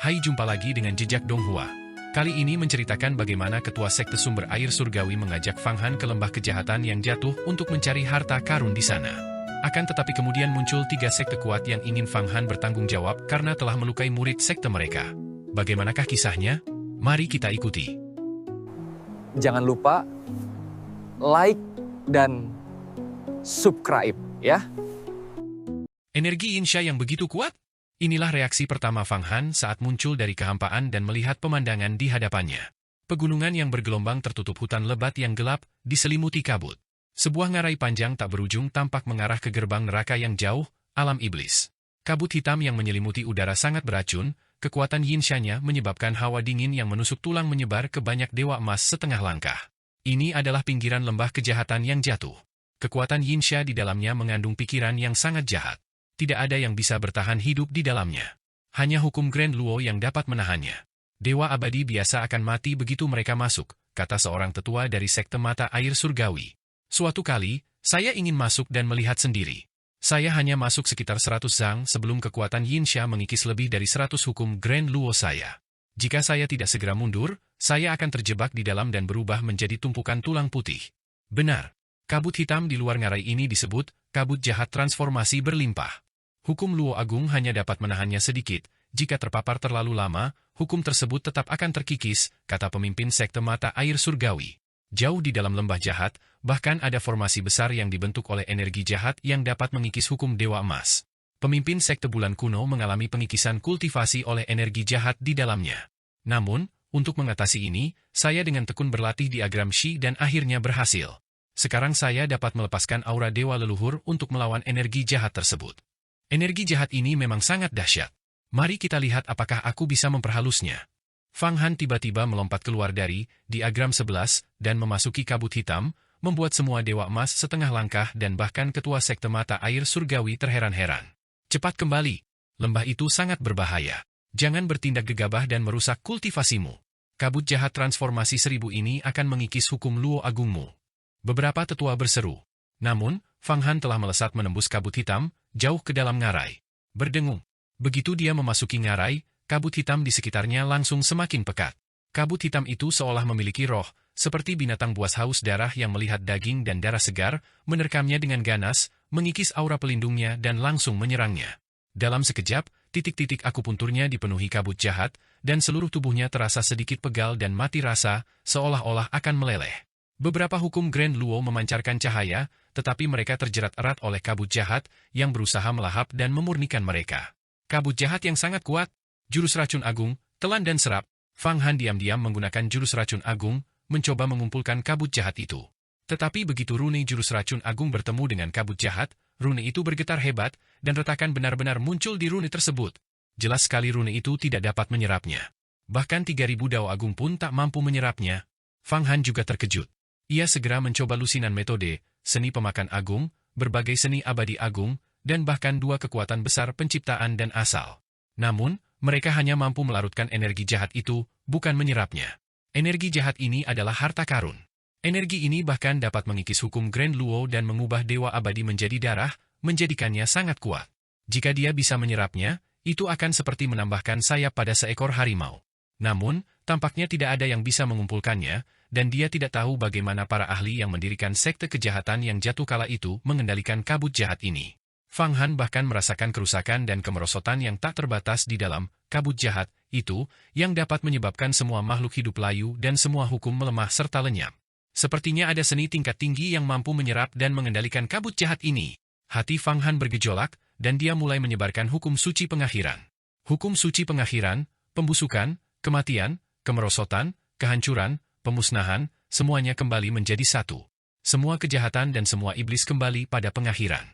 Hai, jumpa lagi dengan Jejak Donghua. Kali ini menceritakan bagaimana ketua sekte sumber air surgawi mengajak Fang Han ke lembah kejahatan yang jatuh untuk mencari harta karun di sana. Akan tetapi kemudian muncul 3 sekte kuat yang ingin Fang Han bertanggung jawab karena telah melukai murid sekte mereka. Bagaimanakah kisahnya? Mari kita ikuti. Jangan lupa like dan subscribe ya. Energi Insya yang begitu kuat? Inilah reaksi pertama Fang Han saat muncul dari kehampaan dan melihat pemandangan di hadapannya. Pegunungan yang bergelombang tertutup hutan lebat yang gelap, diselimuti kabut. Sebuah ngarai panjang tak berujung tampak mengarah ke gerbang neraka yang jauh, alam iblis. Kabut hitam yang menyelimuti udara sangat beracun, kekuatan Yinsha-nya menyebabkan hawa dingin yang menusuk tulang menyebar ke banyak dewa emas setengah langkah. Ini adalah pinggiran lembah kejahatan yang jatuh. Kekuatan Yinsha di dalamnya mengandung pikiran yang sangat jahat. Tidak ada yang bisa bertahan hidup di dalamnya. Hanya hukum Grand Luo yang dapat menahannya. Dewa abadi biasa akan mati begitu mereka masuk, kata seorang tetua dari sekte mata air surgawi. Suatu kali, saya ingin masuk dan melihat sendiri. Saya hanya masuk sekitar 100 zang sebelum kekuatan Yinsha mengikis lebih dari 100 hukum Grand Luo saya. Jika saya tidak segera mundur, saya akan terjebak di dalam dan berubah menjadi tumpukan tulang putih. Benar. Kabut hitam di luar ngarai ini disebut kabut jahat transformasi berlimpah. Hukum Luo Agung hanya dapat menahannya sedikit, jika terpapar terlalu lama, hukum tersebut tetap akan terkikis, kata pemimpin sekte mata air surgawi. Jauh di dalam lembah jahat, bahkan ada formasi besar yang dibentuk oleh energi jahat yang dapat mengikis hukum dewa emas. Pemimpin sekte bulan kuno mengalami pengikisan kultivasi oleh energi jahat di dalamnya. Namun, untuk mengatasi ini, saya dengan tekun berlatih di Agram Shi dan akhirnya berhasil. Sekarang saya dapat melepaskan aura dewa leluhur untuk melawan energi jahat tersebut. Energi jahat ini memang sangat dahsyat. Mari kita lihat apakah aku bisa memperhalusnya. Fang Han tiba-tiba melompat keluar dari diagram 11 dan memasuki kabut hitam, membuat semua dewa emas setengah langkah dan bahkan ketua sekte mata air surgawi terheran-heran. Cepat kembali. Lembah itu sangat berbahaya. Jangan bertindak gegabah dan merusak kultivasimu. Kabut jahat transformasi 1000 ini akan mengikis hukum Luo Agungmu. Beberapa tetua berseru. Namun, Fang Han telah melesat menembus kabut hitam, jauh ke dalam ngarai. Berdengung. Begitu dia memasuki ngarai, kabut hitam di sekitarnya langsung semakin pekat. Kabut hitam itu seolah memiliki roh, seperti binatang buas haus darah yang melihat daging dan darah segar, menerkamnya dengan ganas, mengikis aura pelindungnya dan langsung menyerangnya. Dalam sekejap, titik-titik akupunturnya dipenuhi kabut jahat, dan seluruh tubuhnya terasa sedikit pegal dan mati rasa, seolah-olah akan meleleh. Beberapa hukum Grand Luo memancarkan cahaya, tetapi mereka terjerat erat oleh kabut jahat yang berusaha melahap dan memurnikan mereka. Kabut jahat yang sangat kuat, jurus racun agung, telan dan serap. Fang Han diam-diam menggunakan jurus racun agung, mencoba mengumpulkan kabut jahat itu. Tetapi begitu rune jurus racun agung bertemu dengan kabut jahat, rune itu bergetar hebat, dan retakan benar-benar muncul di rune tersebut. Jelas sekali rune itu tidak dapat menyerapnya. Bahkan 3000 dao agung pun tak mampu menyerapnya. Fang Han juga terkejut. Ia segera mencoba lusinan metode, seni pemakan agung, berbagai seni abadi agung, dan bahkan 2 kekuatan besar penciptaan dan asal. Namun, mereka hanya mampu melarutkan energi jahat itu, bukan menyerapnya. Energi jahat ini adalah harta karun. Energi ini bahkan dapat mengikis hukum Grand Luo dan mengubah dewa abadi menjadi darah, menjadikannya sangat kuat. Jika dia bisa menyerapnya, itu akan seperti menambahkan sayap pada seekor harimau. Namun, tampaknya tidak ada yang bisa mengumpulkannya, dan dia tidak tahu bagaimana para ahli yang mendirikan sekte kejahatan yang jatuh kala itu mengendalikan kabut jahat ini. Fang Han bahkan merasakan kerusakan dan kemerosotan yang tak terbatas di dalam kabut jahat itu, yang dapat menyebabkan semua makhluk hidup layu dan semua hukum melemah serta lenyap. Sepertinya ada seni tingkat tinggi yang mampu menyerap dan mengendalikan kabut jahat ini. Hati Fang Han bergejolak, dan dia mulai menyebarkan hukum suci pengakhiran. Hukum suci pengakhiran, pembusukan, kematian, kemerosotan, kehancuran, pemusnahan, semuanya kembali menjadi satu. Semua kejahatan dan semua iblis kembali pada pengakhiran.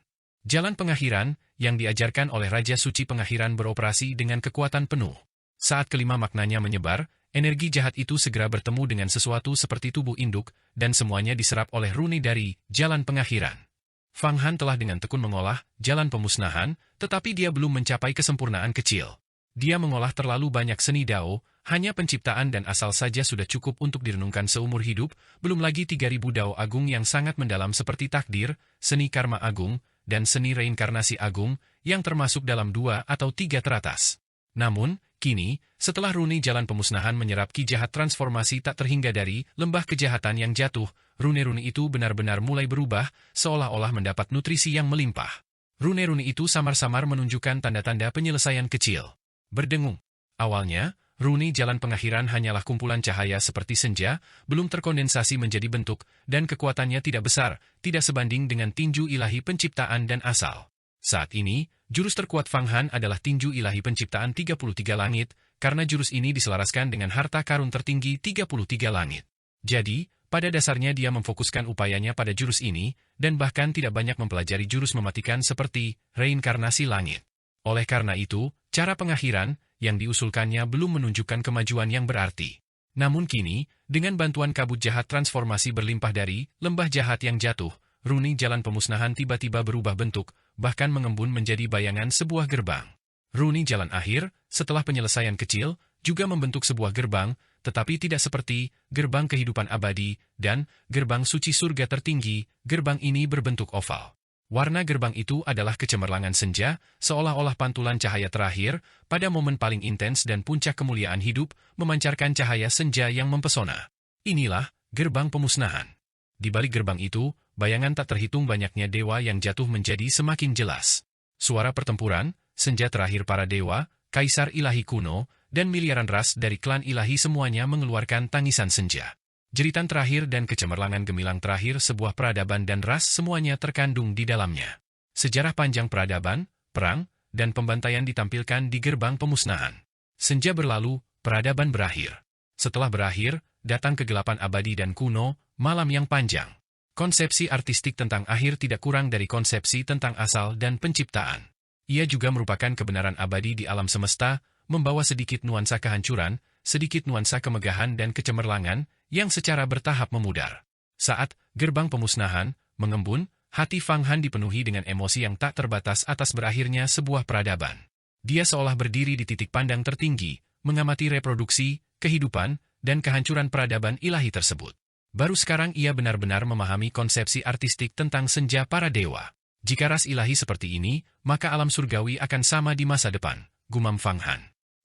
Jalan pengakhiran, yang diajarkan oleh Raja Suci Pengakhiran beroperasi dengan kekuatan penuh. Saat kelima maknanya menyebar, energi jahat itu segera bertemu dengan sesuatu seperti tubuh induk, dan semuanya diserap oleh rune dari jalan pengakhiran. Fang Han telah dengan tekun mengolah jalan pemusnahan, tetapi dia belum mencapai kesempurnaan kecil. Dia mengolah terlalu banyak seni dao, hanya penciptaan dan asal saja sudah cukup untuk direnungkan seumur hidup, belum lagi 3000 dao agung yang sangat mendalam seperti takdir, seni karma agung, dan seni reinkarnasi agung, yang termasuk dalam 2 atau 3 teratas. Namun, Kini, setelah rune jalan pemusnahan menyerap ki jahat transformasi tak terhingga dari lembah kejahatan yang jatuh, rune-rune itu benar-benar mulai berubah, seolah-olah mendapat nutrisi yang melimpah. Rune-rune itu samar-samar menunjukkan tanda-tanda penyelesaian kecil. Berdengung. Awalnya, rune jalan pengakhiran hanyalah kumpulan cahaya seperti senja, belum terkondensasi menjadi bentuk, dan kekuatannya tidak besar, tidak sebanding dengan tinju ilahi penciptaan dan asal. Saat ini, jurus terkuat Fang Han adalah tinju ilahi penciptaan 33 langit, karena jurus ini diselaraskan dengan harta karun tertinggi 33 langit. Jadi, pada dasarnya dia memfokuskan upayanya pada jurus ini, dan bahkan tidak banyak mempelajari jurus mematikan seperti reinkarnasi langit. Oleh karena itu, cara pengakhiran yang diusulkannya belum menunjukkan kemajuan yang berarti. Namun kini, dengan bantuan kabut jahat transformasi berlimpah dari lembah jahat yang jatuh, rune jalan pemusnahan tiba-tiba berubah bentuk, bahkan mengembun menjadi bayangan sebuah gerbang. Rune jalan akhir, setelah penyelesaian kecil, juga membentuk sebuah gerbang, tetapi tidak seperti gerbang kehidupan abadi dan gerbang suci surga tertinggi. Gerbang ini berbentuk oval. Warna gerbang itu adalah kecemerlangan senja, seolah-olah pantulan cahaya terakhir, pada momen paling intens dan puncak kemuliaan hidup, memancarkan cahaya senja yang mempesona. Inilah gerbang pemusnahan. Di balik gerbang itu, bayangan tak terhitung banyaknya dewa yang jatuh menjadi semakin jelas. Suara pertempuran, senja terakhir para dewa, kaisar ilahi kuno, dan miliaran ras dari klan ilahi semuanya mengeluarkan tangisan senja. Jeritan terakhir dan kecemerlangan gemilang terakhir sebuah peradaban dan ras semuanya terkandung di dalamnya. Sejarah panjang peradaban, perang, dan pembantaian ditampilkan di gerbang pemusnahan. Senja berlalu, peradaban berakhir. Setelah berakhir, datang kegelapan abadi dan kuno, malam yang panjang. Konsepsi artistik tentang akhir tidak kurang dari konsepsi tentang asal dan penciptaan. Ia juga merupakan kebenaran abadi di alam semesta, membawa sedikit nuansa kehancuran, sedikit nuansa kemegahan dan kecemerlangan, yang secara bertahap memudar. Saat gerbang pemusnahan mengembun, hati Fang Han dipenuhi dengan emosi yang tak terbatas atas berakhirnya sebuah peradaban. Dia seolah berdiri di titik pandang tertinggi, mengamati reproduksi, kehidupan, dan kehancuran peradaban ilahi tersebut. Baru sekarang ia benar-benar memahami konsepsi artistik tentang senja para dewa. Jika ras ilahi seperti ini, maka alam surgawi akan sama di masa depan, gumam Fang Han.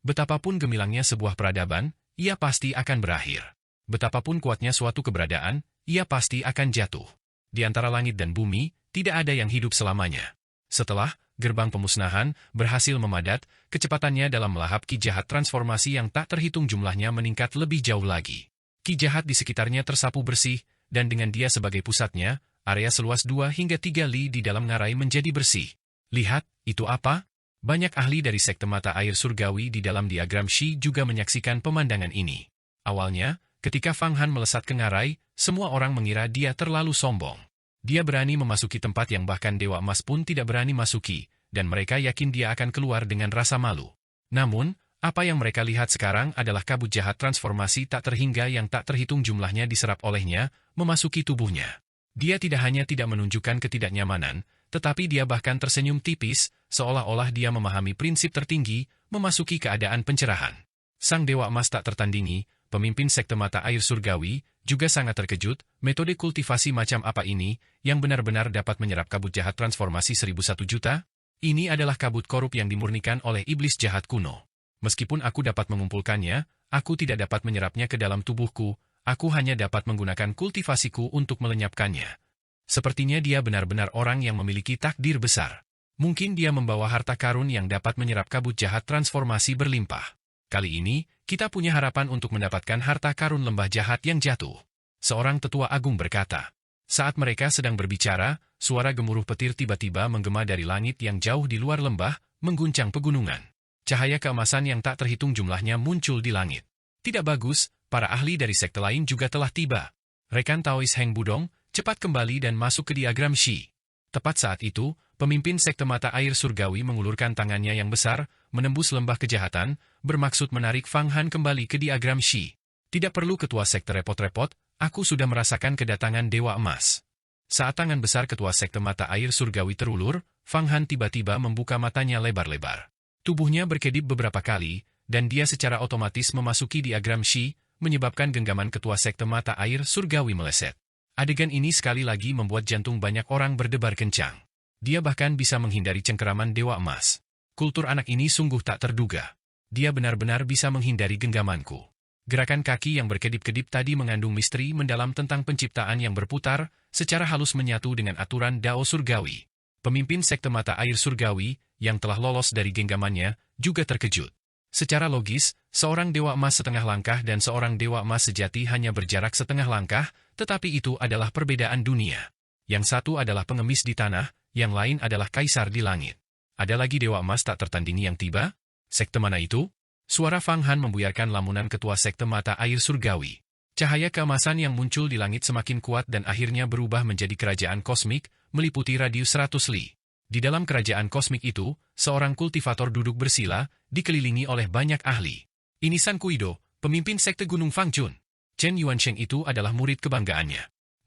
Betapapun gemilangnya sebuah peradaban, ia pasti akan berakhir. Betapapun kuatnya suatu keberadaan, ia pasti akan jatuh. Di antara langit dan bumi, tidak ada yang hidup selamanya. Setelah gerbang pemusnahan berhasil memadat, kecepatannya dalam melahap ki jahat transformasi yang tak terhitung jumlahnya meningkat lebih jauh lagi. Ki jahat di sekitarnya tersapu bersih, dan dengan dia sebagai pusatnya, area seluas 2 hingga 3 li di dalam ngarai menjadi bersih. Lihat, itu apa? Banyak ahli dari sekte mata air surgawi di dalam diagram Shi juga menyaksikan pemandangan ini. Awalnya, ketika Fang Han melesat ke ngarai, semua orang mengira dia terlalu sombong. Dia berani memasuki tempat yang bahkan Dewa Emas pun tidak berani masuki, dan mereka yakin dia akan keluar dengan rasa malu. Namun, apa yang mereka lihat sekarang adalah kabut jahat transformasi tak terhingga yang tak terhitung jumlahnya diserap olehnya, memasuki tubuhnya. Dia tidak hanya tidak menunjukkan ketidaknyamanan, tetapi dia bahkan tersenyum tipis, seolah-olah dia memahami prinsip tertinggi, memasuki keadaan pencerahan. Sang Dewa Emas tak tertandingi, pemimpin sekte mata air surgawi, juga sangat terkejut, metode kultivasi macam apa ini, yang benar-benar dapat menyerap kabut jahat transformasi 1001 juta? Ini adalah kabut korup yang dimurnikan oleh iblis jahat kuno. Meskipun aku dapat mengumpulkannya, aku tidak dapat menyerapnya ke dalam tubuhku, aku hanya dapat menggunakan kultivasiku untuk melenyapkannya. Sepertinya dia benar-benar orang yang memiliki takdir besar. Mungkin dia membawa harta karun yang dapat menyerap kabut jahat transformasi berlimpah. Kali ini, kita punya harapan untuk mendapatkan harta karun lembah jahat yang jatuh. Seorang tetua agung berkata. Saat mereka sedang berbicara, suara gemuruh petir tiba-tiba menggema dari langit yang jauh di luar lembah, mengguncang pegunungan. Cahaya keemasan yang tak terhitung jumlahnya muncul di langit. Tidak bagus, para ahli dari sekte lain juga telah tiba. Rekan Taois Heng Budong, cepat kembali dan masuk ke diagram Shi. Tepat saat itu, pemimpin sekte mata air surgawi mengulurkan tangannya yang besar, menembus lembah kejahatan, bermaksud menarik Fang Han kembali ke diagram Shi. Tidak perlu ketua sekte repot-repot, aku sudah merasakan kedatangan Dewa Emas. Saat tangan besar ketua sekte mata air surgawi terulur, Fang Han tiba-tiba membuka matanya lebar-lebar. Tubuhnya berkedip beberapa kali, dan dia secara otomatis memasuki diagram Shi, menyebabkan genggaman ketua sekte mata air surgawi meleset. Adegan ini sekali lagi membuat jantung banyak orang berdebar kencang. Dia bahkan bisa menghindari cengkeraman Dewa Emas. Kultur anak ini sungguh tak terduga. Dia benar-benar bisa menghindari genggamanku. Gerakan kaki yang berkedip-kedip tadi mengandung misteri mendalam tentang penciptaan yang berputar, secara halus menyatu dengan aturan Dao Surgawi. Pemimpin sekte mata air surgawi, yang telah lolos dari genggamannya, juga terkejut. Secara logis, seorang dewa emas setengah langkah dan seorang dewa emas sejati hanya berjarak setengah langkah, tetapi itu adalah perbedaan dunia. Yang satu adalah pengemis di tanah, yang lain adalah kaisar di langit. Ada lagi dewa emas tak tertandingi yang tiba? Sekte mana itu? Suara Fang Han membuyarkan lamunan ketua sekte mata air surgawi. Cahaya keemasan yang muncul di langit semakin kuat dan akhirnya berubah menjadi kerajaan kosmik, meliputi radius 100 li. Di dalam kerajaan kosmik itu, seorang kultivator duduk bersila, dikelilingi oleh banyak ahli. Ini San Kuido, pemimpin sekte Gunung Fangchun. Chen Yuansheng itu adalah murid kebanggaannya.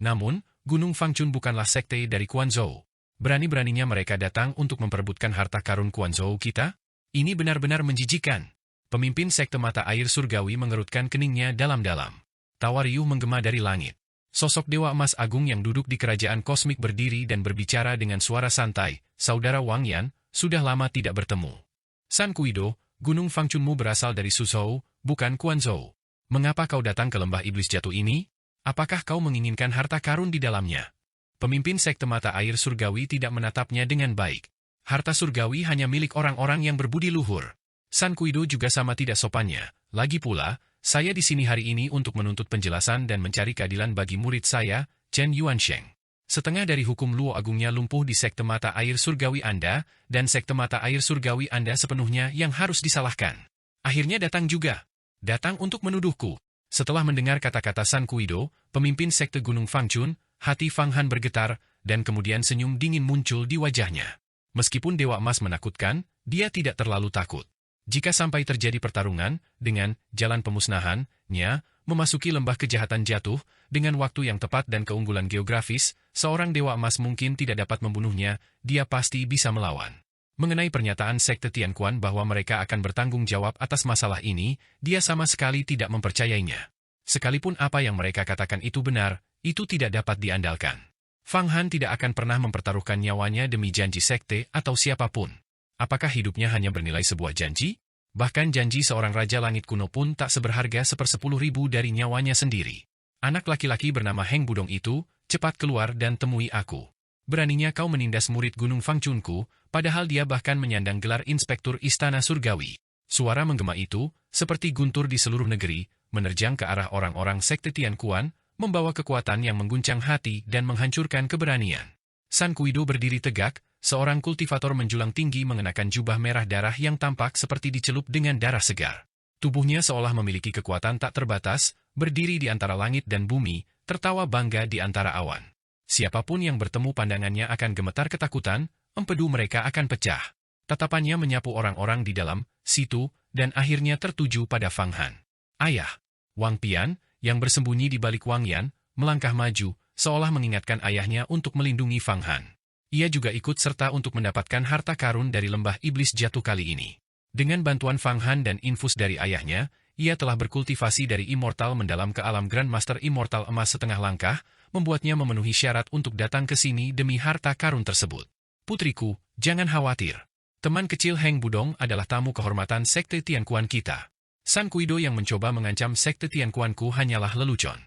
Namun, Gunung Fangchun bukanlah sekte dari Quanzhou. Berani-beraninya mereka datang untuk memperebutkan harta karun Quanzhou kita? Ini benar-benar menjijikan. Pemimpin sekte mata air surgawi mengerutkan keningnya dalam-dalam. Tawa riuh menggema dari langit. Sosok Dewa Emas Agung yang duduk di kerajaan kosmik berdiri dan berbicara dengan suara santai, "Saudara Wang Yan, sudah lama tidak bertemu. San Kuido, Gunung Fangchunmu berasal dari Suzhou, bukan Quanzhou. Mengapa kau datang ke lembah iblis jatuh ini? Apakah kau menginginkan harta karun di dalamnya?" Pemimpin sekte mata air surgawi tidak menatapnya dengan baik. Harta surgawi hanya milik orang-orang yang berbudi luhur. San Kuido juga sama tidak sopannya. Lagi pula, saya di sini hari ini untuk menuntut penjelasan dan mencari keadilan bagi murid saya, Chen Yuansheng. Setengah dari hukum Luo Agungnya lumpuh di sekte mata air surgawi Anda, dan sekte mata air surgawi Anda sepenuhnya yang harus disalahkan. Akhirnya datang juga. Datang untuk menuduhku. Setelah mendengar kata-kata San Kuido, pemimpin sekte Gunung Fangchun, hati Fang Han bergetar, dan kemudian senyum dingin muncul di wajahnya. Meskipun Dewa Emas menakutkan, dia tidak terlalu takut. Jika sampai terjadi pertarungan, dengan jalan pemusnahan-nya, memasuki lembah kejahatan jatuh, dengan waktu yang tepat dan keunggulan geografis, seorang Dewa Emas mungkin tidak dapat membunuhnya, dia pasti bisa melawan. Mengenai pernyataan sekte Tianquan bahwa mereka akan bertanggung jawab atas masalah ini, dia sama sekali tidak mempercayainya. Sekalipun apa yang mereka katakan itu benar, itu tidak dapat diandalkan. Fang Han tidak akan pernah mempertaruhkan nyawanya demi janji sekte atau siapapun. Apakah hidupnya hanya bernilai sebuah janji? Bahkan janji seorang raja langit kuno pun tak seberharga 1/10.000 dari nyawanya sendiri. Anak laki-laki bernama Heng Budong itu, cepat keluar dan temui aku. Beraninya kau menindas murid Gunung Fangchunku, padahal dia bahkan menyandang gelar Inspektur Istana Surgawi. Suara menggema itu, seperti guntur di seluruh negeri, menerjang ke arah orang-orang sekte Tianquan, membawa kekuatan yang mengguncang hati dan menghancurkan keberanian. San Kuido berdiri tegak, seorang kultivator menjulang tinggi mengenakan jubah merah darah yang tampak seperti dicelup dengan darah segar. Tubuhnya seolah memiliki kekuatan tak terbatas, berdiri di antara langit dan bumi, tertawa bangga di antara awan. Siapapun yang bertemu pandangannya akan gemetar ketakutan, empedu mereka akan pecah. Tatapannya menyapu orang-orang di dalam situ, dan akhirnya tertuju pada Fang Han. Ayah, Wang Pian, yang bersembunyi di balik Wang Yan, melangkah maju, seolah mengingatkan ayahnya untuk melindungi Fang Han. Ia juga ikut serta untuk mendapatkan harta karun dari lembah iblis jatuh kali ini. Dengan bantuan Fang Han dan infus dari ayahnya, ia telah berkultivasi dari immortal mendalam ke alam Grandmaster Immortal emas setengah langkah, membuatnya memenuhi syarat untuk datang ke sini demi harta karun tersebut. Putriku, jangan khawatir. Teman kecil Heng Budong adalah tamu kehormatan sekte Tianquan kita. San Kuido yang mencoba mengancam sekte Tianquanku hanyalah lelucon.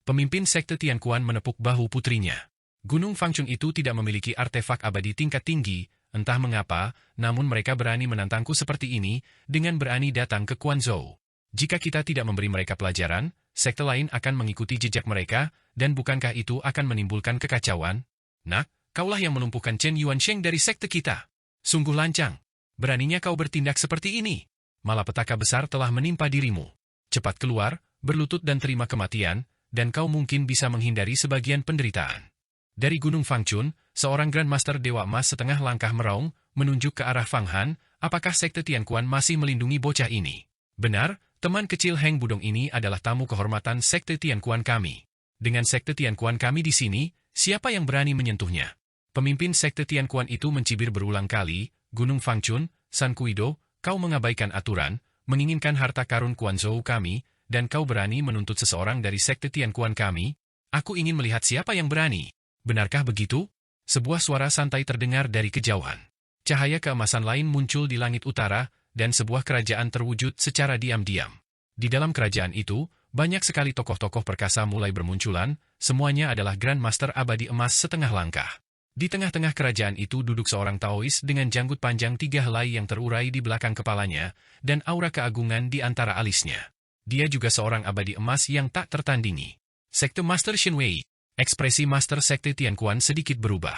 Pemimpin sekte Tianquan menepuk bahu putrinya. Gunung Fangchun itu tidak memiliki artefak abadi tingkat tinggi, entah mengapa, namun mereka berani menantangku seperti ini, dengan berani datang ke Quanzhou. Jika kita tidak memberi mereka pelajaran, sekte lain akan mengikuti jejak mereka, dan bukankah itu akan menimbulkan kekacauan? Nak, kaulah yang melumpuhkan Chen Yuansheng dari sekte kita. Sungguh lancang. Beraninya kau bertindak seperti ini. Malapetaka besar telah menimpa dirimu. Cepat keluar, berlutut dan terima kematian, dan kau mungkin bisa menghindari sebagian penderitaan. Dari Gunung Fangchun, seorang Grandmaster Dewa Emas setengah langkah meraung, menunjuk ke arah Fang Han, apakah sekte Tianquan masih melindungi bocah ini? Benar, teman kecil Heng Budong ini adalah tamu kehormatan sekte Tianquan kami. Dengan sekte Tianquan kami di sini, siapa yang berani menyentuhnya? Pemimpin sekte Tianquan itu mencibir berulang kali, Gunung Fangchun, San Kuido, kau mengabaikan aturan, menginginkan harta karun Quanzhou kami, dan kau berani menuntut seseorang dari sekte Tianquan kami? Aku ingin melihat siapa yang berani. Benarkah begitu? Sebuah suara santai terdengar dari kejauhan. Cahaya keemasan lain muncul di langit utara, dan sebuah kerajaan terwujud secara diam-diam. Di dalam kerajaan itu, banyak sekali tokoh-tokoh perkasa mulai bermunculan, semuanya adalah Grandmaster abadi emas setengah langkah. Di tengah-tengah kerajaan itu duduk seorang Taois dengan janggut panjang 3 helai yang terurai di belakang kepalanya, dan aura keagungan di antara alisnya. Dia juga seorang abadi emas yang tak tertandingi. Sekte Master Shenwei. Ekspresi Master Sekte Tianquan sedikit berubah.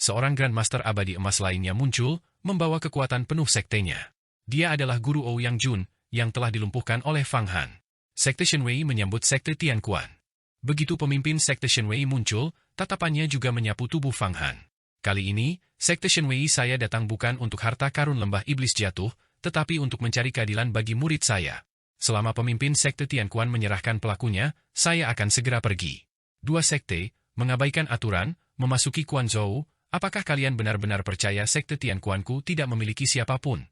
Seorang Grandmaster abadi emas lainnya muncul, membawa kekuatan penuh sektenya. Dia adalah Guru Ouyang Jun, yang telah dilumpuhkan oleh Fang Han. Sekte Shenwei menyambut Sekte Tianquan. Begitu pemimpin Sekte Shenwei muncul, tatapannya juga menyapu tubuh Fang Han. Kali ini, Sekte Shenwei saya datang bukan untuk harta karun lembah iblis jatuh, tetapi untuk mencari keadilan bagi murid saya. Selama pemimpin Sekte Tianquan menyerahkan pelakunya, saya akan segera pergi. Dua sekte, mengabaikan aturan, memasuki Quanzhou, apakah kalian benar-benar percaya Sekte Tianquanku tidak memiliki siapapun?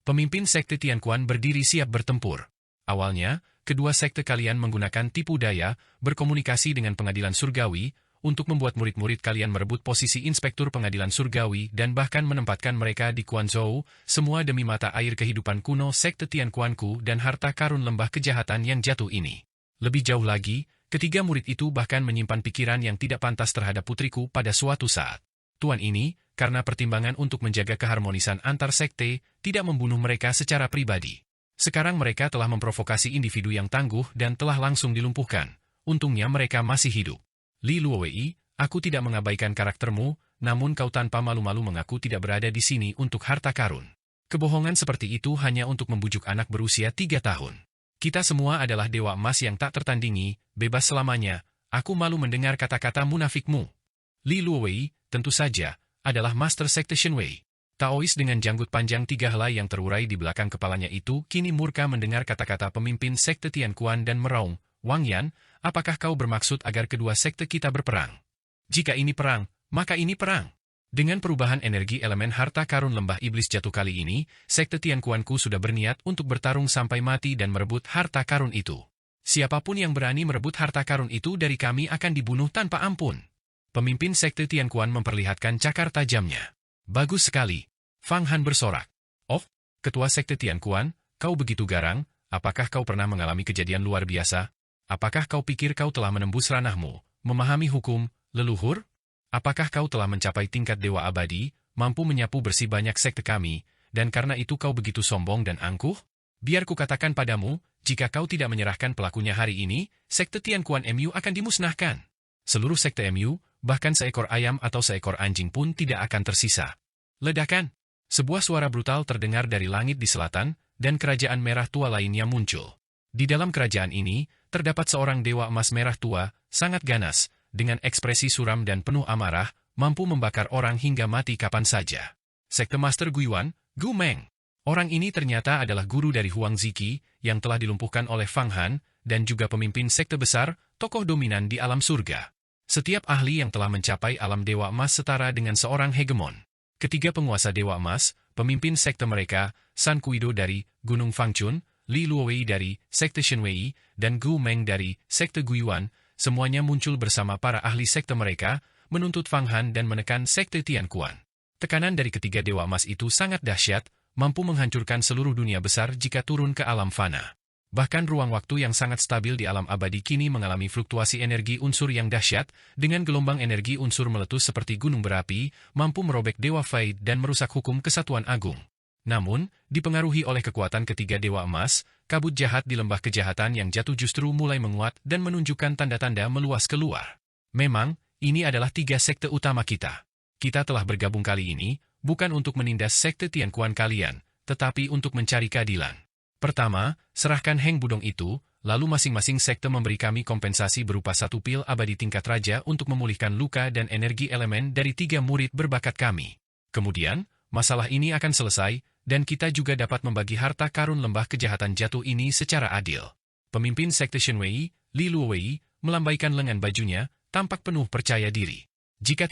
Pemimpin Sekte Tianquan berdiri siap bertempur. Awalnya, kedua sekte kalian menggunakan tipu daya, berkomunikasi dengan pengadilan surgawi, untuk membuat murid-murid kalian merebut posisi inspektur pengadilan surgawi dan bahkan menempatkan mereka di Quanzhou, semua demi mata air kehidupan kuno Sekte Tianquanku dan harta karun lembah kejahatan yang jatuh ini. Lebih jauh lagi, ketiga murid itu bahkan menyimpan pikiran yang tidak pantas terhadap putriku pada suatu saat. Tuan ini, karena pertimbangan untuk menjaga keharmonisan antar sekte, tidak membunuh mereka secara pribadi. Sekarang mereka telah memprovokasi individu yang tangguh dan telah langsung dilumpuhkan. Untungnya mereka masih hidup. Li Luowei, aku tidak mengabaikan karaktermu, namun kau tanpa malu-malu mengaku tidak berada di sini untuk harta karun. Kebohongan seperti itu hanya untuk membujuk anak berusia 3 tahun. Kita semua adalah dewa emas yang tak tertandingi, bebas selamanya. Aku malu mendengar kata-kata munafikmu. Li Luowei, tentu saja, adalah Master Sekte Shenwei. Taois dengan janggut panjang 3 helai yang terurai di belakang kepalanya itu kini murka mendengar kata-kata pemimpin Sekte Tianquan dan meraung, Wang Yan, apakah kau bermaksud agar kedua sekte kita berperang? Jika ini perang, maka ini perang. Dengan perubahan energi elemen harta karun lembah iblis jatuh kali ini, Sekte Tianquanku sudah berniat untuk bertarung sampai mati dan merebut harta karun itu. Siapapun yang berani merebut harta karun itu dari kami akan dibunuh tanpa ampun. Pemimpin Sekte Tianquan memperlihatkan cakar tajamnya. Bagus sekali. Fang Han bersorak. Oh, Ketua Sekte Tianquan, kau begitu garang, apakah kau pernah mengalami kejadian luar biasa? Apakah kau pikir kau telah menembus ranahmu, memahami hukum, leluhur? Apakah kau telah mencapai tingkat dewa abadi, mampu menyapu bersih banyak sekte kami, dan karena itu kau begitu sombong dan angkuh? Biar kukatakan padamu, jika kau tidak menyerahkan pelakunya hari ini, Sekte Tianquan MU akan dimusnahkan. Seluruh sekte MU, bahkan seekor ayam atau seekor anjing pun tidak akan tersisa. Ledakan! Sebuah suara brutal terdengar dari langit di selatan, dan kerajaan merah tua lainnya muncul. Di dalam kerajaan ini, terdapat seorang dewa emas merah tua, sangat ganas, dengan ekspresi suram dan penuh amarah, mampu membakar orang hingga mati kapan saja. Sekte Master Guiyuan, Gu Meng. Orang ini ternyata adalah guru dari Huang Ziki, yang telah dilumpuhkan oleh Fang Han, dan juga pemimpin sekte besar, tokoh dominan di alam surga. Setiap ahli yang telah mencapai alam dewa emas setara dengan seorang hegemon. Ketiga penguasa dewa emas, pemimpin sekte mereka, San Kuido dari Gunung Fangchun, Li Luowei dari Sekte Shenwei, dan Gu Meng dari Sekte Guiyuan, semuanya muncul bersama para ahli sekte mereka, menuntut Fang Han dan menekan Sekte Tianquan. Tekanan dari ketiga dewa emas itu sangat dahsyat, mampu menghancurkan seluruh dunia besar jika turun ke alam fana. Bahkan ruang waktu yang sangat stabil di alam abadi kini mengalami fluktuasi energi unsur yang dahsyat, dengan gelombang energi unsur meletus seperti gunung berapi, mampu merobek dewa Fade dan merusak hukum kesatuan agung. Namun, dipengaruhi oleh kekuatan ketiga dewa emas, kabut jahat di lembah kejahatan yang jatuh justru mulai menguat dan menunjukkan tanda-tanda meluas keluar. Memang, ini adalah 3 sekte utama kita. Kita telah bergabung kali ini, bukan untuk menindas Sekte Tianquan kalian, tetapi untuk mencari keadilan. Pertama, serahkan Heng Budong itu, lalu masing-masing sekte memberi kami kompensasi berupa 1 pil abadi tingkat raja untuk memulihkan luka dan energi elemen dari 3 murid berbakat kami. Kemudian, masalah ini akan selesai, dan kita juga dapat membagi harta karun lembah kejahatan jatuh ini secara adil. Pemimpin Sekte Shenwei, Li Luowei, melambaikan lengan bajunya, tampak penuh percaya diri. Jika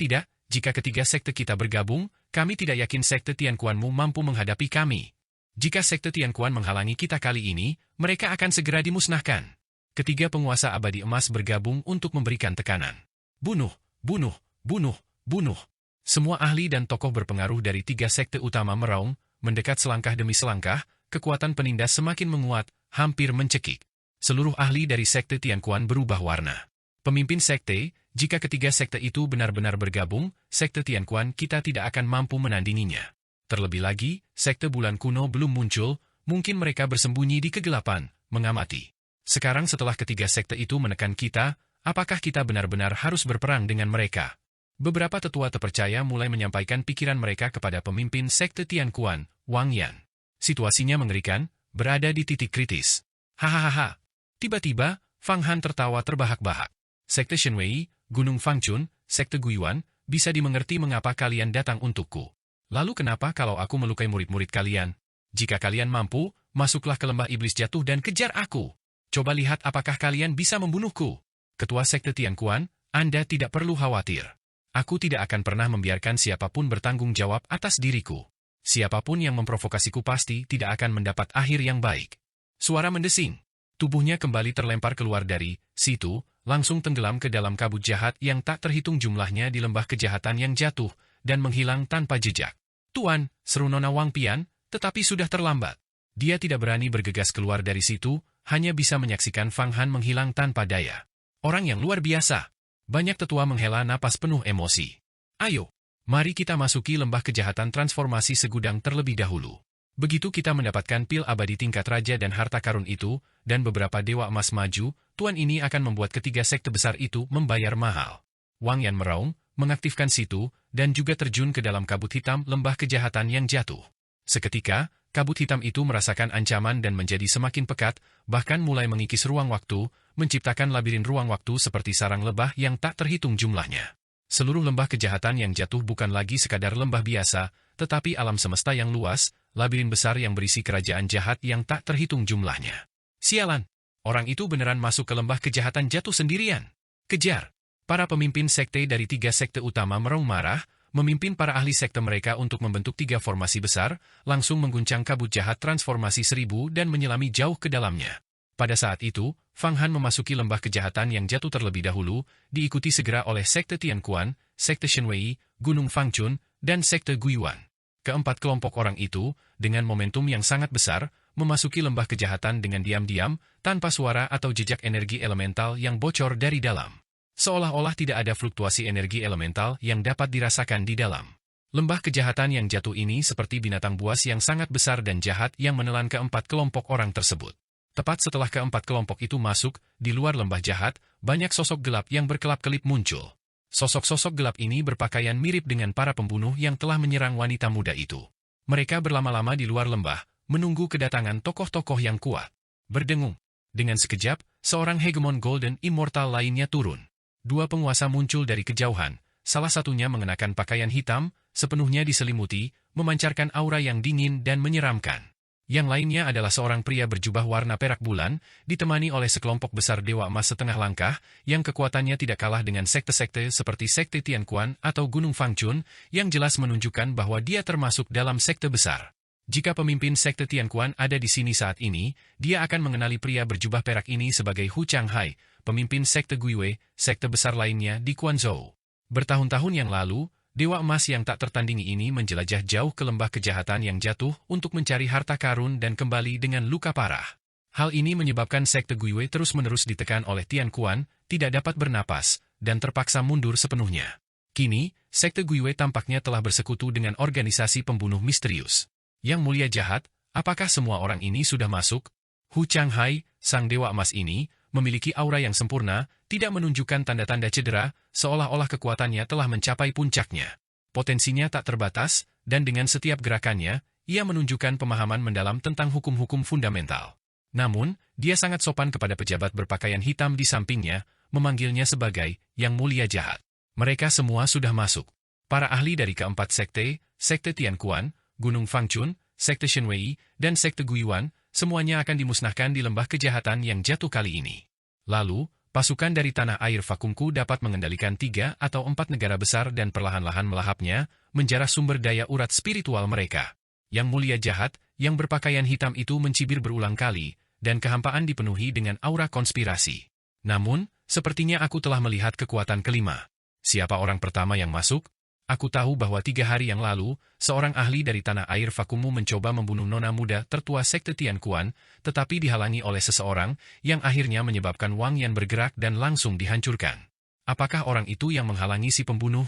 ketiga sekte kita bergabung, kami tidak yakin Sekte Tianquanmu mampu menghadapi kami. Jika Sekte Tianquan menghalangi kita kali ini, mereka akan segera dimusnahkan. Ketiga penguasa abadi emas bergabung untuk memberikan tekanan. Bunuh, bunuh, bunuh, bunuh. Semua ahli dan tokoh berpengaruh dari 3 sekte utama meraung, mendekat selangkah demi selangkah, kekuatan penindas semakin menguat, hampir mencekik. Seluruh ahli dari sekte Tianquan berubah warna. Pemimpin sekte, jika ketiga sekte itu benar-benar bergabung, sekte Tianquan kita tidak akan mampu menandinginya. Terlebih lagi, sekte bulan kuno belum muncul, mungkin mereka bersembunyi di kegelapan, mengamati. Sekarang setelah ketiga sekte itu menekan kita, apakah kita benar-benar harus berperang dengan mereka? Beberapa tetua terpercaya mulai menyampaikan pikiran mereka kepada pemimpin sekte Tianquan, Wang Yan. Situasinya mengerikan, berada di titik kritis. Hahaha. Tiba-tiba, Fang Han tertawa terbahak-bahak. Sekte Shenwei, Gunung Fangchun, sekte Guiyuan, bisa dimengerti mengapa kalian datang untukku. Lalu kenapa kalau aku melukai murid-murid kalian? Jika kalian mampu, masuklah ke lembah iblis jatuh dan kejar aku. Coba lihat apakah kalian bisa membunuhku. Ketua sekte Tianquan, Anda tidak perlu khawatir. Aku tidak akan pernah membiarkan siapapun bertanggung jawab atas diriku. Siapapun yang memprovokasiku pasti tidak akan mendapat akhir yang baik. Suara mendesing. Tubuhnya kembali terlempar keluar dari situ, langsung tenggelam ke dalam kabut jahat yang tak terhitung jumlahnya di lembah kejahatan yang jatuh, dan menghilang tanpa jejak. Tuan, seru Nona Wang Pian, tetapi sudah terlambat. Dia tidak berani bergegas keluar dari situ, hanya bisa menyaksikan Fang Han menghilang tanpa daya. Orang yang luar biasa. Banyak tetua menghela napas penuh emosi. Ayo, mari kita masuki lembah kejahatan transformasi segudang terlebih dahulu. Begitu kita mendapatkan pil abadi tingkat raja dan harta karun itu, dan beberapa dewa emas maju, tuan ini akan membuat ketiga sekte besar itu membayar mahal. Wang Yan meraung, mengaktifkan situ, dan juga terjun ke dalam kabut hitam lembah kejahatan yang jatuh. Seketika, kabut hitam itu merasakan ancaman dan menjadi semakin pekat, bahkan mulai mengikis ruang waktu, menciptakan labirin ruang waktu seperti sarang lebah yang tak terhitung jumlahnya. Seluruh lembah kejahatan yang jatuh bukan lagi sekadar lembah biasa, tetapi alam semesta yang luas, labirin besar yang berisi kerajaan jahat yang tak terhitung jumlahnya. Sialan! Orang itu beneran masuk ke lembah kejahatan jatuh sendirian. Kejar! Para pemimpin sekte dari tiga sekte utama meraung marah, memimpin para ahli sekte mereka untuk membentuk tiga formasi besar, langsung mengguncang kabut jahat transformasi 1000 dan menyelami jauh ke dalamnya. Pada saat itu, Fang Han memasuki lembah kejahatan yang jatuh terlebih dahulu, diikuti segera oleh sekte Tianquan, sekte Shenwei, Gunung Fangchun, dan sekte Guiyuan. Keempat kelompok orang itu, dengan momentum yang sangat besar, memasuki lembah kejahatan dengan diam-diam, tanpa suara atau jejak energi elemental yang bocor dari dalam. Seolah-olah tidak ada fluktuasi energi elemental yang dapat dirasakan di dalam. Lembah kejahatan yang jatuh ini seperti binatang buas yang sangat besar dan jahat yang menelan keempat kelompok orang tersebut. Tepat setelah keempat kelompok itu masuk, di luar lembah jahat, banyak sosok gelap yang berkelap-kelip muncul. Sosok-sosok gelap ini berpakaian mirip dengan para pembunuh yang telah menyerang wanita muda itu. Mereka berlama-lama di luar lembah, menunggu kedatangan tokoh-tokoh yang kuat. Berdengung. Dengan sekejap, seorang hegemon Golden Immortal lainnya turun. Dua penguasa muncul dari kejauhan, salah satunya mengenakan pakaian hitam, sepenuhnya diselimuti, memancarkan aura yang dingin dan menyeramkan. Yang lainnya adalah seorang pria berjubah warna perak bulan, ditemani oleh sekelompok besar dewa emas setengah langkah, yang kekuatannya tidak kalah dengan sekte-sekte seperti sekte Tianquan atau Gunung Fangchun, yang jelas menunjukkan bahwa dia termasuk dalam sekte besar. Jika pemimpin sekte Tianquan ada di sini saat ini, dia akan mengenali pria berjubah perak ini sebagai Hu Changhai, pemimpin sekte Guiyue, sekte besar lainnya di Quanzhou. Bertahun-tahun yang lalu, dewa emas yang tak tertandingi ini menjelajah jauh ke lembah kejahatan yang jatuh untuk mencari harta karun dan kembali dengan luka parah. Hal ini menyebabkan sekte Guiyue terus-menerus ditekan oleh Tianquan, tidak dapat bernapas, dan terpaksa mundur sepenuhnya. Kini, sekte Guiyue tampaknya telah bersekutu dengan organisasi pembunuh misterius. Yang mulia jahat, apakah semua orang ini sudah masuk? Hu Changhai, sang dewa emas ini, memiliki aura yang sempurna, tidak menunjukkan tanda-tanda cedera, seolah-olah kekuatannya telah mencapai puncaknya. Potensinya tak terbatas, dan dengan setiap gerakannya, ia menunjukkan pemahaman mendalam tentang hukum-hukum fundamental. Namun, dia sangat sopan kepada pejabat berpakaian hitam di sampingnya, memanggilnya sebagai Yang Mulia Jahat. Mereka semua sudah masuk. Para ahli dari keempat sekte, sekte Tianquan, Gunung Fangchun, sekte Shenwei, dan sekte Guiyuan, semuanya akan dimusnahkan di lembah kejahatan yang jatuh kali ini. Lalu, pasukan dari tanah air vakumku dapat mengendalikan 3 atau 4 negara besar dan perlahan-lahan melahapnya, menjarah sumber daya urat spiritual mereka. Yang Mulia Jahat, yang berpakaian hitam itu mencibir berulang kali, dan kehampaan dipenuhi dengan aura konspirasi. Namun, sepertinya aku telah melihat kekuatan kelima. Siapa orang pertama yang masuk? Aku tahu bahwa 3 hari yang lalu, seorang ahli dari tanah air vakumu mencoba membunuh nona muda tertua sekte Tian Kuan, tetapi dihalangi oleh seseorang yang akhirnya menyebabkan Wang Yan bergerak dan langsung dihancurkan. Apakah orang itu yang menghalangi si pembunuh?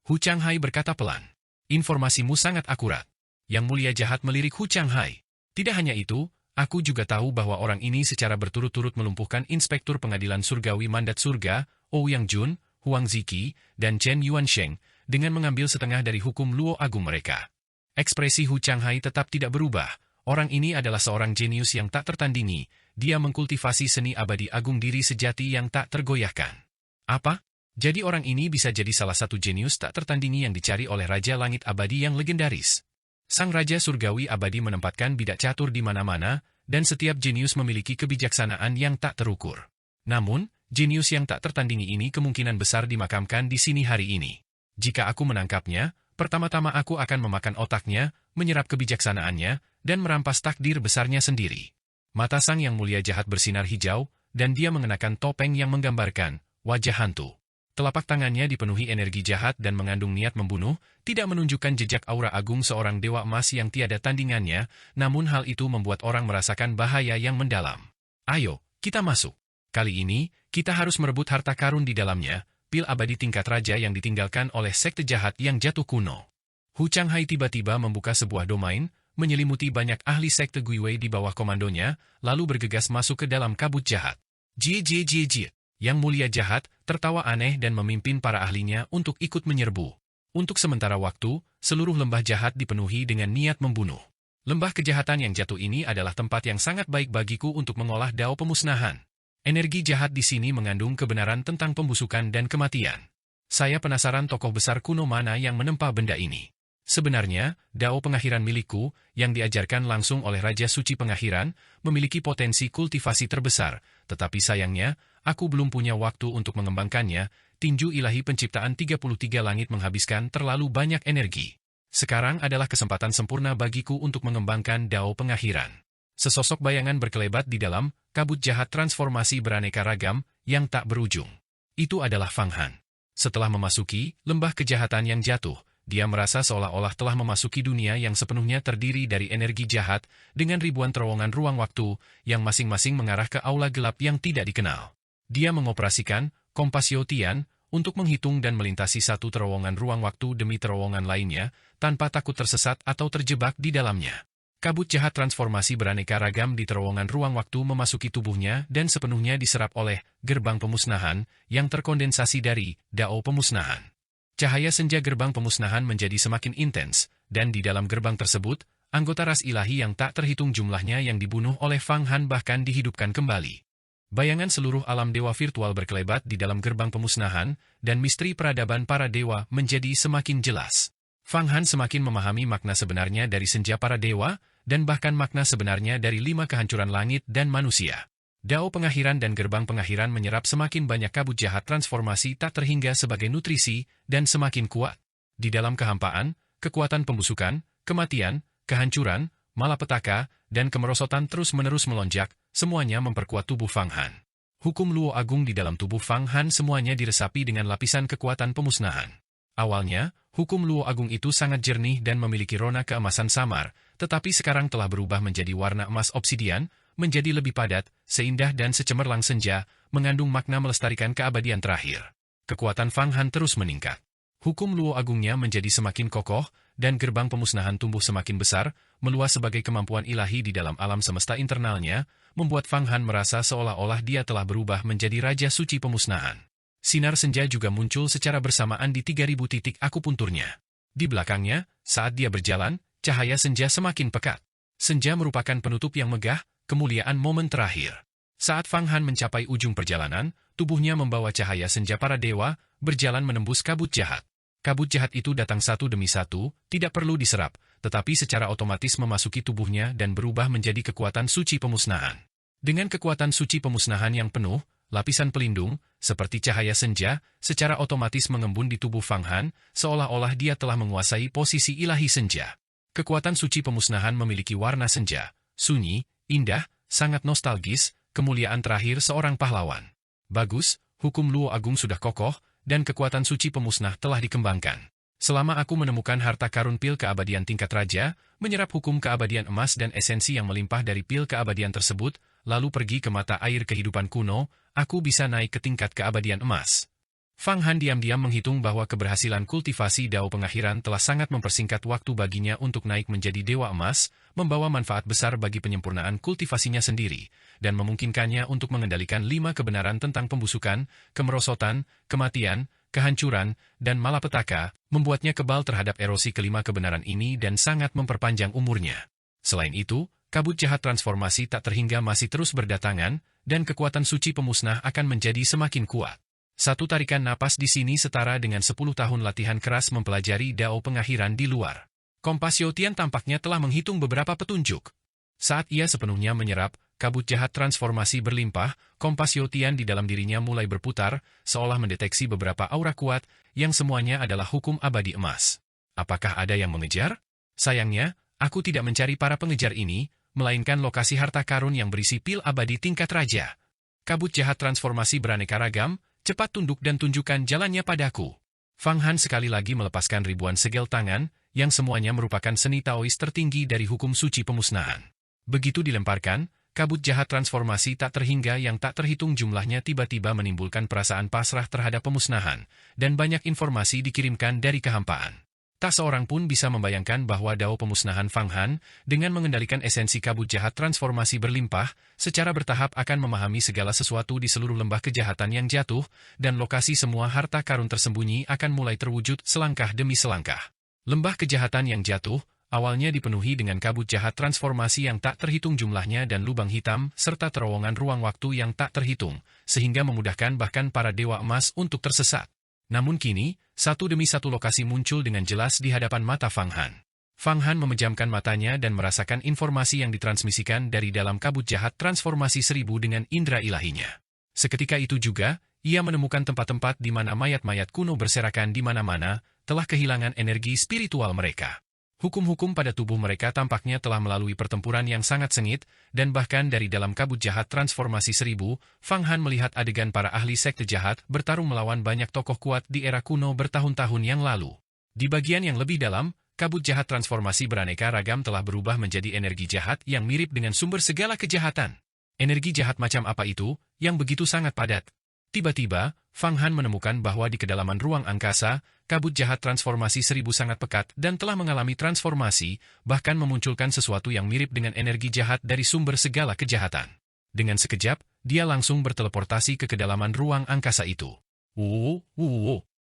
Hu Changhai berkata pelan. Informasimu sangat akurat. Yang mulia jahat melirik Hu Changhai. Tidak hanya itu, aku juga tahu bahwa orang ini secara berturut-turut melumpuhkan Inspektur Pengadilan Surgawi Mandat Surga, Ouyang Jun, Huang Ziki, dan Chen Yuansheng, dengan mengambil setengah dari hukum Luo Agung mereka. Ekspresi Hu Changhai tetap tidak berubah. Orang ini adalah seorang jenius yang tak tertandingi. Dia mengkultivasi seni abadi agung diri sejati yang tak tergoyahkan. Apa? Jadi orang ini bisa jadi salah satu jenius tak tertandingi yang dicari oleh Raja Langit Abadi yang legendaris. Sang Raja Surgawi Abadi menempatkan bidak catur di mana-mana, dan setiap jenius memiliki kebijaksanaan yang tak terukur. Namun, jenius yang tak tertandingi ini kemungkinan besar dimakamkan di sini hari ini. Jika aku menangkapnya, pertama-tama aku akan memakan otaknya, menyerap kebijaksanaannya, dan merampas takdir besarnya sendiri. Mata sang yang mulia jahat bersinar hijau, dan dia mengenakan topeng yang menggambarkan wajah hantu. Telapak tangannya dipenuhi energi jahat dan mengandung niat membunuh, tidak menunjukkan jejak aura agung seorang dewa emas yang tiada tandingannya, namun hal itu membuat orang merasakan bahaya yang mendalam. Ayo, kita masuk. Kali ini, kita harus merebut harta karun di dalamnya, pil abadi tingkat raja yang ditinggalkan oleh sekte jahat yang jatuh kuno. Hu Changhai tiba-tiba membuka sebuah domain, menyelimuti banyak ahli sekte Guiwei di bawah komandonya, lalu bergegas masuk ke dalam kabut jahat. Jie. Yang mulia jahat, tertawa aneh dan memimpin para ahlinya untuk ikut menyerbu. Untuk sementara waktu, seluruh lembah jahat dipenuhi dengan niat membunuh. Lembah kejahatan yang jatuh ini adalah tempat yang sangat baik bagiku untuk mengolah dao pemusnahan. Energi jahat di sini mengandung kebenaran tentang pembusukan dan kematian. Saya penasaran tokoh besar kuno mana yang menempa benda ini. Sebenarnya, dao pengakhiran milikku, yang diajarkan langsung oleh Raja Suci Pengakhiran, memiliki potensi kultivasi terbesar, tetapi sayangnya, aku belum punya waktu untuk mengembangkannya. Tinju ilahi penciptaan 33 langit menghabiskan terlalu banyak energi. Sekarang adalah kesempatan sempurna bagiku untuk mengembangkan dao pengakhiran. Sesosok bayangan berkelebat di dalam kabut jahat transformasi beraneka ragam yang tak berujung. Itu adalah Fang Han. Setelah memasuki lembah kejahatan yang jatuh, dia merasa seolah-olah telah memasuki dunia yang sepenuhnya terdiri dari energi jahat dengan ribuan terowongan ruang waktu yang masing-masing mengarah ke aula gelap yang tidak dikenal. Dia mengoperasikan Kompasio Tian untuk menghitung dan melintasi satu terowongan ruang waktu demi terowongan lainnya tanpa takut tersesat atau terjebak di dalamnya. Kabut jahat transformasi beraneka ragam di terowongan ruang waktu memasuki tubuhnya dan sepenuhnya diserap oleh gerbang pemusnahan yang terkondensasi dari dao pemusnahan. Cahaya senja gerbang pemusnahan menjadi semakin intens, dan di dalam gerbang tersebut, anggota ras ilahi yang tak terhitung jumlahnya yang dibunuh oleh Fang Han bahkan dihidupkan kembali. Bayangan seluruh alam dewa virtual berkelebat di dalam gerbang pemusnahan, dan misteri peradaban para dewa menjadi semakin jelas. Fang Han semakin memahami makna sebenarnya dari senja para dewa, dan bahkan makna sebenarnya dari 5 kehancuran langit dan manusia. Dao pengakhiran dan gerbang pengakhiran menyerap semakin banyak kabut jahat transformasi tak terhingga sebagai nutrisi, dan semakin kuat. Di dalam kehampaan, kekuatan pembusukan, kematian, kehancuran, malapetaka, dan kemerosotan terus-menerus melonjak, semuanya memperkuat tubuh Fang Han. Hukum Luo Agung di dalam tubuh Fang Han semuanya diresapi dengan lapisan kekuatan pemusnahan. Awalnya, hukum Luo Agung itu sangat jernih dan memiliki rona keemasan samar, tetapi sekarang telah berubah menjadi warna emas obsidian, menjadi lebih padat, seindah dan secemerlang senja, mengandung makna melestarikan keabadian terakhir. Kekuatan Fang Han terus meningkat. Hukum Luo Agungnya menjadi semakin kokoh, dan gerbang pemusnahan tumbuh semakin besar, meluas sebagai kemampuan ilahi di dalam alam semesta internalnya, membuat Fang Han merasa seolah-olah dia telah berubah menjadi Raja Suci Pemusnahan. Sinar senja juga muncul secara bersamaan di 3000 titik akupunturnya. Di belakangnya, saat dia berjalan, cahaya senja semakin pekat. Senja merupakan penutup yang megah, kemuliaan momen terakhir. Saat Fang Han mencapai ujung perjalanan, tubuhnya membawa cahaya senja para dewa, berjalan menembus kabut jahat. Kabut jahat itu datang satu demi satu, tidak perlu diserap, tetapi secara otomatis memasuki tubuhnya dan berubah menjadi kekuatan suci pemusnahan. Dengan kekuatan suci pemusnahan yang penuh, lapisan pelindung, seperti cahaya senja, secara otomatis mengembun di tubuh Fang Han, seolah-olah dia telah menguasai posisi ilahi senja. Kekuatan suci pemusnahan memiliki warna senja, sunyi, indah, sangat nostalgis, kemuliaan terakhir seorang pahlawan. Bagus, hukum Luo Agung sudah kokoh, dan kekuatan suci pemusnah telah dikembangkan. Selama aku menemukan harta karun pil keabadian tingkat raja, menyerap hukum keabadian emas dan esensi yang melimpah dari pil keabadian tersebut, lalu pergi ke mata air kehidupan kuno, aku bisa naik ke tingkat keabadian emas. Fang Han diam-diam menghitung bahwa keberhasilan kultivasi Dao Pengakhiran telah sangat mempersingkat waktu baginya untuk naik menjadi Dewa Emas, membawa manfaat besar bagi penyempurnaan kultivasinya sendiri, dan memungkinkannya untuk mengendalikan 5 kebenaran tentang pembusukan, kemerosotan, kematian, kehancuran, dan malapetaka, membuatnya kebal terhadap erosi kelima kebenaran ini dan sangat memperpanjang umurnya. Selain itu, kabut jahat transformasi tak terhingga masih terus berdatangan, dan kekuatan suci pemusnah akan menjadi semakin kuat. Satu tarikan napas di sini setara dengan 10 tahun latihan keras mempelajari Dao Pengakhiran di luar. Kompasio Tian tampaknya telah menghitung beberapa petunjuk. Saat ia sepenuhnya menyerap, kabut jahat transformasi berlimpah, Kompasio Tian di dalam dirinya mulai berputar, seolah mendeteksi beberapa aura kuat, yang semuanya adalah hukum abadi emas. Apakah ada yang mengejar? Sayangnya, aku tidak mencari para pengejar ini, melainkan lokasi harta karun yang berisi pil abadi tingkat raja. Kabut jahat transformasi beraneka ragam, cepat tunduk dan tunjukkan jalannya padaku. Fang Han sekali lagi melepaskan ribuan segel tangan, yang semuanya merupakan seni Taois tertinggi dari hukum suci pemusnahan. Begitu dilemparkan, kabut jahat transformasi tak terhingga yang tak terhitung jumlahnya tiba-tiba menimbulkan perasaan pasrah terhadap pemusnahan, dan banyak informasi dikirimkan dari kehampaan. Tak seorang pun bisa membayangkan bahwa Dao pemusnahan Fang Han, dengan mengendalikan esensi kabut jahat transformasi berlimpah, secara bertahap akan memahami segala sesuatu di seluruh lembah kejahatan yang jatuh, dan lokasi semua harta karun tersembunyi akan mulai terwujud selangkah demi selangkah. Lembah kejahatan yang jatuh, awalnya dipenuhi dengan kabut jahat transformasi yang tak terhitung jumlahnya dan lubang hitam, serta terowongan ruang waktu yang tak terhitung, sehingga memudahkan bahkan para dewa emas untuk tersesat. Namun kini, satu demi satu lokasi muncul dengan jelas di hadapan mata Fang Han. Fang Han memejamkan matanya dan merasakan informasi yang ditransmisikan dari dalam kabut jahat transformasi 1000 dengan indera ilahinya. Seketika itu juga, ia menemukan tempat-tempat di mana mayat-mayat kuno berserakan di mana-mana, telah kehilangan energi spiritual mereka. Hukum-hukum pada tubuh mereka tampaknya telah melalui pertempuran yang sangat sengit, dan bahkan dari dalam kabut jahat transformasi 1000, Fang Han melihat adegan para ahli sekte jahat bertarung melawan banyak tokoh kuat di era kuno bertahun-tahun yang lalu. Di bagian yang lebih dalam, kabut jahat transformasi beraneka ragam telah berubah menjadi energi jahat yang mirip dengan sumber segala kejahatan. Energi jahat macam apa itu, yang begitu sangat padat? Tiba-tiba, Fang Han menemukan bahwa di kedalaman ruang angkasa, kabut jahat transformasi 1000 sangat pekat dan telah mengalami transformasi, bahkan memunculkan sesuatu yang mirip dengan energi jahat dari sumber segala kejahatan. Dengan sekejap, dia langsung berteleportasi ke kedalaman ruang angkasa itu.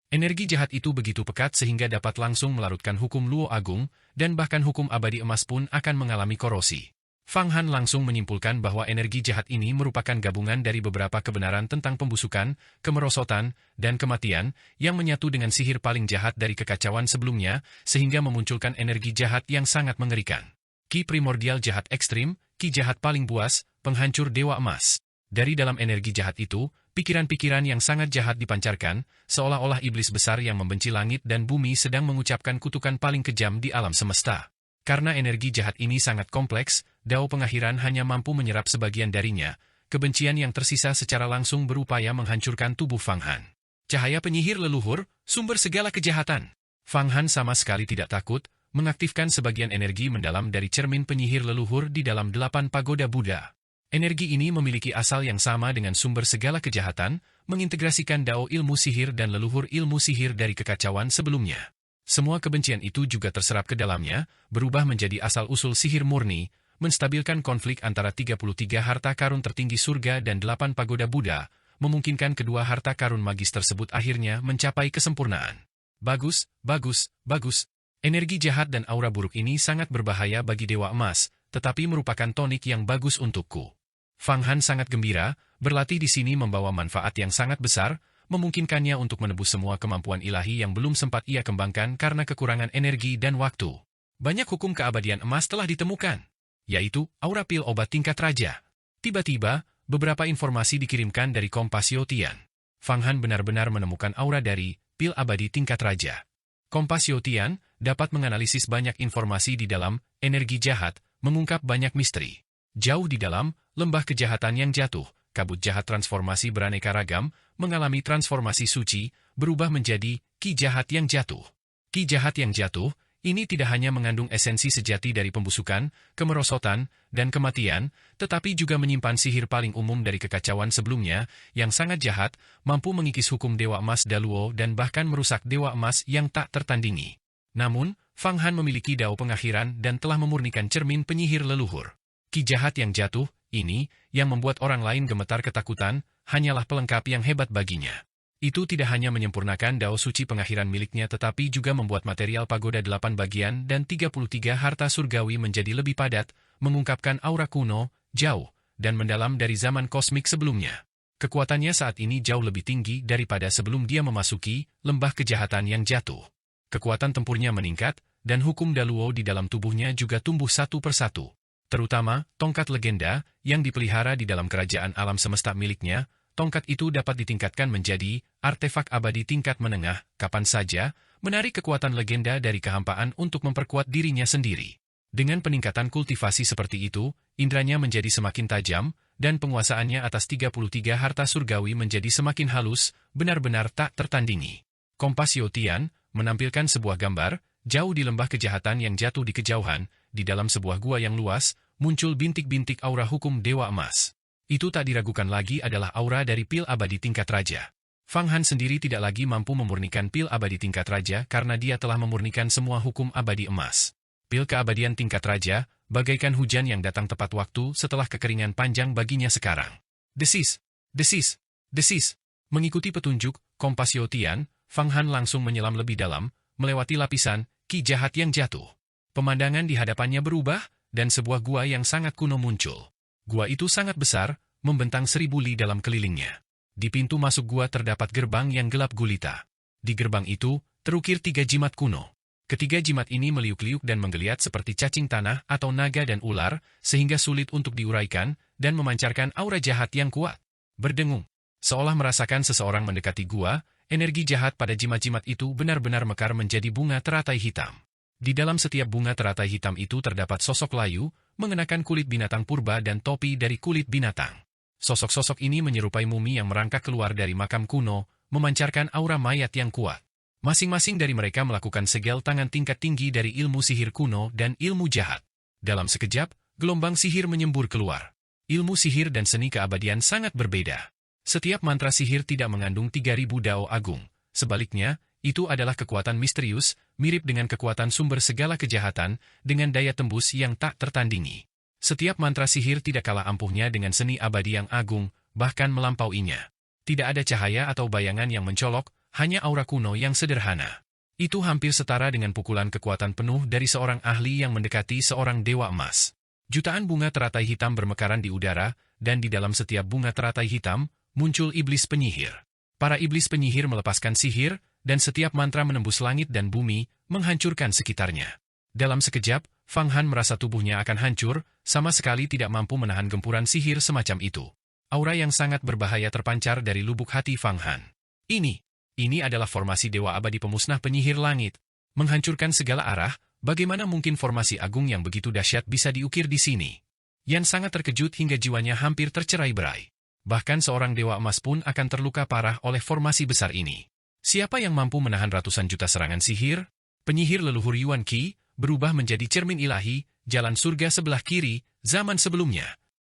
Energi jahat itu begitu pekat sehingga dapat langsung melarutkan hukum Luo Agung, dan bahkan hukum abadi emas pun akan mengalami korosi. Fang Han langsung menyimpulkan bahwa energi jahat ini merupakan gabungan dari beberapa kebenaran tentang pembusukan, kemerosotan, dan kematian, yang menyatu dengan sihir paling jahat dari kekacauan sebelumnya, sehingga memunculkan energi jahat yang sangat mengerikan. Ki primordial jahat ekstrim, ki jahat paling buas, penghancur dewa emas. Dari dalam energi jahat itu, pikiran-pikiran yang sangat jahat dipancarkan, seolah-olah iblis besar yang membenci langit dan bumi sedang mengucapkan kutukan paling kejam di alam semesta. Karena energi jahat ini sangat kompleks, Dao Pengakhiran hanya mampu menyerap sebagian darinya. Kebencian yang tersisa secara langsung berupaya menghancurkan tubuh Fang Han. Cahaya penyihir leluhur, sumber segala kejahatan. Fang Han sama sekali tidak takut, mengaktifkan sebagian energi mendalam dari cermin penyihir leluhur di dalam 8 pagoda Buddha. Energi ini memiliki asal yang sama dengan sumber segala kejahatan, mengintegrasikan Dao ilmu sihir dan leluhur ilmu sihir dari kekacauan sebelumnya. Semua kebencian itu juga terserap ke dalamnya, berubah menjadi asal-usul sihir murni, menstabilkan konflik antara 33 harta karun tertinggi surga dan 8 pagoda Buddha, memungkinkan kedua harta karun magis tersebut akhirnya mencapai kesempurnaan. Bagus, bagus, bagus. Energi jahat dan aura buruk ini sangat berbahaya bagi Dewa Emas, tetapi merupakan tonik yang bagus untukku. Fang Han sangat gembira, berlatih di sini membawa manfaat yang sangat besar, memungkinkannya untuk menebus semua kemampuan ilahi yang belum sempat ia kembangkan karena kekurangan energi dan waktu. Banyak hukum keabadian emas telah ditemukan, yaitu aura pil obat tingkat raja. Tiba-tiba, beberapa informasi dikirimkan dari Kompasio Tian. Fang Han benar-benar menemukan aura dari pil abadi tingkat raja. Kompasio Tian dapat menganalisis banyak informasi di dalam energi jahat, mengungkap banyak misteri. Jauh di dalam lembah kejahatan yang jatuh, kabut jahat transformasi beraneka ragam, mengalami transformasi suci, berubah menjadi ki jahat yang jatuh. Ki jahat yang jatuh, ini tidak hanya mengandung esensi sejati dari pembusukan, kemerosotan, dan kematian, tetapi juga menyimpan sihir paling umum dari kekacauan sebelumnya, yang sangat jahat, mampu mengikis hukum Dewa Emas Daluo dan bahkan merusak Dewa Emas yang tak tertandingi. Namun, Fang Han memiliki dao pengakhiran dan telah memurnikan cermin penyihir leluhur. Ki jahat yang jatuh, ini, yang membuat orang lain gemetar ketakutan, hanyalah pelengkap yang hebat baginya. Itu tidak hanya menyempurnakan dao suci pengakhiran miliknya tetapi juga membuat material pagoda 8 bagian dan 33 harta surgawi menjadi lebih padat, mengungkapkan aura kuno, jauh, dan mendalam dari zaman kosmik sebelumnya. Kekuatannya saat ini jauh lebih tinggi daripada sebelum dia memasuki lembah kejahatan yang jatuh. Kekuatan tempurnya meningkat, dan hukum Daluo di dalam tubuhnya juga tumbuh satu persatu. Terutama, tongkat legenda, yang dipelihara di dalam kerajaan alam semesta miliknya. Tongkat itu dapat ditingkatkan menjadi artefak abadi tingkat menengah, kapan saja, menarik kekuatan legenda dari kehampaan untuk memperkuat dirinya sendiri. Dengan peningkatan kultivasi seperti itu, indranya menjadi semakin tajam, dan penguasaannya atas 33 harta surgawi menjadi semakin halus, benar-benar tak tertandingi. Kompas Yotian menampilkan sebuah gambar, jauh di lembah kejahatan yang jatuh di kejauhan, di dalam sebuah gua yang luas, muncul bintik-bintik aura hukum Dewa Emas. Itu tak diragukan lagi adalah aura dari pil abadi tingkat raja. Fang Han sendiri tidak lagi mampu memurnikan pil abadi tingkat raja karena dia telah memurnikan semua hukum abadi emas. Pil keabadian tingkat raja, bagaikan hujan yang datang tepat waktu setelah kekeringan panjang baginya sekarang. Desis, desis, desis. Mengikuti petunjuk, Kompas Yotian, Fang Han langsung menyelam lebih dalam, melewati lapisan, ki jahat yang jatuh. Pemandangan di hadapannya berubah, dan sebuah gua yang sangat kuno muncul. Gua itu sangat besar, membentang 1000 li dalam kelilingnya. Di pintu masuk gua terdapat gerbang yang gelap gulita. Di gerbang itu, terukir 3 jimat kuno. Ketiga jimat ini meliuk-liuk dan menggeliat seperti cacing tanah atau naga dan ular, sehingga sulit untuk diuraikan, dan memancarkan aura jahat yang kuat. Berdengung. Seolah merasakan seseorang mendekati gua, energi jahat pada jimat-jimat itu benar-benar mekar menjadi bunga teratai hitam. Di dalam setiap bunga teratai hitam itu terdapat sosok layu, mengenakan kulit binatang purba dan topi dari kulit binatang. Sosok-sosok ini menyerupai mumi yang merangkak keluar dari makam kuno, memancarkan aura mayat yang kuat. Masing-masing dari mereka melakukan segel tangan tingkat tinggi dari ilmu sihir kuno dan ilmu jahat. Dalam sekejap, gelombang sihir menyembur keluar. Ilmu sihir dan seni keabadian sangat berbeda. Setiap mantra sihir tidak mengandung 3000 dao agung. Sebaliknya, itu adalah kekuatan misterius, mirip dengan kekuatan sumber segala kejahatan, dengan daya tembus yang tak tertandingi. Setiap mantra sihir tidak kalah ampuhnya dengan seni abadi yang agung, bahkan melampauinya. Tidak ada cahaya atau bayangan yang mencolok, hanya aura kuno yang sederhana. Itu hampir setara dengan pukulan kekuatan penuh dari seorang ahli yang mendekati seorang dewa emas. Jutaan bunga teratai hitam bermekaran di udara, dan di dalam setiap bunga teratai hitam, muncul iblis penyihir. Para iblis penyihir melepaskan sihir, dan setiap mantra menembus langit dan bumi, menghancurkan sekitarnya. Dalam sekejap, Fang Han merasa tubuhnya akan hancur, sama sekali tidak mampu menahan gempuran sihir semacam itu. Aura yang sangat berbahaya terpancar dari lubuk hati Fang Han. Ini adalah formasi Dewa Abadi Pemusnah Penyihir Langit. Menghancurkan segala arah, bagaimana mungkin formasi agung yang begitu dahsyat bisa diukir di sini? Yan sangat terkejut hingga jiwanya hampir tercerai-berai. Bahkan seorang Dewa Emas pun akan terluka parah oleh formasi besar ini. Siapa yang mampu menahan ratusan juta serangan sihir? Penyihir leluhur Yuan Qi berubah menjadi cermin ilahi, jalan surga sebelah kiri, zaman sebelumnya.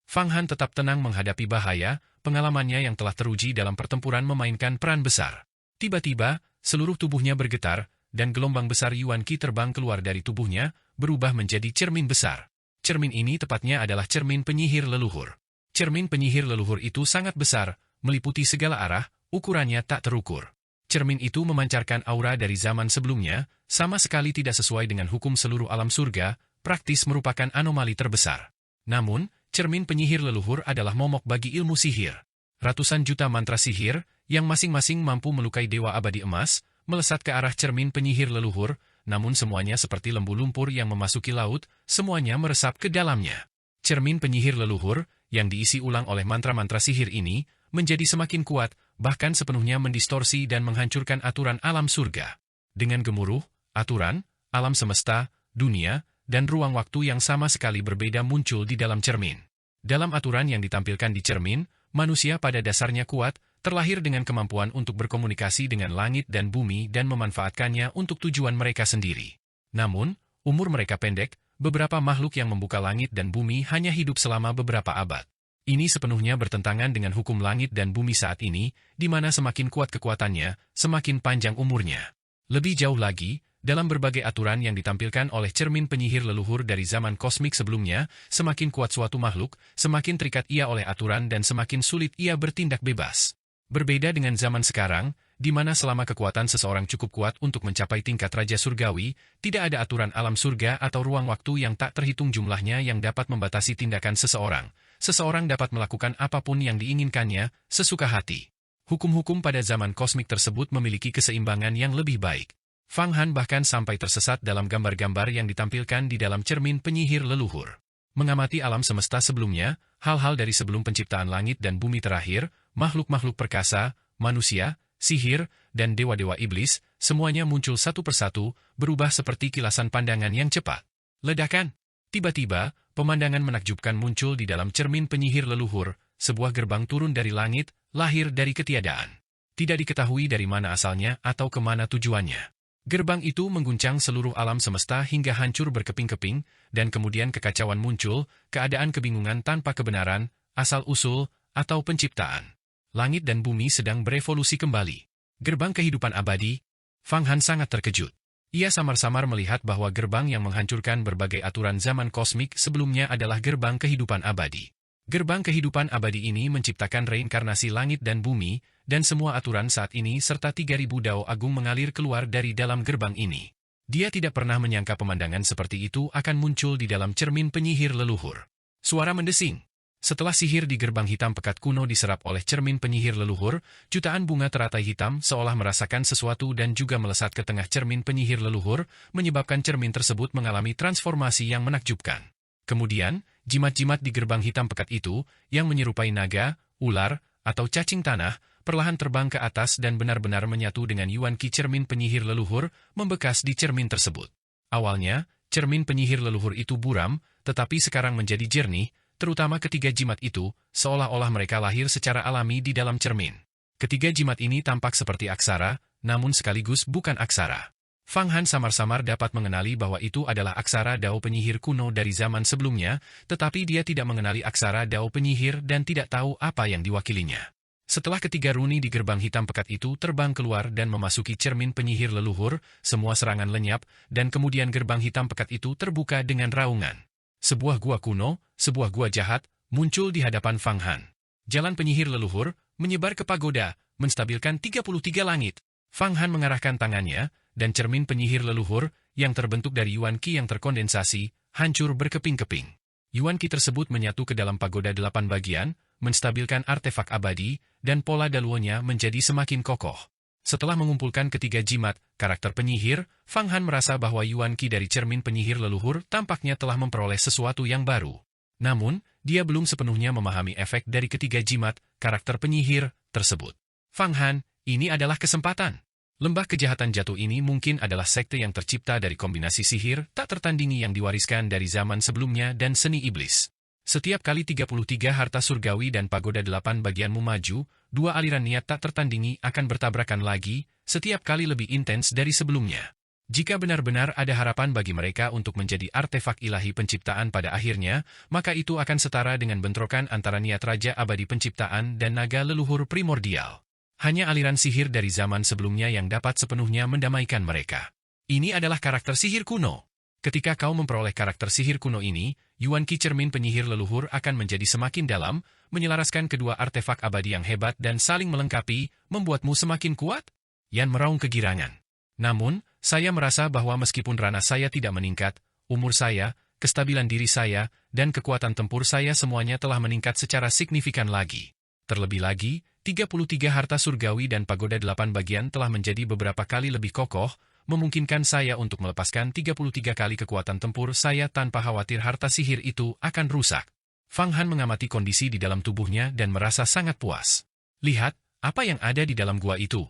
Fang Han tetap tenang menghadapi bahaya, pengalamannya yang telah teruji dalam pertempuran memainkan peran besar. Tiba-tiba, seluruh tubuhnya bergetar, dan gelombang besar Yuan Qi terbang keluar dari tubuhnya, berubah menjadi cermin besar. Cermin ini tepatnya adalah cermin penyihir leluhur. Cermin penyihir leluhur itu sangat besar, meliputi segala arah, ukurannya tak terukur. Cermin itu memancarkan aura dari zaman sebelumnya, sama sekali tidak sesuai dengan hukum seluruh alam surga, praktis merupakan anomali terbesar. Namun, cermin penyihir leluhur adalah momok bagi ilmu sihir. Ratusan juta mantra sihir, yang masing-masing mampu melukai dewa abadi emas, melesat ke arah cermin penyihir leluhur, namun semuanya seperti lembu lumpur yang memasuki laut, semuanya meresap ke dalamnya. Cermin penyihir leluhur, yang diisi ulang oleh mantra-mantra sihir ini, menjadi semakin kuat, bahkan sepenuhnya mendistorsi dan menghancurkan aturan alam surga. Dengan gemuruh, aturan, alam semesta, dunia, dan ruang waktu yang sama sekali berbeda muncul di dalam cermin. Dalam aturan yang ditampilkan di cermin, manusia pada dasarnya kuat, terlahir dengan kemampuan untuk berkomunikasi dengan langit dan bumi dan memanfaatkannya untuk tujuan mereka sendiri. Namun, umur mereka pendek, beberapa makhluk yang membuka langit dan bumi hanya hidup selama beberapa abad. Ini sepenuhnya bertentangan dengan hukum langit dan bumi saat ini, di mana semakin kuat kekuatannya, semakin panjang umurnya. Lebih jauh lagi, dalam berbagai aturan yang ditampilkan oleh cermin penyihir leluhur dari zaman kosmik sebelumnya, semakin kuat suatu makhluk, semakin terikat ia oleh aturan dan semakin sulit ia bertindak bebas. Berbeda dengan zaman sekarang, di mana selama kekuatan seseorang cukup kuat untuk mencapai tingkat Raja Surgawi, tidak ada aturan alam surga atau ruang waktu yang tak terhitung jumlahnya yang dapat membatasi tindakan seseorang. Seseorang dapat melakukan apapun yang diinginkannya, sesuka hati. Hukum-hukum pada zaman kosmik tersebut memiliki keseimbangan yang lebih baik. Fang Han bahkan sampai tersesat dalam gambar-gambar yang ditampilkan di dalam cermin penyihir leluhur. Mengamati alam semesta sebelumnya, hal-hal dari sebelum penciptaan langit dan bumi terakhir, makhluk-makhluk perkasa, manusia, sihir, dan dewa-dewa iblis, semuanya muncul satu persatu, berubah seperti kilasan pandangan yang cepat. Ledakan! Tiba-tiba, pemandangan menakjubkan muncul di dalam cermin penyihir leluhur, sebuah gerbang turun dari langit, lahir dari ketiadaan. Tidak diketahui dari mana asalnya atau kemana tujuannya. Gerbang itu mengguncang seluruh alam semesta hingga hancur berkeping-keping, dan kemudian kekacauan muncul, keadaan kebingungan tanpa kebenaran, asal-usul, atau penciptaan. Langit dan bumi sedang berevolusi kembali. Gerbang kehidupan abadi. Fang Han sangat terkejut. Ia samar-samar melihat bahwa gerbang yang menghancurkan berbagai aturan zaman kosmik sebelumnya adalah gerbang kehidupan abadi. Gerbang kehidupan abadi ini menciptakan reinkarnasi langit dan bumi, dan semua aturan saat ini serta 3.000 dao agung mengalir keluar dari dalam gerbang ini. Dia tidak pernah menyangka pemandangan seperti itu akan muncul di dalam cermin penyihir leluhur. Suara mendesing. Setelah sihir di gerbang hitam pekat kuno diserap oleh cermin penyihir leluhur, jutaan bunga teratai hitam seolah merasakan sesuatu dan juga melesat ke tengah cermin penyihir leluhur, menyebabkan cermin tersebut mengalami transformasi yang menakjubkan. Kemudian, jimat-jimat di gerbang hitam pekat itu, yang menyerupai naga, ular, atau cacing tanah, perlahan terbang ke atas dan benar-benar menyatu dengan Yuan Qi cermin penyihir leluhur, membekas di cermin tersebut. Awalnya, cermin penyihir leluhur itu buram, tetapi sekarang menjadi jernih, terutama ketiga jimat itu, seolah-olah mereka lahir secara alami di dalam cermin. Ketiga jimat ini tampak seperti aksara, namun sekaligus bukan aksara. Fang Han samar-samar dapat mengenali bahwa itu adalah aksara dao penyihir kuno dari zaman sebelumnya, tetapi dia tidak mengenali aksara dao penyihir dan tidak tahu apa yang diwakilinya. Setelah ketiga runi di gerbang hitam pekat itu terbang keluar dan memasuki cermin penyihir leluhur, semua serangan lenyap, dan kemudian gerbang hitam pekat itu terbuka dengan raungan. Sebuah gua kuno, sebuah gua jahat, muncul di hadapan Fang Han. Jalan penyihir leluhur, menyebar ke pagoda, menstabilkan 33 langit. Fang Han mengarahkan tangannya, dan cermin penyihir leluhur, yang terbentuk dari Yuan Qi yang terkondensasi, hancur berkeping-keping. Yuan Qi tersebut menyatu ke dalam pagoda 8 bagian, menstabilkan artefak abadi, dan pola daluonya menjadi semakin kokoh. Setelah mengumpulkan ketiga jimat, karakter penyihir, Fang Han merasa bahwa Yuan Qi dari cermin penyihir leluhur tampaknya telah memperoleh sesuatu yang baru. Namun, dia belum sepenuhnya memahami efek dari ketiga jimat, karakter penyihir, tersebut. Fang Han, ini adalah kesempatan. Lembah kejahatan jatuh ini mungkin adalah sekte yang tercipta dari kombinasi sihir tak tertandingi yang diwariskan dari zaman sebelumnya dan seni iblis. Setiap kali 33 harta surgawi dan pagoda 8 bagianmu maju, 2 aliran niat tak tertandingi akan bertabrakan lagi, setiap kali lebih intens dari sebelumnya. Jika benar-benar ada harapan bagi mereka untuk menjadi artefak ilahi penciptaan pada akhirnya, maka itu akan setara dengan bentrokan antara niat Raja Abadi Penciptaan dan naga leluhur primordial. Hanya aliran sihir dari zaman sebelumnya yang dapat sepenuhnya mendamaikan mereka. Ini adalah karakter sihir kuno. Ketika kau memperoleh karakter sihir kuno ini, Yuan Qi cermin penyihir leluhur akan menjadi semakin dalam, menyelaraskan kedua artefak abadi yang hebat dan saling melengkapi, membuatmu semakin kuat? Yan meraung kegirangan. Namun, saya merasa bahwa meskipun ranah saya tidak meningkat, umur saya, kestabilan diri saya, dan kekuatan tempur saya semuanya telah meningkat secara signifikan lagi. Terlebih lagi, 33 harta surgawi dan pagoda 8 bagian telah menjadi beberapa kali lebih kokoh, memungkinkan saya untuk melepaskan 33 kali kekuatan tempur saya tanpa khawatir harta sihir itu akan rusak. Fang Han mengamati kondisi di dalam tubuhnya dan merasa sangat puas. Lihat, apa yang ada di dalam gua itu?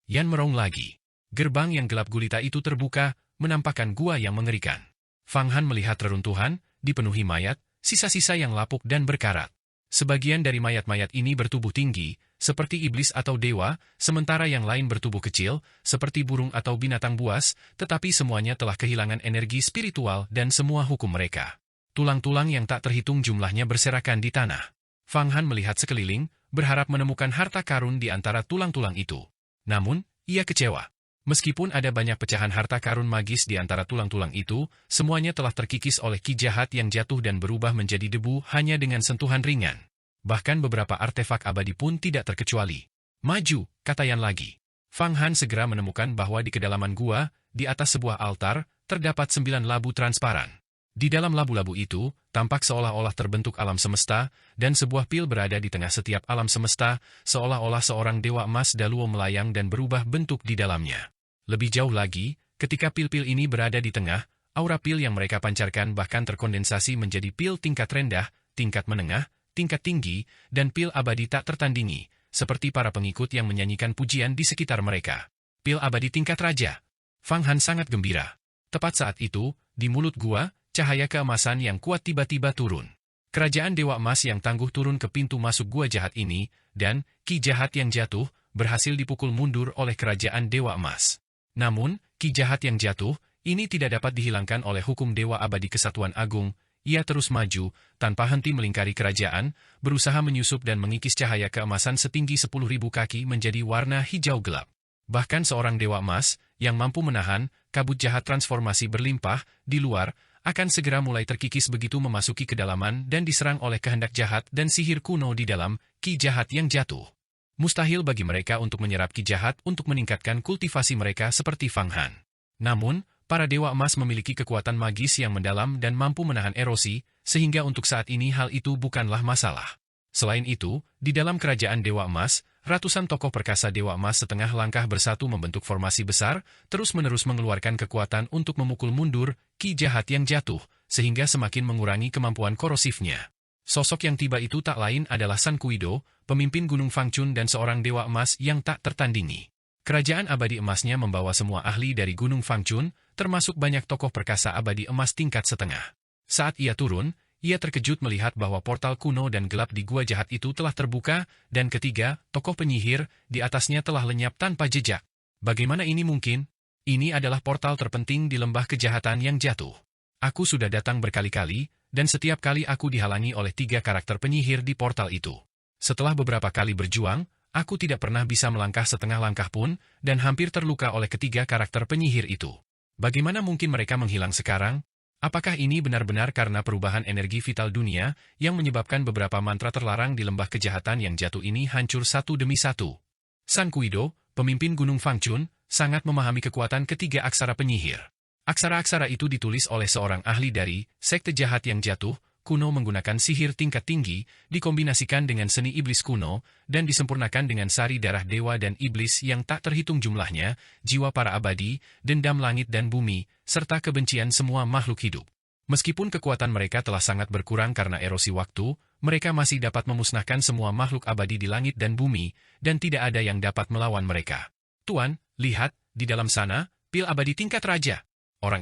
Yan meraung lagi. Gerbang yang gelap gulita itu terbuka, menampakkan gua yang mengerikan. Fang Han melihat reruntuhan, dipenuhi mayat, sisa-sisa yang lapuk dan berkarat. Sebagian dari mayat-mayat ini bertubuh tinggi, seperti iblis atau dewa, sementara yang lain bertubuh kecil, seperti burung atau binatang buas, tetapi semuanya telah kehilangan energi spiritual dan semua hukum mereka. Tulang-tulang yang tak terhitung jumlahnya berserakan di tanah. Fang Han melihat sekeliling, berharap menemukan harta karun di antara tulang-tulang itu. Namun, ia kecewa. Meskipun ada banyak pecahan harta karun magis di antara tulang-tulang itu, semuanya telah terkikis oleh ki jahat yang jatuh dan berubah menjadi debu hanya dengan sentuhan ringan. Bahkan beberapa artefak abadi pun tidak terkecuali. Maju, kata Yan lagi. Fang Han segera menemukan bahwa di kedalaman gua, di atas sebuah altar, terdapat 9 labu transparan. Di dalam labu-labu itu, tampak seolah-olah terbentuk alam semesta, dan sebuah pil berada di tengah setiap alam semesta, seolah-olah seorang dewa emas Daluo melayang dan berubah bentuk di dalamnya. Lebih jauh lagi, ketika pil-pil ini berada di tengah, aura pil yang mereka pancarkan bahkan terkondensasi menjadi pil tingkat rendah, tingkat menengah, tingkat tinggi, dan pil abadi tak tertandingi, seperti para pengikut yang menyanyikan pujian di sekitar mereka. Pil abadi tingkat raja. Fang Han sangat gembira. Tepat saat itu, di mulut gua, cahaya keemasan yang kuat tiba-tiba turun. Kerajaan Dewa Emas yang tangguh turun ke pintu masuk gua jahat ini, dan ki jahat yang jatuh, berhasil dipukul mundur oleh kerajaan Dewa Emas. Namun, ki jahat yang jatuh, ini tidak dapat dihilangkan oleh hukum Dewa Abadi Kesatuan Agung. Ia terus maju, tanpa henti melingkari kerajaan, berusaha menyusup dan mengikis cahaya keemasan setinggi 10.000 kaki menjadi warna hijau gelap. Bahkan seorang Dewa Emas, yang mampu menahan, kabut jahat transformasi berlimpah, di luar, akan segera mulai terkikis begitu memasuki kedalaman dan diserang oleh kehendak jahat dan sihir kuno di dalam ki jahat yang jatuh. Mustahil bagi mereka untuk menyerap ki jahat untuk meningkatkan kultivasi mereka seperti Fang Han. Namun, para Dewa Emas memiliki kekuatan magis yang mendalam dan mampu menahan erosi, sehingga untuk saat ini hal itu bukanlah masalah. Selain itu, di dalam kerajaan Dewa Emas, ratusan tokoh perkasa Dewa Emas setengah langkah bersatu membentuk formasi besar, terus-menerus mengeluarkan kekuatan untuk memukul mundur ki jahat yang jatuh, sehingga semakin mengurangi kemampuan korosifnya. Sosok yang tiba itu tak lain adalah San Kuido, pemimpin Gunung Fangchun dan seorang Dewa Emas yang tak tertandingi. Kerajaan abadi emasnya membawa semua ahli dari Gunung Fangchun, termasuk banyak tokoh perkasa abadi emas tingkat setengah. Saat ia turun, ia terkejut melihat bahwa portal kuno dan gelap di gua jahat itu telah terbuka, dan ketiga, tokoh penyihir, di atasnya telah lenyap tanpa jejak. Bagaimana ini mungkin? Ini adalah portal terpenting di lembah kejahatan yang jatuh. Aku sudah datang berkali-kali, dan setiap kali aku dihalangi oleh 3 karakter penyihir di portal itu. Setelah beberapa kali berjuang, aku tidak pernah bisa melangkah setengah langkah pun, dan hampir terluka oleh ketiga karakter penyihir itu. Bagaimana mungkin mereka menghilang sekarang? Apakah ini benar-benar karena perubahan energi vital dunia, yang menyebabkan beberapa mantra terlarang di lembah kejahatan yang jatuh ini hancur satu demi satu? San Kuido, pemimpin Gunung Fangchun, sangat memahami kekuatan ketiga aksara penyihir. Aksara-aksara itu ditulis oleh seorang ahli dari sekte jahat yang jatuh, kuno menggunakan sihir tingkat tinggi, dikombinasikan dengan seni iblis kuno, dan disempurnakan dengan sari darah dewa dan iblis yang tak terhitung jumlahnya, jiwa para abadi, dendam langit dan bumi, serta kebencian semua makhluk hidup. Meskipun kekuatan mereka telah sangat berkurang karena erosi waktu, mereka masih dapat memusnahkan semua makhluk abadi di langit dan bumi, dan tidak ada yang dapat melawan mereka. Tuan, lihat, di dalam sana, pil abadi tingkat raja. Orang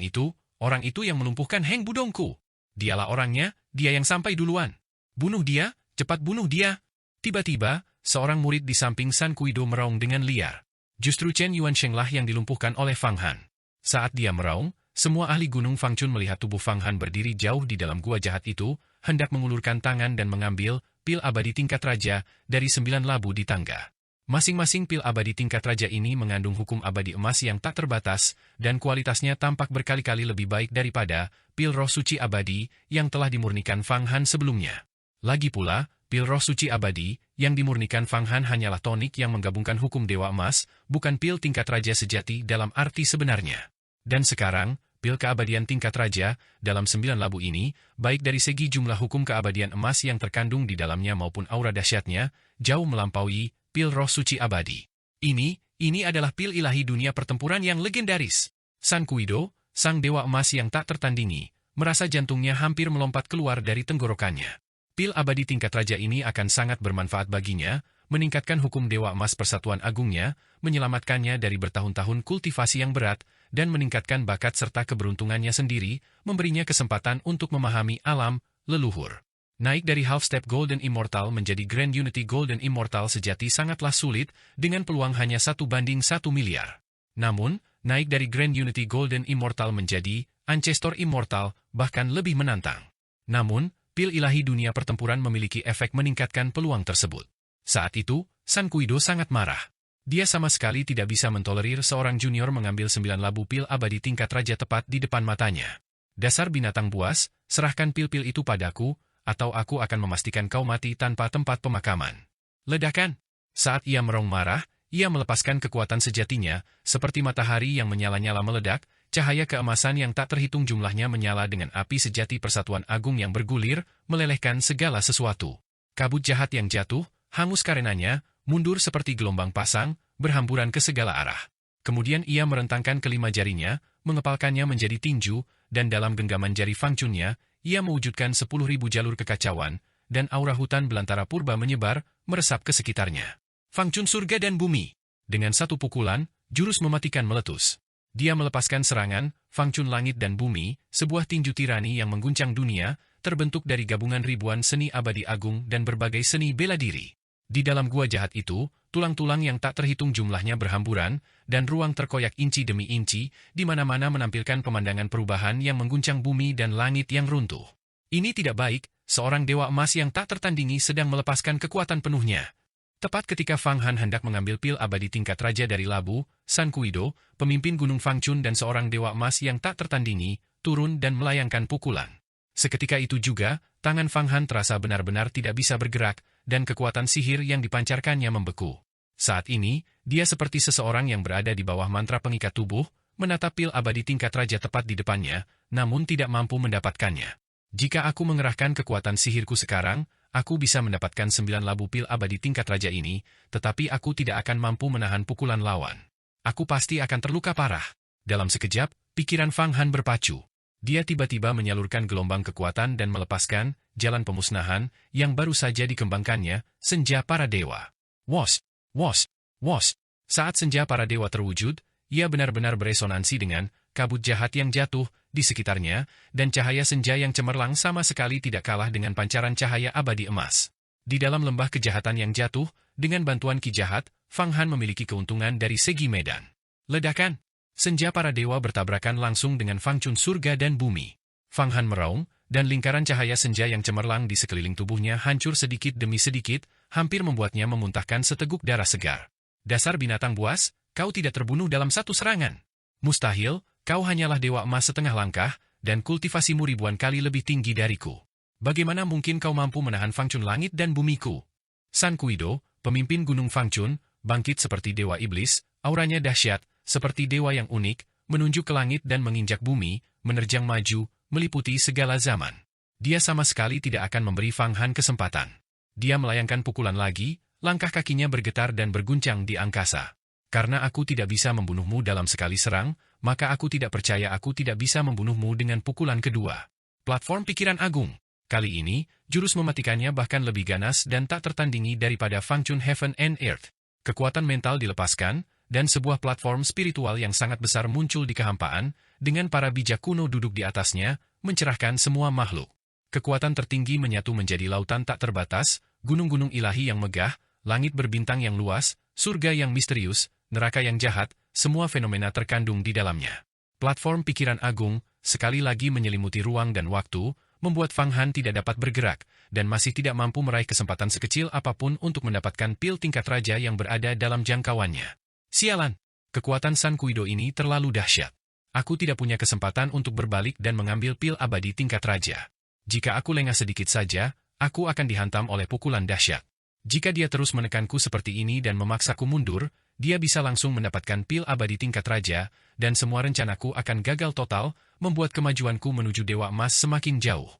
itu yang melumpuhkan Heng Budongku. Dialah orangnya, dia yang sampai duluan. Bunuh dia, cepat bunuh dia. Tiba-tiba, seorang murid di samping San Kuido meraung dengan liar. Justru Chen Yuansheng lah yang dilumpuhkan oleh Fang Han. Saat dia meraung, semua ahli Gunung Fangchun melihat tubuh Fang Han berdiri jauh di dalam gua jahat itu, hendak mengulurkan tangan dan mengambil pil abadi tingkat raja dari 9 labu di tangga. Masing-masing pil abadi tingkat raja ini mengandung hukum abadi emas yang tak terbatas, dan kualitasnya tampak berkali-kali lebih baik daripada pil roh suci abadi yang telah dimurnikan Fang Han sebelumnya. Lagi pula, pil roh suci abadi yang dimurnikan Fang Han hanyalah tonik yang menggabungkan hukum dewa emas, bukan pil tingkat raja sejati dalam arti sebenarnya. Dan sekarang, pil keabadian tingkat raja, dalam 9 labu ini, baik dari segi jumlah hukum keabadian emas yang terkandung di dalamnya maupun aura dahsyatnya, jauh melampaui pil roh suci abadi. Ini adalah pil ilahi dunia pertempuran yang legendaris. San Kuido, sang dewa emas yang tak tertandingi, merasa jantungnya hampir melompat keluar dari tenggorokannya. Pil abadi tingkat raja ini akan sangat bermanfaat baginya, meningkatkan hukum dewa emas persatuan agungnya, menyelamatkannya dari bertahun-tahun kultivasi yang berat, dan meningkatkan bakat serta keberuntungannya sendiri, memberinya kesempatan untuk memahami alam leluhur. Naik dari Half Step Golden Immortal menjadi Grand Unity Golden Immortal sejati sangatlah sulit, dengan peluang hanya 1:1 miliar. Namun, naik dari Grand Unity Golden Immortal menjadi Ancestor Immortal bahkan lebih menantang. Namun, pil ilahi dunia pertempuran memiliki efek meningkatkan peluang tersebut. Saat itu, San Kuido sangat marah. Dia sama sekali tidak bisa mentolerir seorang junior mengambil 9 labu pil abadi tingkat raja tepat di depan matanya. Dasar binatang buas, serahkan pil-pil itu padaku, atau aku akan memastikan kau mati tanpa tempat pemakaman. Ledakan. Saat ia merong marah, ia melepaskan kekuatan sejatinya, seperti matahari yang menyala-nyala meledak, cahaya keemasan yang tak terhitung jumlahnya menyala dengan api sejati Persatuan Agung yang bergulir, melelehkan segala sesuatu. Kabut jahat yang jatuh, hangus karenanya, mundur seperti gelombang pasang, berhamburan ke segala arah. Kemudian ia merentangkan kelima jarinya, mengepalkannya menjadi tinju, dan dalam genggaman jari Fang Chunnya, ia mewujudkan 10.000 jalur kekacauan, dan aura hutan belantara purba menyebar, meresap ke sekitarnya. Fang Chun surga dan bumi. Dengan satu pukulan, jurus mematikan meletus. Dia melepaskan serangan, Fang Chun langit dan bumi, sebuah tinju tirani yang mengguncang dunia, terbentuk dari gabungan ribuan seni abadi agung dan berbagai seni bela diri. Di dalam gua jahat itu, tulang-tulang yang tak terhitung jumlahnya berhamburan, dan ruang terkoyak inci demi inci, di mana-mana menampilkan pemandangan perubahan yang mengguncang bumi dan langit yang runtuh. Ini tidak baik, seorang dewa emas yang tak tertandingi sedang melepaskan kekuatan penuhnya. Tepat ketika Fang Han hendak mengambil pil abadi tingkat raja dari labu, San Kuido, pemimpin Gunung Fang Chun dan seorang dewa emas yang tak tertandingi, turun dan melayangkan pukulan. Seketika itu juga, tangan Fang Han terasa benar-benar tidak bisa bergerak, dan kekuatan sihir yang dipancarkannya membeku. Saat ini, dia seperti seseorang yang berada di bawah mantra pengikat tubuh, menatap pil abadi tingkat raja tepat di depannya, namun tidak mampu mendapatkannya. Jika aku mengerahkan kekuatan sihirku sekarang, aku bisa mendapatkan 9 labu pil abadi tingkat raja ini, tetapi aku tidak akan mampu menahan pukulan lawan. Aku pasti akan terluka parah. Dalam sekejap, pikiran Fang Han berpacu. Dia tiba-tiba menyalurkan gelombang kekuatan dan melepaskan jalan pemusnahan yang baru saja dikembangkannya, senja para dewa. Wos, wos, wos. Saat senja para dewa terwujud, ia benar-benar beresonansi dengan kabut jahat yang jatuh di sekitarnya, dan cahaya senja yang cemerlang sama sekali tidak kalah dengan pancaran cahaya abadi emas. Di dalam lembah kejahatan yang jatuh, dengan bantuan Ki Jahat, Fang Han memiliki keuntungan dari segi medan. Ledakan. Senja para dewa bertabrakan langsung dengan Fang Chun surga dan bumi. Fang Han meraung, dan lingkaran cahaya senja yang cemerlang di sekeliling tubuhnya hancur sedikit demi sedikit, hampir membuatnya memuntahkan seteguk darah segar. Dasar binatang buas, kau tidak terbunuh dalam satu serangan. Mustahil, kau hanyalah dewa emas setengah langkah, dan kultivasimu ribuan kali lebih tinggi dariku. Bagaimana mungkin kau mampu menahan Fang Chun langit dan bumiku? San Kuido, pemimpin Gunung Fang Chun, bangkit seperti dewa iblis, auranya dahsyat, seperti dewa yang unik, menunjuk ke langit dan menginjak bumi, menerjang maju, meliputi segala zaman. Dia sama sekali tidak akan memberi Fang Han kesempatan. Dia melayangkan pukulan lagi, langkah kakinya bergetar dan berguncang di angkasa. Karena aku tidak bisa membunuhmu dalam sekali serang, maka aku tidak percaya aku tidak bisa membunuhmu dengan pukulan kedua. Platform pikiran agung. Kali ini, jurus mematikannya bahkan lebih ganas dan tak tertandingi daripada Fang Chun Heaven and Earth. Kekuatan mental dilepaskan, dan sebuah platform spiritual yang sangat besar muncul di kehampaan, dengan para bijak kuno duduk di atasnya, mencerahkan semua makhluk. Kekuatan tertinggi menyatu menjadi lautan tak terbatas, gunung-gunung ilahi yang megah, langit berbintang yang luas, surga yang misterius, neraka yang jahat, semua fenomena terkandung di dalamnya. Platform pikiran agung, sekali lagi menyelimuti ruang dan waktu, membuat Fang Han tidak dapat bergerak, dan masih tidak mampu meraih kesempatan sekecil apapun untuk mendapatkan pil tingkat raja yang berada dalam jangkauannya. Sialan, kekuatan San Kuido ini terlalu dahsyat. Aku tidak punya kesempatan untuk berbalik dan mengambil pil abadi tingkat raja. Jika aku lengah sedikit saja, aku akan dihantam oleh pukulan dahsyat. Jika dia terus menekanku seperti ini dan memaksaku mundur, dia bisa langsung mendapatkan pil abadi tingkat raja, dan semua rencanaku akan gagal total, membuat kemajuanku menuju dewa emas semakin jauh.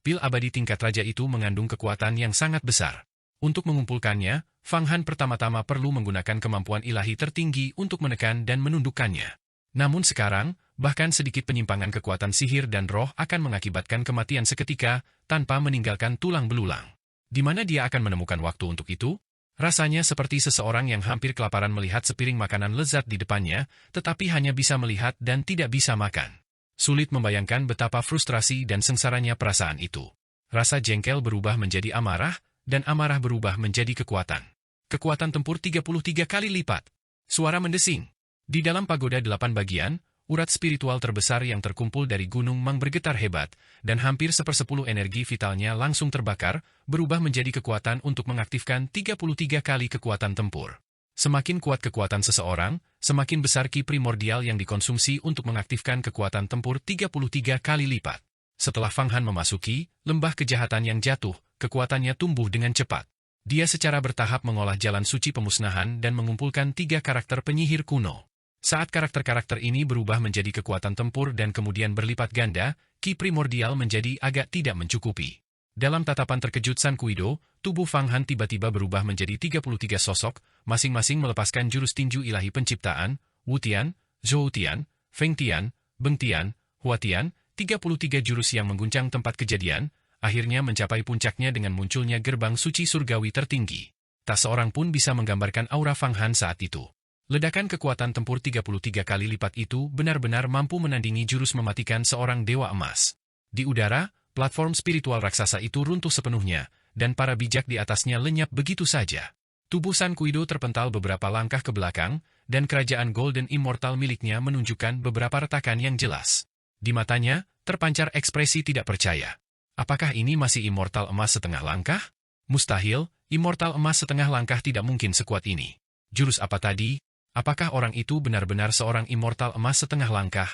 Pil abadi tingkat raja itu mengandung kekuatan yang sangat besar. Untuk mengumpulkannya, Fang Han pertama-tama perlu menggunakan kemampuan ilahi tertinggi untuk menekan dan menundukkannya. Namun sekarang, bahkan sedikit penyimpangan kekuatan sihir dan roh akan mengakibatkan kematian seketika, tanpa meninggalkan tulang belulang. Di mana dia akan menemukan waktu untuk itu? Rasanya seperti seseorang yang hampir kelaparan melihat sepiring makanan lezat di depannya, tetapi hanya bisa melihat dan tidak bisa makan. Sulit membayangkan betapa frustrasi dan sengsaranya perasaan itu. Rasa jengkel berubah menjadi amarah, dan amarah berubah menjadi kekuatan. Kekuatan tempur 33 kali lipat. Suara mendesing. Di dalam pagoda 8 bagian, urat spiritual terbesar yang terkumpul dari Gunung Mang bergetar hebat, dan hampir 1/10 energi vitalnya langsung terbakar, berubah menjadi kekuatan untuk mengaktifkan 33 kali kekuatan tempur. Semakin kuat kekuatan seseorang, semakin besar ki primordial yang dikonsumsi untuk mengaktifkan kekuatan tempur 33 kali lipat. Setelah Fang Han memasuki lembah kejahatan yang jatuh, kekuatannya tumbuh dengan cepat. Dia secara bertahap mengolah jalan suci pemusnahan dan mengumpulkan 3 karakter penyihir kuno. Saat karakter-karakter ini berubah menjadi kekuatan tempur dan kemudian berlipat ganda, ki primordial menjadi agak tidak mencukupi. Dalam tatapan terkejut Sun Kuido, tubuh Fang Han tiba-tiba berubah menjadi 33 sosok, masing-masing melepaskan jurus tinju ilahi penciptaan, Wu Tian, Zhou Tian, Feng Tian, Beng Tian, Hua Tian, 33 jurus yang mengguncang tempat kejadian, akhirnya mencapai puncaknya dengan munculnya gerbang suci surgawi tertinggi. Tak seorang pun bisa menggambarkan aura Fang Han saat itu. Ledakan kekuatan tempur 33 kali lipat itu benar-benar mampu menandingi jurus mematikan seorang dewa emas. Di udara, platform spiritual raksasa itu runtuh sepenuhnya, dan para bijak di atasnya lenyap begitu saja. Tubuh Sun Kuido terpental beberapa langkah ke belakang, dan kerajaan Golden Immortal miliknya menunjukkan beberapa retakan yang jelas. Di matanya, terpancar ekspresi tidak percaya. Apakah ini masih immortal emas setengah langkah? Mustahil, immortal emas setengah langkah tidak mungkin sekuat ini. Jurus apa tadi? Apakah orang itu benar-benar seorang immortal emas setengah langkah?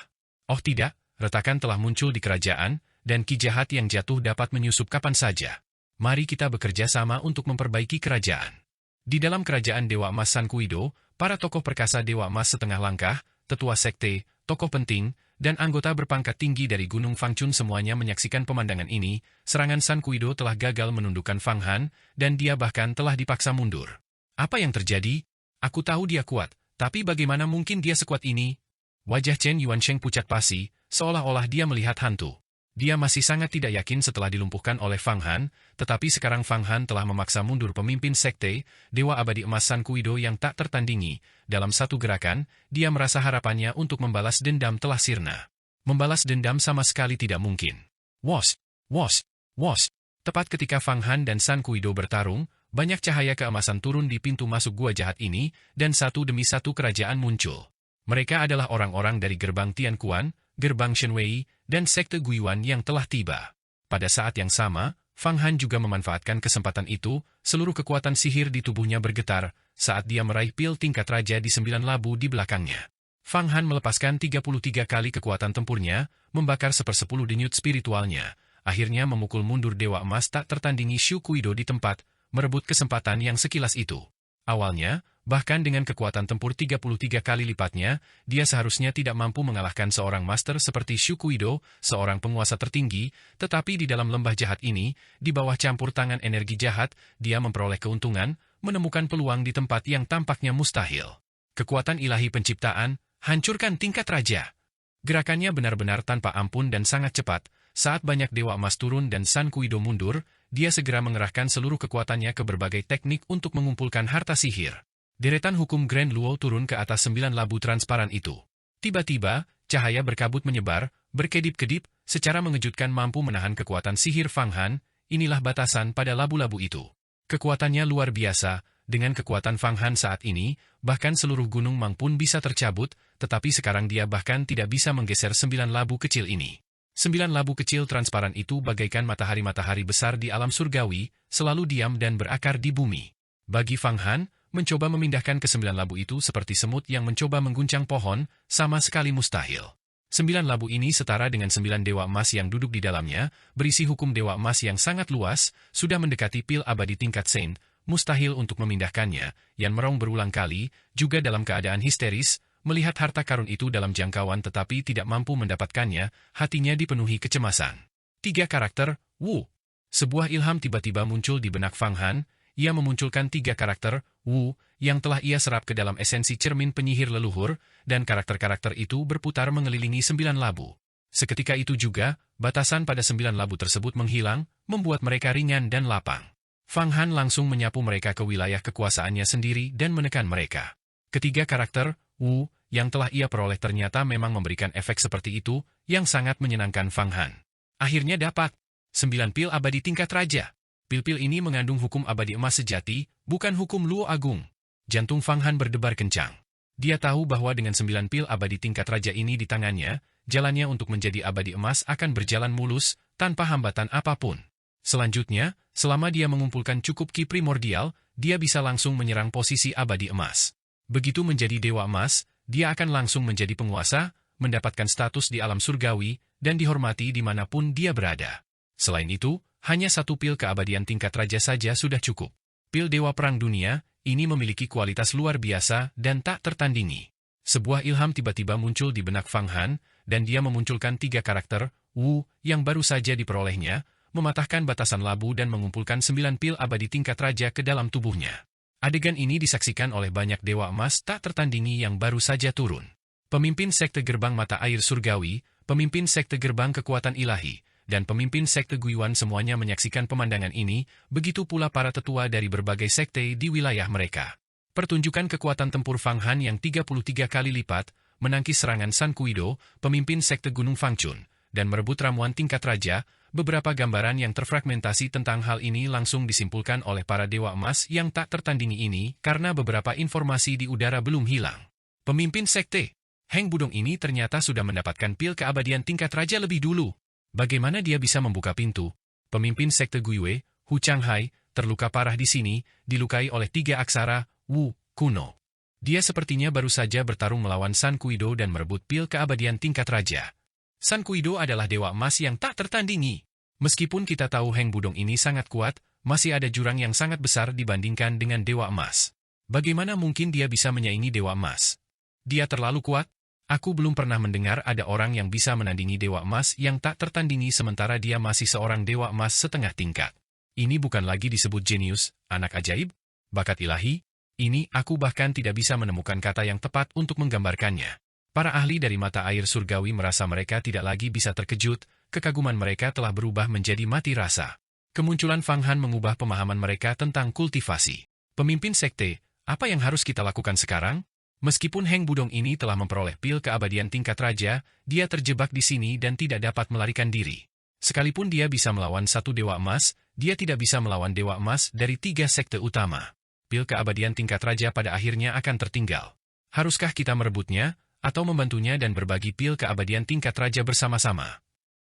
Oh tidak, retakan telah muncul di kerajaan, dan ki jahat yang jatuh dapat menyusup kapan saja. Mari kita bekerja sama untuk memperbaiki kerajaan. Di dalam kerajaan Dewa Emas Sun Kuido, para tokoh perkasa Dewa Emas setengah langkah, tetua sekte, tokoh penting, dan anggota berpangkat tinggi dari Gunung Fangchun semuanya menyaksikan pemandangan ini. Serangan Sun Kuido telah gagal menundukkan Fang Han, dan dia bahkan telah dipaksa mundur. Apa yang terjadi? Aku tahu dia kuat, tapi bagaimana mungkin dia sekuat ini? Wajah Chen Yuansheng pucat pasi, seolah-olah dia melihat hantu. Dia masih sangat tidak yakin setelah dilumpuhkan oleh Fang Han, tetapi sekarang Fang Han telah memaksa mundur pemimpin sekte, Dewa Abadi Emas Sun Kuido yang tak tertandingi. Dalam satu gerakan, dia merasa harapannya untuk membalas dendam telah sirna. Membalas dendam sama sekali tidak mungkin. Wos, wos, wos. Tepat ketika Fang Han dan Sun Kuido bertarung, banyak cahaya keemasan turun di pintu masuk gua jahat ini, dan satu demi satu kerajaan muncul. Mereka adalah orang-orang dari gerbang Tianquan, gerbang Shenwei, dan sekte Guiyuan yang telah tiba. Pada saat yang sama, Fang Han juga memanfaatkan kesempatan itu, seluruh kekuatan sihir di tubuhnya bergetar, saat dia meraih pil tingkat raja di 9 labu di belakangnya. Fang Han melepaskan 33 kali kekuatan tempurnya, membakar 1/10 denyut spiritualnya, akhirnya memukul mundur Dewa Emas tak tertandingi Shu Kuido di tempat, merebut kesempatan yang sekilas itu. Awalnya, bahkan dengan kekuatan tempur 33 kali lipatnya, dia seharusnya tidak mampu mengalahkan seorang master seperti Shu Kuido, seorang penguasa tertinggi, tetapi di dalam lembah jahat ini, di bawah campur tangan energi jahat, dia memperoleh keuntungan, menemukan peluang di tempat yang tampaknya mustahil. Kekuatan ilahi penciptaan, hancurkan tingkat raja. Gerakannya benar-benar tanpa ampun dan sangat cepat. Saat banyak Dewa Emas turun dan Sun Kuido mundur, dia segera mengerahkan seluruh kekuatannya ke berbagai teknik untuk mengumpulkan harta sihir. Deretan hukum Grand Luo turun ke atas 9 labu transparan itu. Tiba-tiba, cahaya berkabut menyebar, berkedip-kedip, secara mengejutkan mampu menahan kekuatan sihir Fang Han. Inilah batasan pada labu-labu itu. Kekuatannya luar biasa. Dengan kekuatan Fang Han saat ini, bahkan seluruh gunung Mang pun bisa tercabut, tetapi sekarang dia bahkan tidak bisa menggeser 9 labu kecil ini. 9 labu kecil transparan itu bagaikan matahari-matahari besar di alam surgawi, selalu diam dan berakar di bumi. Bagi Fang Han, mencoba memindahkan ke 9 labu itu seperti semut yang mencoba mengguncang pohon, sama sekali mustahil. 9 labu ini setara dengan 9 dewa emas yang duduk di dalamnya, berisi hukum dewa emas yang sangat luas, sudah mendekati pil abadi tingkat Saint, mustahil untuk memindahkannya. Yan Merong berulang kali, juga dalam keadaan histeris, melihat harta karun itu dalam jangkauan tetapi tidak mampu mendapatkannya, hatinya dipenuhi kecemasan. 3 karakter, Wu. Sebuah ilham tiba-tiba muncul di benak Fang Han, ia memunculkan 3 karakter, Wu, yang telah ia serap ke dalam esensi cermin penyihir leluhur, dan karakter-karakter itu berputar mengelilingi 9 labu. Seketika itu juga, batasan pada 9 labu tersebut menghilang, membuat mereka ringan dan lapang. Fang Han langsung menyapu mereka ke wilayah kekuasaannya sendiri dan menekan mereka. Ketiga karakter, Wu, yang telah ia peroleh ternyata memang memberikan efek seperti itu, yang sangat menyenangkan Fang Han. Akhirnya dapat. 9 pil abadi tingkat raja. Pil-pil ini mengandung hukum abadi emas sejati, bukan hukum Luo Agung. Jantung Fang Han berdebar kencang. Dia tahu bahwa dengan 9 pil abadi tingkat raja ini di tangannya, jalannya untuk menjadi abadi emas akan berjalan mulus, tanpa hambatan apapun. Selanjutnya, selama dia mengumpulkan cukup ki primordial, dia bisa langsung menyerang posisi abadi emas. Begitu menjadi dewa emas, dia akan langsung menjadi penguasa, mendapatkan status di alam surgawi, dan dihormati dimanapun dia berada. Selain itu, hanya 1 pil keabadian tingkat raja saja sudah cukup. Pil Dewa Perang Dunia, ini memiliki kualitas luar biasa dan tak tertandingi. Sebuah ilham tiba-tiba muncul di benak Fang Han, dan dia memunculkan 3 karakter, Wu, yang baru saja diperolehnya, mematahkan batasan labu dan mengumpulkan 9 pil abadi tingkat raja ke dalam tubuhnya. Adegan ini disaksikan oleh banyak dewa emas tak tertandingi yang baru saja turun. Pemimpin sekte gerbang mata air surgawi, pemimpin sekte gerbang kekuatan ilahi, dan pemimpin sekte Guiyuan semuanya menyaksikan pemandangan ini, begitu pula para tetua dari berbagai sekte di wilayah mereka. Pertunjukan kekuatan tempur Fang Han yang 33 kali lipat, menangkis serangan San Kuido, pemimpin sekte Gunung Fangchun, dan merebut ramuan tingkat raja, beberapa gambaran yang terfragmentasi tentang hal ini langsung disimpulkan oleh para dewa emas yang tak tertandingi ini karena beberapa informasi di udara belum hilang. Pemimpin sekte Heng Budong ini ternyata sudah mendapatkan pil keabadian tingkat raja lebih dulu. Bagaimana dia bisa membuka pintu? Pemimpin sekte Guiyue, Hu Changhai, terluka parah di sini, dilukai oleh 3 aksara, Wu, kuno. Dia sepertinya baru saja bertarung melawan San Kuido dan merebut pil keabadian tingkat raja. San Kuido adalah dewa emas yang tak tertandingi. Meskipun kita tahu Heng Budong ini sangat kuat, masih ada jurang yang sangat besar dibandingkan dengan dewa emas. Bagaimana mungkin dia bisa menyaingi dewa emas? Dia terlalu kuat? Aku belum pernah mendengar ada orang yang bisa menandingi dewa emas yang tak tertandingi sementara dia masih seorang dewa emas setengah tingkat. Ini bukan lagi disebut jenius, anak ajaib, bakat ilahi. Ini aku bahkan tidak bisa menemukan kata yang tepat untuk menggambarkannya. Para ahli dari mata air surgawi merasa mereka tidak lagi bisa terkejut, kekaguman mereka telah berubah menjadi mati rasa. Kemunculan Fang Han mengubah pemahaman mereka tentang kultivasi. Pemimpin sekte, apa yang harus kita lakukan sekarang? Meskipun Heng Budong ini telah memperoleh pil keabadian tingkat raja, dia terjebak di sini dan tidak dapat melarikan diri. Sekalipun dia bisa melawan 1 dewa emas, dia tidak bisa melawan dewa emas dari 3 sekte utama. Pil keabadian tingkat raja pada akhirnya akan tertinggal. Haruskah kita merebutnya, atau membantunya dan berbagi pil keabadian tingkat raja bersama-sama?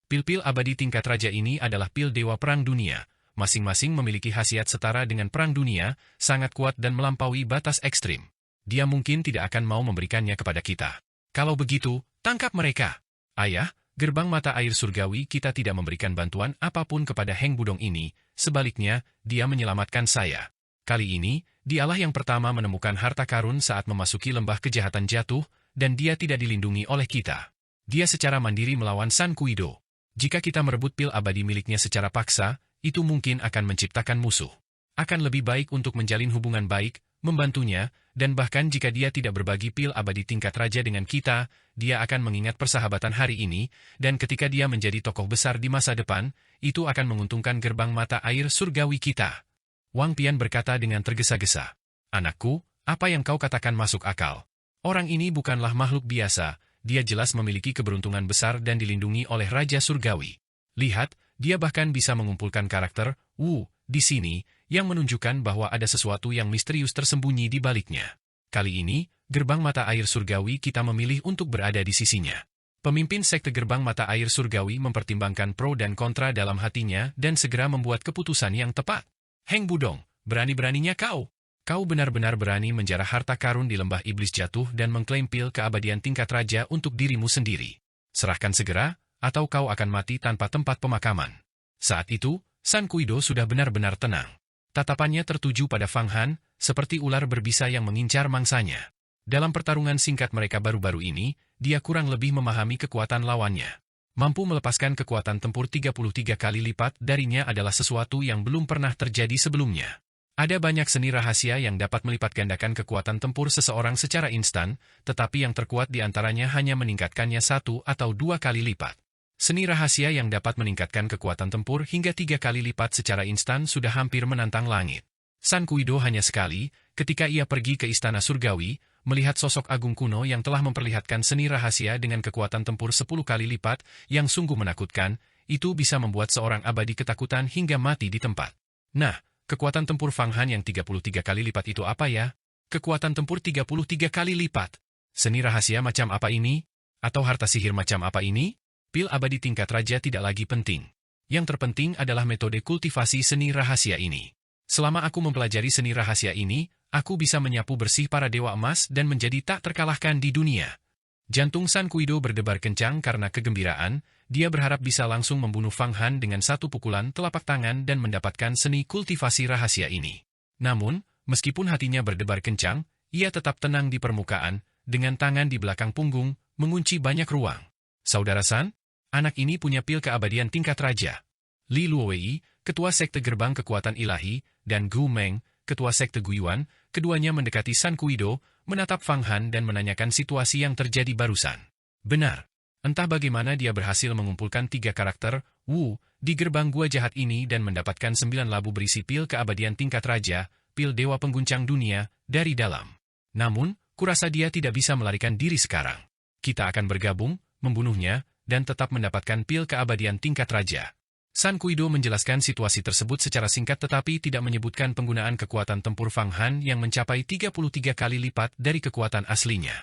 Pil-pil abadi tingkat raja ini adalah pil Dewa Perang Dunia. Masing-masing memiliki khasiat setara dengan Perang Dunia, sangat kuat dan melampaui batas ekstrim. Dia mungkin tidak akan mau memberikannya kepada kita. Kalau begitu, tangkap mereka. Ayah, gerbang mata air surgawi kita tidak memberikan bantuan apapun kepada Heng Budong ini, sebaliknya, dia menyelamatkan saya. Kali ini, dialah yang pertama menemukan harta karun saat memasuki lembah kejahatan jatuh, dan dia tidak dilindungi oleh kita. Dia secara mandiri melawan San Kuido. Jika kita merebut pil abadi miliknya secara paksa, itu mungkin akan menciptakan musuh. Akan lebih baik untuk menjalin hubungan baik, membantunya, dan bahkan jika dia tidak berbagi pil abadi tingkat raja dengan kita, dia akan mengingat persahabatan hari ini, dan ketika dia menjadi tokoh besar di masa depan, itu akan menguntungkan gerbang mata air surgawi kita. Wang Pian berkata dengan tergesa-gesa. Anakku, apa yang kau katakan masuk akal. Orang ini bukanlah makhluk biasa, dia jelas memiliki keberuntungan besar dan dilindungi oleh Raja Surgawi. Lihat, dia bahkan bisa mengumpulkan karakter, Wu, di sini, yang menunjukkan bahwa ada sesuatu yang misterius tersembunyi di baliknya. Kali ini, gerbang mata air surgawi kita memilih untuk berada di sisinya. Pemimpin sekte gerbang mata air surgawi mempertimbangkan pro dan kontra dalam hatinya dan segera membuat keputusan yang tepat. Heng Budong, berani-beraninya kau. Kau benar-benar berani menjarah harta karun di lembah iblis jatuh dan mengklaim pil keabadian tingkat raja untuk dirimu sendiri. Serahkan segera, atau kau akan mati tanpa tempat pemakaman. Saat itu, San Kuido sudah benar-benar tenang. Tatapannya tertuju pada Fang Han, seperti ular berbisa yang mengincar mangsanya. Dalam pertarungan singkat mereka baru-baru ini, dia kurang lebih memahami kekuatan lawannya. Mampu melepaskan kekuatan tempur 33 kali lipat darinya adalah sesuatu yang belum pernah terjadi sebelumnya. Ada banyak seni rahasia yang dapat melipat gandakan kekuatan tempur seseorang secara instan, tetapi yang terkuat di antaranya hanya meningkatkannya 1 atau 2 kali lipat. Seni rahasia yang dapat meningkatkan kekuatan tempur hingga 3 kali lipat secara instan sudah hampir menantang langit. San Kuido hanya sekali, ketika ia pergi ke Istana Surgawi, melihat sosok agung kuno yang telah memperlihatkan seni rahasia dengan kekuatan tempur 10 kali lipat, yang sungguh menakutkan, itu bisa membuat seorang abadi ketakutan hingga mati di tempat. Nah, kekuatan tempur Fang Han yang 33 kali lipat itu apa ya? Kekuatan tempur 33 kali lipat. Seni rahasia macam apa ini? Atau harta sihir macam apa ini? Pil abadi tingkat raja tidak lagi penting. Yang terpenting adalah metode kultivasi seni rahasia ini. Selama aku mempelajari seni rahasia ini, aku bisa menyapu bersih para dewa emas dan menjadi tak terkalahkan di dunia. Jantung San Kuido berdebar kencang karena kegembiraan, dia berharap bisa langsung membunuh Fang Han dengan satu pukulan telapak tangan dan mendapatkan seni kultivasi rahasia ini. Namun, meskipun hatinya berdebar kencang, ia tetap tenang di permukaan, dengan tangan di belakang punggung, mengunci banyak ruang. Saudara San, anak ini punya pil keabadian tingkat raja. Li Luowei, ketua sekte gerbang kekuatan ilahi, dan Gu Meng, ketua sekte Guiyuan, keduanya mendekati San Kuido, menatap Fang Han dan menanyakan situasi yang terjadi barusan. Benar. Entah bagaimana dia berhasil mengumpulkan 3 karakter, Wu, di gerbang gua jahat ini dan mendapatkan 9 labu berisi pil keabadian tingkat raja, pil dewa pengguncang dunia, dari dalam. Namun, kurasa dia tidak bisa melarikan diri sekarang. Kita akan bergabung, membunuhnya, dan tetap mendapatkan pil keabadian tingkat raja. San Kuido menjelaskan situasi tersebut secara singkat tetapi tidak menyebutkan penggunaan kekuatan tempur Fang Han yang mencapai 33 kali lipat dari kekuatan aslinya.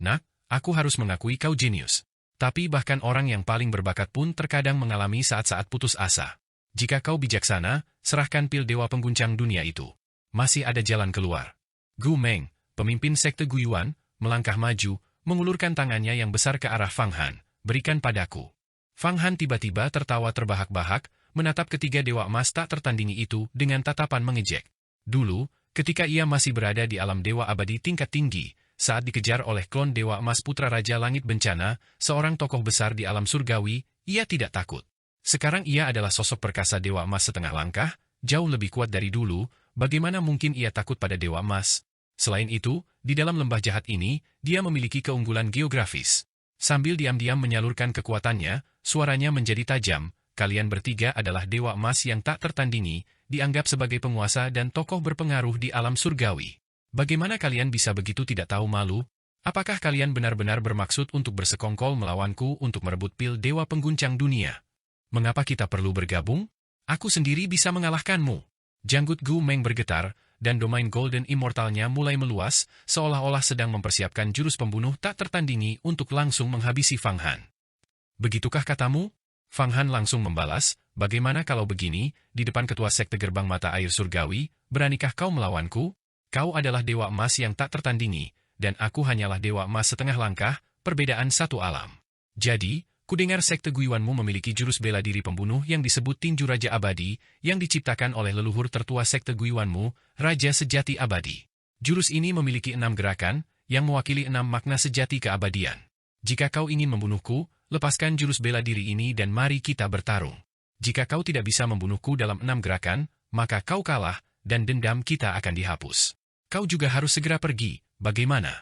Nak, aku harus mengakui kau jenius. Tapi bahkan orang yang paling berbakat pun terkadang mengalami saat-saat putus asa. Jika kau bijaksana, serahkan pil dewa pengguncang dunia itu. Masih ada jalan keluar. Gu Meng, pemimpin sekte Guiyuan, melangkah maju, mengulurkan tangannya yang besar ke arah Fang Han. Berikan padaku. Fang Han tiba-tiba tertawa terbahak-bahak, menatap ketiga dewa emas tak tertandingi itu dengan tatapan mengejek. Dulu, ketika ia masih berada di alam dewa abadi tingkat tinggi, saat dikejar oleh klon dewa emas putra Raja Langit Bencana, seorang tokoh besar di alam surgawi, ia tidak takut. Sekarang ia adalah sosok perkasa dewa emas setengah langkah, jauh lebih kuat dari dulu, bagaimana mungkin ia takut pada dewa emas? Selain itu, di dalam lembah jahat ini, dia memiliki keunggulan geografis. Sambil diam-diam menyalurkan kekuatannya, suaranya menjadi tajam, kalian bertiga adalah dewa emas yang tak tertandingi, dianggap sebagai penguasa dan tokoh berpengaruh di alam surgawi. Bagaimana kalian bisa begitu tidak tahu malu? Apakah kalian benar-benar bermaksud untuk bersekongkol melawanku untuk merebut pil dewa pengguncang dunia? Mengapa kita perlu bergabung? Aku sendiri bisa mengalahkanmu. Janggut Gu Meng bergetar, dan domain Golden Immortalnya mulai meluas, seolah-olah sedang mempersiapkan jurus pembunuh tak tertandingi untuk langsung menghabisi Fang Han. Begitukah katamu? Fang Han langsung membalas, bagaimana kalau begini, di depan ketua sekte gerbang mata air surgawi, beranikah kau melawanku? Kau adalah dewa emas yang tak tertandingi, dan aku hanyalah dewa emas setengah langkah, perbedaan satu alam. Jadi, kudengar sekte Guiyuanmu memiliki jurus bela diri pembunuh yang disebut Tinju Raja Abadi, yang diciptakan oleh leluhur tertua sekte Guiyuanmu, Raja Sejati Abadi. Jurus ini memiliki 6 gerakan, yang mewakili 6 makna sejati keabadian. Jika kau ingin membunuhku, lepaskan jurus bela diri ini dan mari kita bertarung. Jika kau tidak bisa membunuhku dalam 6 gerakan, maka kau kalah, dan dendam kita akan dihapus. Kau juga harus segera pergi, bagaimana?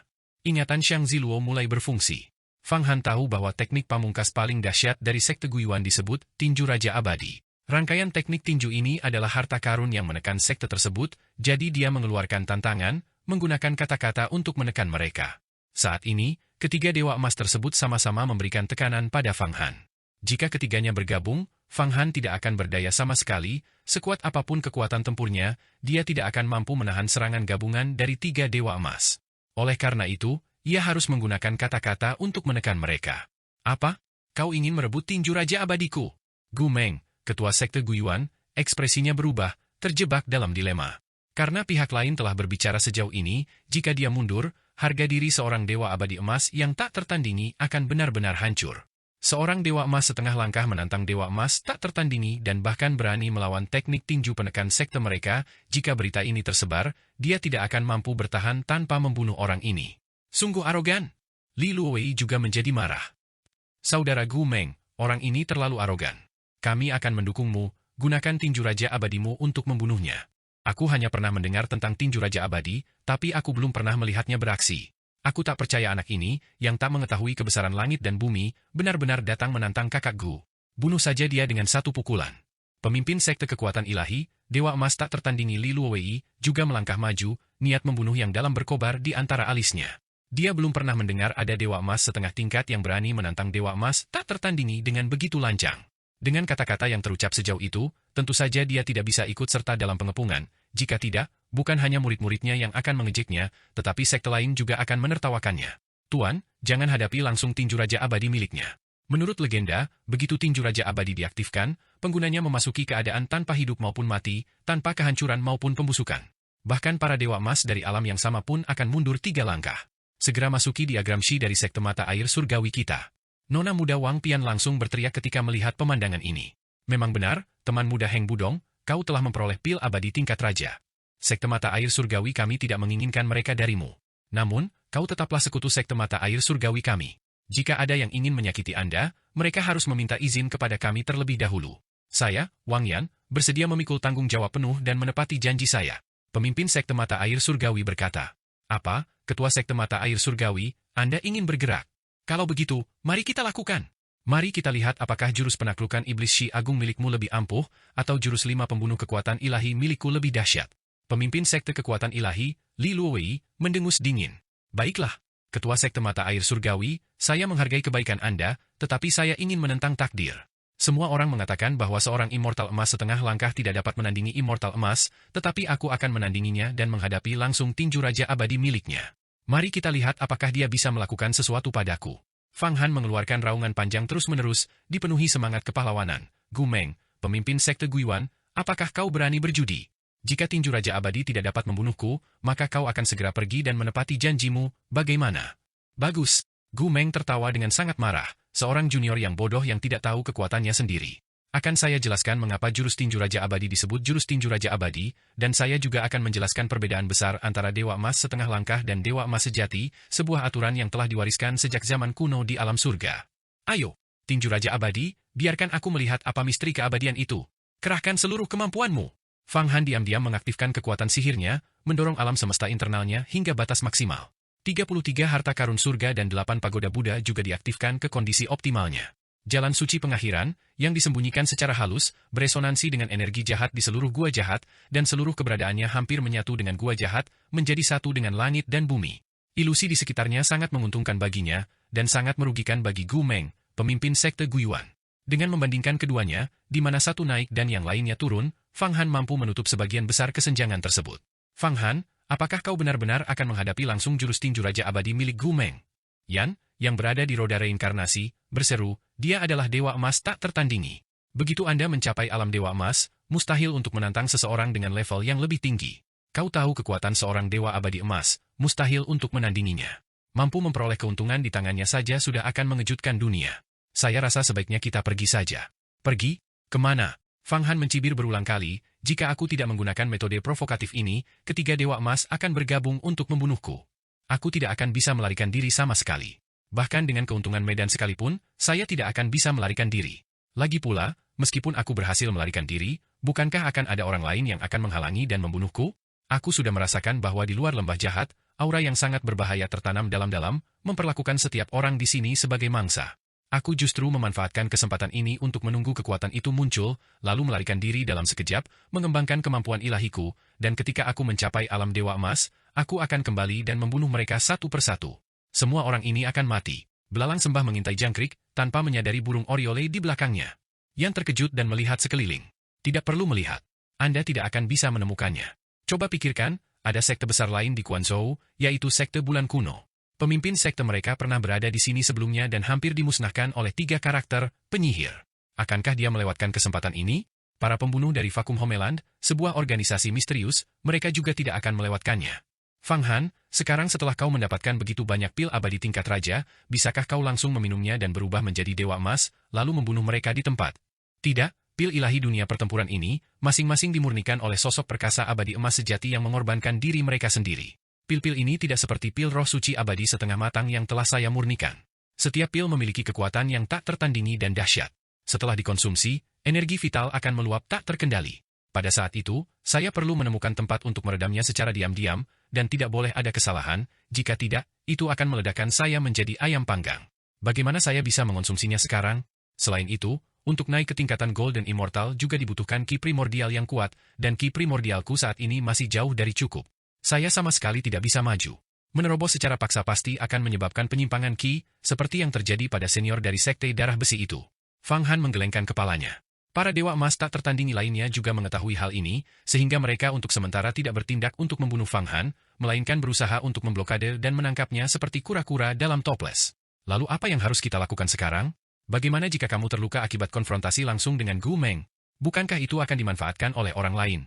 Ingatan Xiang Ziluo mulai berfungsi. Fang Han tahu bahwa teknik pamungkas paling dahsyat dari sekte Guiyuan disebut Tinju Raja Abadi. Rangkaian teknik tinju ini adalah harta karun yang menekan sekte tersebut, jadi dia mengeluarkan tantangan, menggunakan kata-kata untuk menekan mereka. Saat ini, ketiga dewa emas tersebut sama-sama memberikan tekanan pada Fang Han. Jika ketiganya bergabung, Fang Han tidak akan berdaya sama sekali, sekuat apapun kekuatan tempurnya, dia tidak akan mampu menahan serangan gabungan dari 3 dewa emas. Oleh karena itu, ia harus menggunakan kata-kata untuk menekan mereka. Apa? Kau ingin merebut tinju Raja Abadiku? Gu Meng, ketua sekte Guiyuan, ekspresinya berubah, terjebak dalam dilema. Karena pihak lain telah berbicara sejauh ini, jika dia mundur, harga diri seorang dewa abadi emas yang tak tertandingi akan benar-benar hancur. Seorang dewa emas setengah langkah menantang dewa emas tak tertandingi dan bahkan berani melawan teknik tinju penekan sekte mereka, jika berita ini tersebar, dia tidak akan mampu bertahan tanpa membunuh orang ini. Sungguh arogan. Li Luowei juga menjadi marah. Saudara Gu Meng, orang ini terlalu arogan. Kami akan mendukungmu, gunakan tinju Raja Abadimu untuk membunuhnya. Aku hanya pernah mendengar tentang tinju Raja Abadi, tapi aku belum pernah melihatnya beraksi. Aku tak percaya anak ini, yang tak mengetahui kebesaran langit dan bumi, benar-benar datang menantang kakak Gu. Bunuh saja dia dengan satu pukulan. Pemimpin sekte kekuatan ilahi, Dewa Emas tak tertandingi Li Luowei, juga melangkah maju, niat membunuh yang dalam berkobar di antara alisnya. Dia belum pernah mendengar ada Dewa Emas setengah tingkat yang berani menantang Dewa Emas tak tertandingi dengan begitu lancang. Dengan kata-kata yang terucap sejauh itu, tentu saja dia tidak bisa ikut serta dalam pengepungan. Jika tidak, bukan hanya murid-muridnya yang akan mengejeknya, tetapi sekte lain juga akan menertawakannya. Tuan, jangan hadapi langsung tinju Raja Abadi miliknya. Menurut legenda, begitu tinju Raja Abadi diaktifkan, penggunanya memasuki keadaan tanpa hidup maupun mati, tanpa kehancuran maupun pembusukan. Bahkan para dewa emas dari alam yang sama pun akan mundur 3 langkah. Segera masuki diagram Shi dari sekte mata air surgawi kita. Nona muda Wang Pian langsung berteriak ketika melihat pemandangan ini. Memang benar, teman muda Heng Budong, kau telah memperoleh pil abadi tingkat raja. Sekte mata air surgawi kami tidak menginginkan mereka darimu. Namun, kau tetaplah sekutu sekte mata air surgawi kami. Jika ada yang ingin menyakiti Anda, mereka harus meminta izin kepada kami terlebih dahulu. Saya, Wang Yan, bersedia memikul tanggung jawab penuh dan menepati janji saya. Pemimpin sekte mata air surgawi berkata. Apa, ketua sekte mata air surgawi, Anda ingin bergerak? Kalau begitu, mari kita lakukan. Mari kita lihat apakah jurus penaklukan iblis Shi Agung milikmu lebih ampuh, atau jurus 5 pembunuh kekuatan ilahi milikku lebih dahsyat. Pemimpin sekte kekuatan ilahi, Li Luowei, mendengus dingin. Baiklah, ketua sekte mata air surgawi, saya menghargai kebaikan Anda, tetapi saya ingin menentang takdir. Semua orang mengatakan bahwa seorang immortal emas setengah langkah tidak dapat menandingi immortal emas, tetapi aku akan menandinginya dan menghadapi langsung tinju Raja Abadi miliknya. Mari kita lihat apakah dia bisa melakukan sesuatu padaku. Fang Han mengeluarkan raungan panjang terus-menerus, dipenuhi semangat kepahlawanan. Gu Meng, pemimpin sekte Guiyuan, apakah kau berani berjudi? Jika tinju Raja Abadi tidak dapat membunuhku, maka kau akan segera pergi dan menepati janjimu, bagaimana? Bagus. Gu Meng tertawa dengan sangat marah, seorang junior yang bodoh yang tidak tahu kekuatannya sendiri. Akan saya jelaskan mengapa jurus tinju Raja Abadi disebut jurus tinju Raja Abadi, dan saya juga akan menjelaskan perbedaan besar antara Dewa Emas setengah langkah dan Dewa Emas sejati, sebuah aturan yang telah diwariskan sejak zaman kuno di alam surga. Ayo, tinju Raja Abadi, biarkan aku melihat apa misteri keabadian itu. Kerahkan seluruh kemampuanmu. Fang Han diam-diam mengaktifkan kekuatan sihirnya, mendorong alam semesta internalnya hingga batas maksimal. 33 harta karun surga dan 8 pagoda Buddha juga diaktifkan ke kondisi optimalnya. Jalan suci pengakhiran, yang disembunyikan secara halus, beresonansi dengan energi jahat di seluruh gua jahat, dan seluruh keberadaannya hampir menyatu dengan gua jahat, menjadi satu dengan langit dan bumi. Ilusi di sekitarnya sangat menguntungkan baginya, dan sangat merugikan bagi Gu Meng, pemimpin sekte Guiyuan. Dengan membandingkan keduanya, di mana satu naik dan yang lainnya turun, Fang Han mampu menutup sebagian besar kesenjangan tersebut. Fang Han, apakah kau benar-benar akan menghadapi langsung jurus tinju Raja Abadi milik Gu Meng? Yan, yang berada di roda reinkarnasi, berseru, dia adalah Dewa Emas tak tertandingi. Begitu Anda mencapai alam Dewa Emas, mustahil untuk menantang seseorang dengan level yang lebih tinggi. Kau tahu kekuatan seorang Dewa Abadi Emas, mustahil untuk menandinginya. Mampu memperoleh keuntungan di tangannya saja sudah akan mengejutkan dunia. Saya rasa sebaiknya kita pergi saja. Pergi? Kemana? Fang Han mencibir berulang kali, jika aku tidak menggunakan metode provokatif ini, ketiga Dewa Emas akan bergabung untuk membunuhku. Aku tidak akan bisa melarikan diri sama sekali. Bahkan dengan keuntungan medan sekalipun, saya tidak akan bisa melarikan diri. Lagi pula, meskipun aku berhasil melarikan diri, bukankah akan ada orang lain yang akan menghalangi dan membunuhku? Aku sudah merasakan bahwa di luar lembah jahat, aura yang sangat berbahaya tertanam dalam-dalam, memperlakukan setiap orang di sini sebagai mangsa. Aku justru memanfaatkan kesempatan ini untuk menunggu kekuatan itu muncul, lalu melarikan diri dalam sekejap, mengembangkan kemampuan ilahiku, dan ketika aku mencapai alam Dewa Emas, aku akan kembali dan membunuh mereka satu persatu. Semua orang ini akan mati. Belalang sembah mengintai jangkrik, tanpa menyadari burung oriole di belakangnya. Yang terkejut dan melihat sekeliling. Tidak perlu melihat. Anda tidak akan bisa menemukannya. Coba pikirkan, ada sekte besar lain di Guangzhou, yaitu sekte bulan kuno. Pemimpin sekte mereka pernah berada di sini sebelumnya dan hampir dimusnahkan oleh 3 karakter penyihir. Akankah dia melewatkan kesempatan ini? Para pembunuh dari Vacuum Homeland, sebuah organisasi misterius, mereka juga tidak akan melewatkannya. Fang Han, sekarang setelah kau mendapatkan begitu banyak pil abadi tingkat raja, bisakah kau langsung meminumnya dan berubah menjadi Dewa Emas, lalu membunuh mereka di tempat? Tidak, pil ilahi dunia pertempuran ini, masing-masing dimurnikan oleh sosok perkasa abadi emas sejati yang mengorbankan diri mereka sendiri. Pil-pil ini tidak seperti pil roh suci abadi setengah matang yang telah saya murnikan. Setiap pil memiliki kekuatan yang tak tertandingi dan dahsyat. Setelah dikonsumsi, energi vital akan meluap tak terkendali. Pada saat itu, saya perlu menemukan tempat untuk meredamnya secara diam-diam, dan tidak boleh ada kesalahan, jika tidak, itu akan meledakkan saya menjadi ayam panggang. Bagaimana saya bisa mengonsumsinya sekarang? Selain itu, untuk naik ke tingkatan Golden Immortal juga dibutuhkan ki primordial yang kuat, dan ki primordialku saat ini masih jauh dari cukup. Saya sama sekali tidak bisa maju. Menerobos secara paksa pasti akan menyebabkan penyimpangan ki, seperti yang terjadi pada senior dari sekte darah besi itu. Fang Han menggelengkan kepalanya. Para Dewa Emas tak tertandingi lainnya juga mengetahui hal ini, sehingga mereka untuk sementara tidak bertindak untuk membunuh Fang Han, melainkan berusaha untuk memblokade dan menangkapnya seperti kura-kura dalam toples. Lalu apa yang harus kita lakukan sekarang? Bagaimana jika kamu terluka akibat konfrontasi langsung dengan Gu Meng? Bukankah itu akan dimanfaatkan oleh orang lain?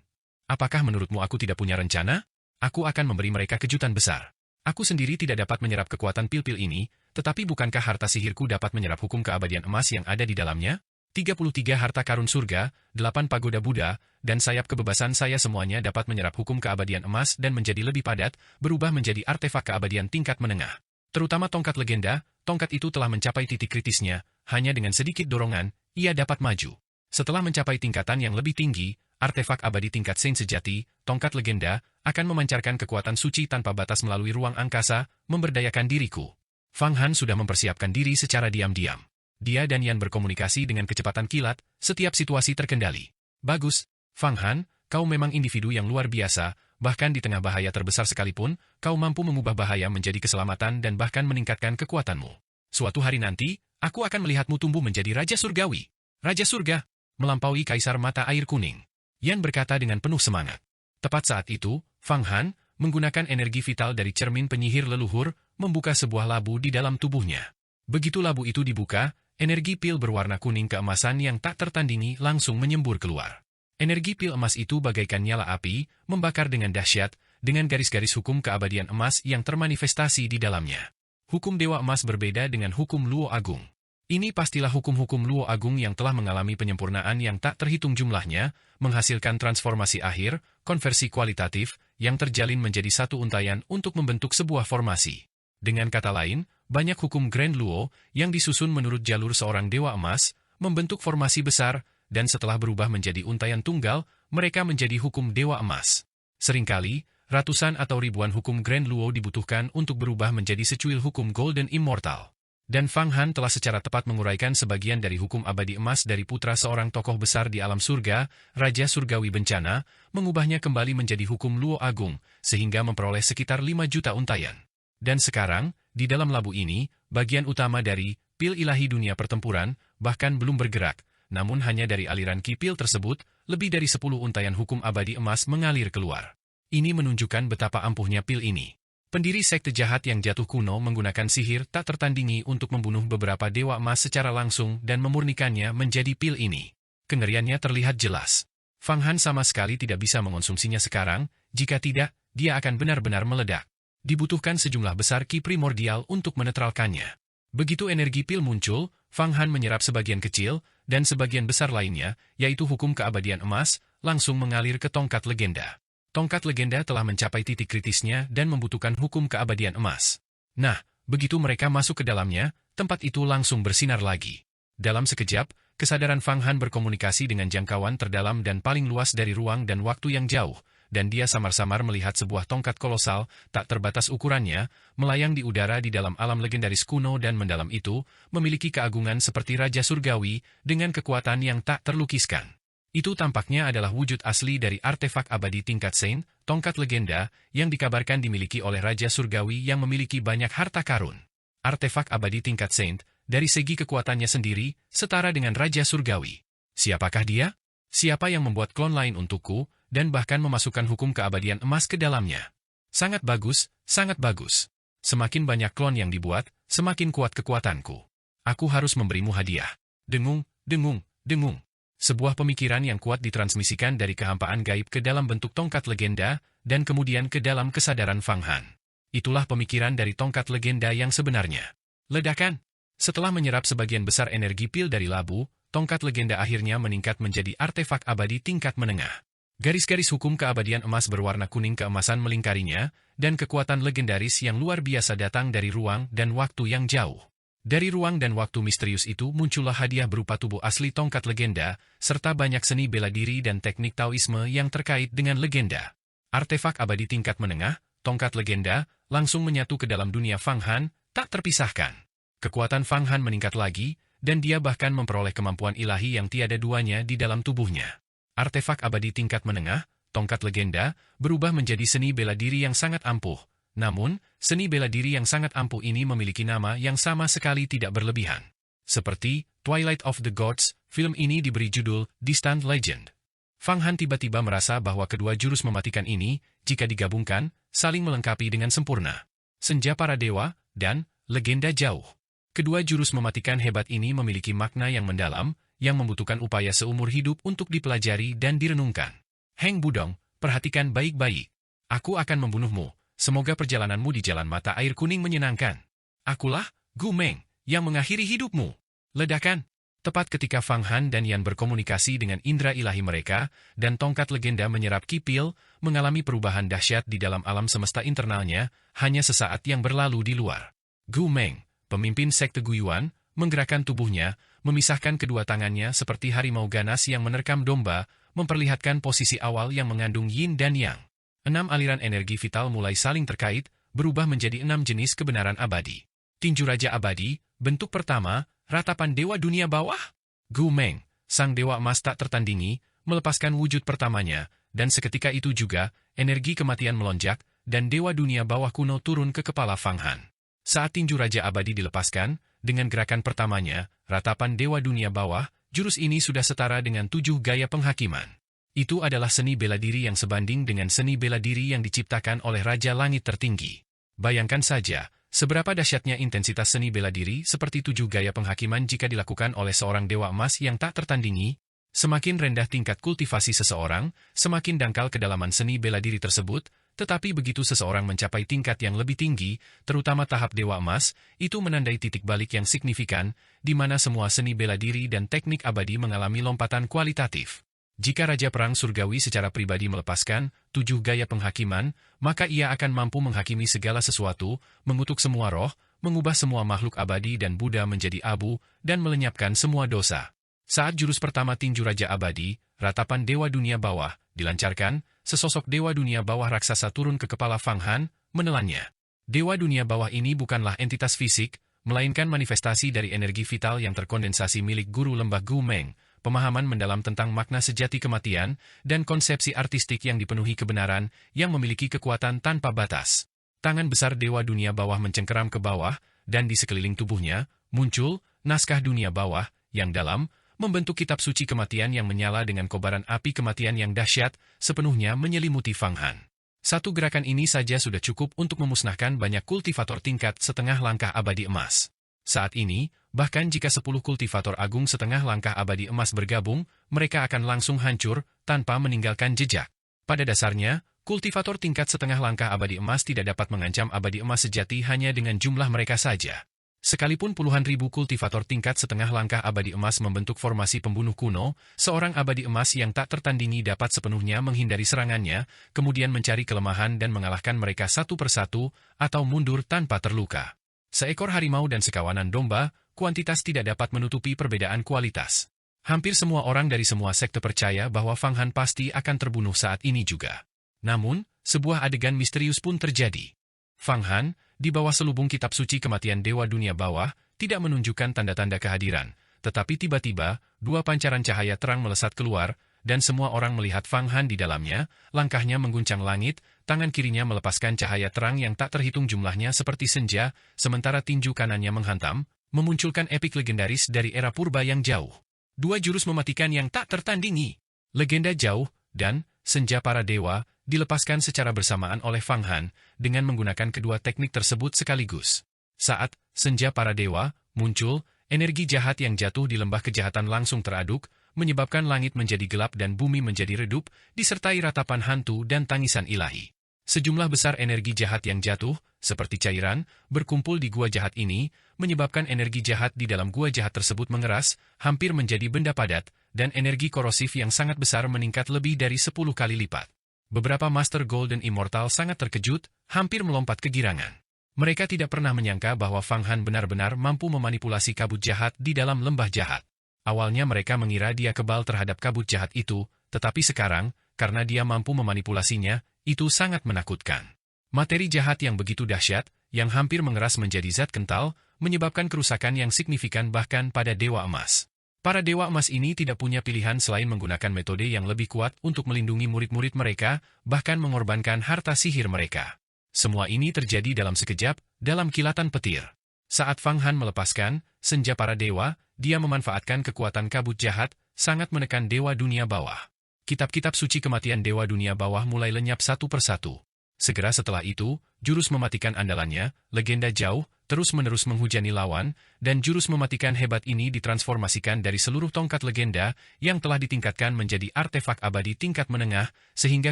Apakah menurutmu aku tidak punya rencana? Aku akan memberi mereka kejutan besar. Aku sendiri tidak dapat menyerap kekuatan pil-pil ini, tetapi bukankah harta sihirku dapat menyerap hukum keabadian emas yang ada di dalamnya? 33 harta karun surga, 8 pagoda Buddha, dan sayap kebebasan saya semuanya dapat menyerap hukum keabadian emas dan menjadi lebih padat, berubah menjadi artefak keabadian tingkat menengah. Terutama tongkat legenda, tongkat itu telah mencapai titik kritisnya, hanya dengan sedikit dorongan, ia dapat maju. Setelah mencapai tingkatan yang lebih tinggi, artefak abadi tingkat Saint sejati, tongkat legenda, akan memancarkan kekuatan suci tanpa batas melalui ruang angkasa, memberdayakan diriku. Fang Han sudah mempersiapkan diri secara diam-diam. Dia dan Yan berkomunikasi dengan kecepatan kilat, setiap situasi terkendali. Bagus, Fang Han, kau memang individu yang luar biasa, bahkan di tengah bahaya terbesar sekalipun, kau mampu mengubah bahaya menjadi keselamatan dan bahkan meningkatkan kekuatanmu. Suatu hari nanti, aku akan melihatmu tumbuh menjadi Raja Surgawi. Raja Surga, melampaui Kaisar Mata Air Kuning. Yan berkata dengan penuh semangat. Tepat saat itu, Fang Han, menggunakan energi vital dari cermin penyihir leluhur, membuka sebuah labu di dalam tubuhnya. Begitu labu itu dibuka, energi pil berwarna kuning keemasan yang tak tertandingi langsung menyembur keluar. Energi pil emas itu bagaikan nyala api, membakar dengan dahsyat, dengan garis-garis hukum keabadian emas yang termanifestasi di dalamnya. Hukum Dewa Emas berbeda dengan hukum Luo Agung. Ini pastilah hukum-hukum Luo Agung yang telah mengalami penyempurnaan yang tak terhitung jumlahnya, menghasilkan transformasi akhir, konversi kualitatif, yang terjalin menjadi satu untayan untuk membentuk sebuah formasi. Dengan kata lain, banyak hukum Grand Luo yang disusun menurut jalur seorang Dewa Emas, membentuk formasi besar, dan setelah berubah menjadi untayan tunggal, mereka menjadi hukum Dewa Emas. Seringkali, ratusan atau ribuan hukum Grand Luo dibutuhkan untuk berubah menjadi secuil hukum Golden Immortal. Dan Fang Han telah secara tepat menguraikan sebagian dari hukum abadi emas dari putra seorang tokoh besar di alam surga, Raja Surgawi Bencana, mengubahnya kembali menjadi hukum Luo Agung, sehingga memperoleh sekitar 5 juta untayan. Dan sekarang, di dalam labu ini, bagian utama dari pil ilahi dunia pertempuran, bahkan belum bergerak, namun hanya dari aliran ki pil tersebut, lebih dari 10 untayan hukum abadi emas mengalir keluar. Ini menunjukkan betapa ampuhnya pil ini. Pendiri sekte jahat yang jatuh kuno menggunakan sihir tak tertandingi untuk membunuh beberapa dewa emas secara langsung dan memurnikannya menjadi pil ini. Kengeriannya terlihat jelas. Fang Han sama sekali tidak bisa mengonsumsinya sekarang, jika tidak, dia akan benar-benar meledak. Dibutuhkan sejumlah besar ki primordial untuk menetralkannya. Begitu energi pil muncul, Fang Han menyerap sebagian kecil, dan sebagian besar lainnya, yaitu hukum keabadian emas, langsung mengalir ke tongkat legenda. Tongkat legenda telah mencapai titik kritisnya dan membutuhkan hukum keabadian emas. Nah, begitu mereka masuk ke dalamnya, tempat itu langsung bersinar lagi. Dalam sekejap, kesadaran Fang Han berkomunikasi dengan jangkauan terdalam dan paling luas dari ruang dan waktu yang jauh, dan dia samar-samar melihat sebuah tongkat kolosal, tak terbatas ukurannya, melayang di udara di dalam alam legendaris kuno dan mendalam itu, memiliki keagungan seperti Raja Surgawi, dengan kekuatan yang tak terlukiskan. Itu tampaknya adalah wujud asli dari artefak abadi tingkat Saint, tongkat legenda, yang dikabarkan dimiliki oleh Raja Surgawi yang memiliki banyak harta karun. Artefak abadi tingkat Saint, dari segi kekuatannya sendiri, setara dengan Raja Surgawi. Siapakah dia? Siapa yang membuat klon lain untukku, dan bahkan memasukkan hukum keabadian emas ke dalamnya? Sangat bagus, sangat bagus. Semakin banyak klon yang dibuat, semakin kuat kekuatanku. Aku harus memberimu hadiah. Dengung, dengung, dengung. Sebuah pemikiran yang kuat ditransmisikan dari kehampaan gaib ke dalam bentuk tongkat legenda, dan kemudian ke dalam kesadaran Fang Han. Itulah pemikiran dari tongkat legenda yang sebenarnya. Ledakan. Setelah menyerap sebagian besar energi pil dari labu, tongkat legenda akhirnya meningkat menjadi artefak abadi tingkat menengah. Garis-garis hukum keabadian emas berwarna kuning keemasan melingkarinya, dan kekuatan legendaris yang luar biasa datang dari ruang dan waktu yang jauh. Dari ruang dan waktu misterius itu muncullah hadiah berupa tubuh asli tongkat legenda, serta banyak seni bela diri dan teknik Taoisme yang terkait dengan legenda. Artefak abadi tingkat menengah, tongkat legenda, langsung menyatu ke dalam dunia Fang Han, tak terpisahkan. Kekuatan Fang Han meningkat lagi, dan dia bahkan memperoleh kemampuan ilahi yang tiada duanya di dalam tubuhnya. Artefak abadi tingkat menengah, tongkat legenda, berubah menjadi seni bela diri yang sangat ampuh. Namun, seni bela diri yang sangat ampuh ini memiliki nama yang sama sekali tidak berlebihan. Seperti Twilight of the Gods, film ini diberi judul Distant Legend. Fang Han tiba-tiba merasa bahwa kedua jurus mematikan ini, jika digabungkan, saling melengkapi dengan sempurna. Senja para dewa, dan legenda jauh. Kedua jurus mematikan hebat ini memiliki makna yang mendalam, yang membutuhkan upaya seumur hidup untuk dipelajari dan direnungkan. Heng Budong, perhatikan baik-baik. Aku akan membunuhmu. Semoga perjalananmu di jalan mata air kuning menyenangkan. Akulah, Gu Meng, yang mengakhiri hidupmu. Ledakan. Tepat ketika Fang Han dan Yan berkomunikasi dengan indera ilahi mereka, dan tongkat legenda menyerap kipil, mengalami perubahan dahsyat di dalam alam semesta internalnya, hanya sesaat yang berlalu di luar. Gu Meng, pemimpin sekte Guyuan, menggerakkan tubuhnya, memisahkan kedua tangannya seperti harimau ganas yang menerkam domba, memperlihatkan posisi awal yang mengandung yin dan yang. 6 aliran energi vital mulai saling terkait, berubah menjadi 6 jenis kebenaran abadi. Tinju Raja Abadi, bentuk pertama, ratapan Dewa Dunia Bawah. Gu Meng, sang Dewa Emas tak tertandingi, melepaskan wujud pertamanya, dan seketika itu juga, energi kematian melonjak, dan Dewa Dunia Bawah kuno turun ke kepala Fang Han. Saat tinju Raja Abadi dilepaskan, dengan gerakan pertamanya, ratapan Dewa Dunia Bawah, jurus ini sudah setara dengan 7 gaya penghakiman. Itu adalah seni bela diri yang sebanding dengan seni bela diri yang diciptakan oleh Raja Langit Tertinggi. Bayangkan saja, seberapa dahsyatnya intensitas seni bela diri seperti 7 gaya penghakiman jika dilakukan oleh seorang Dewa Emas yang tak tertandingi. Semakin rendah tingkat kultivasi seseorang, semakin dangkal kedalaman seni bela diri tersebut, tetapi begitu seseorang mencapai tingkat yang lebih tinggi, terutama tahap Dewa Emas, itu menandai titik balik yang signifikan, di mana semua seni bela diri dan teknik abadi mengalami lompatan kualitatif. Jika Raja Perang Surgawi secara pribadi melepaskan 7 gaya penghakiman, maka ia akan mampu menghakimi segala sesuatu, mengutuk semua roh, mengubah semua makhluk abadi dan Buddha menjadi abu, dan melenyapkan semua dosa. Saat jurus pertama tinju Raja Abadi, ratapan Dewa Dunia Bawah, dilancarkan, sesosok Dewa Dunia Bawah raksasa turun ke kepala Fang Han, menelannya. Dewa Dunia Bawah ini bukanlah entitas fisik, melainkan manifestasi dari energi vital yang terkondensasi milik Guru Lembah Gu Meng, pemahaman mendalam tentang makna sejati kematian, dan konsepsi artistik yang dipenuhi kebenaran, yang memiliki kekuatan tanpa batas. Tangan besar Dewa Dunia Bawah mencengkeram ke bawah, dan di sekeliling tubuhnya, muncul naskah dunia bawah, yang dalam, membentuk kitab suci kematian yang menyala dengan kobaran api kematian yang dahsyat, sepenuhnya menyelimuti Fang Han. Satu gerakan ini saja sudah cukup untuk memusnahkan banyak kultivator tingkat setengah langkah abadi emas. Saat ini, bahkan jika 10 kultivator agung setengah langkah abadi emas bergabung, mereka akan langsung hancur, tanpa meninggalkan jejak. Pada dasarnya, kultivator tingkat setengah langkah abadi emas tidak dapat mengancam abadi emas sejati hanya dengan jumlah mereka saja. Sekalipun puluhan ribu kultivator tingkat setengah langkah abadi emas membentuk formasi pembunuh kuno, seorang abadi emas yang tak tertandingi dapat sepenuhnya menghindari serangannya, kemudian mencari kelemahan dan mengalahkan mereka satu persatu, atau mundur tanpa terluka. Seekor harimau dan sekawanan domba, kuantitas tidak dapat menutupi perbedaan kualitas. Hampir semua orang dari semua sekte percaya bahwa Fang Han pasti akan terbunuh saat ini juga. Namun, sebuah adegan misterius pun terjadi. Fang Han, di bawah selubung kitab suci kematian Dewa Dunia Bawah, tidak menunjukkan tanda-tanda kehadiran, tetapi tiba-tiba, 2 pancaran cahaya terang melesat keluar, dan semua orang melihat Fang Han di dalamnya, langkahnya mengguncang langit, tangan kirinya melepaskan cahaya terang yang tak terhitung jumlahnya seperti senja, sementara tinju kanannya menghantam, memunculkan epik legendaris dari era purba yang jauh. 2 jurus mematikan yang tak tertandingi. Legenda jauh, dan senja para dewa, dilepaskan secara bersamaan oleh Fang Han, dengan menggunakan kedua teknik tersebut sekaligus. Saat senja para dewa muncul, energi jahat yang jatuh di lembah kejahatan langsung teraduk, menyebabkan langit menjadi gelap dan bumi menjadi redup, disertai ratapan hantu dan tangisan ilahi. Sejumlah besar energi jahat yang jatuh, seperti cairan, berkumpul di gua jahat ini, menyebabkan energi jahat di dalam gua jahat tersebut mengeras, hampir menjadi benda padat, dan energi korosif yang sangat besar meningkat lebih dari 10 kali lipat. Beberapa Master Golden Immortal sangat terkejut, hampir melompat kegirangan. Mereka tidak pernah menyangka bahwa Fang Han benar-benar mampu memanipulasi kabut jahat di dalam lembah jahat. Awalnya mereka mengira dia kebal terhadap kabut jahat itu, tetapi sekarang, karena dia mampu memanipulasinya, itu sangat menakutkan. Materi jahat yang begitu dahsyat, yang hampir mengeras menjadi zat kental, menyebabkan kerusakan yang signifikan bahkan pada Dewa Emas. Para Dewa Emas ini tidak punya pilihan selain menggunakan metode yang lebih kuat untuk melindungi murid-murid mereka, bahkan mengorbankan harta sihir mereka. Semua ini terjadi dalam sekejap, dalam kilatan petir. Saat Fang Han melepaskan senja para dewa, dia memanfaatkan kekuatan kabut jahat, sangat menekan dewa dunia bawah. Kitab-kitab suci kematian dewa dunia bawah mulai lenyap satu persatu. Segera setelah itu, jurus mematikan andalannya, legenda jauh, terus-menerus menghujani lawan, dan jurus mematikan hebat ini ditransformasikan dari seluruh tongkat legenda yang telah ditingkatkan menjadi artefak abadi tingkat menengah, sehingga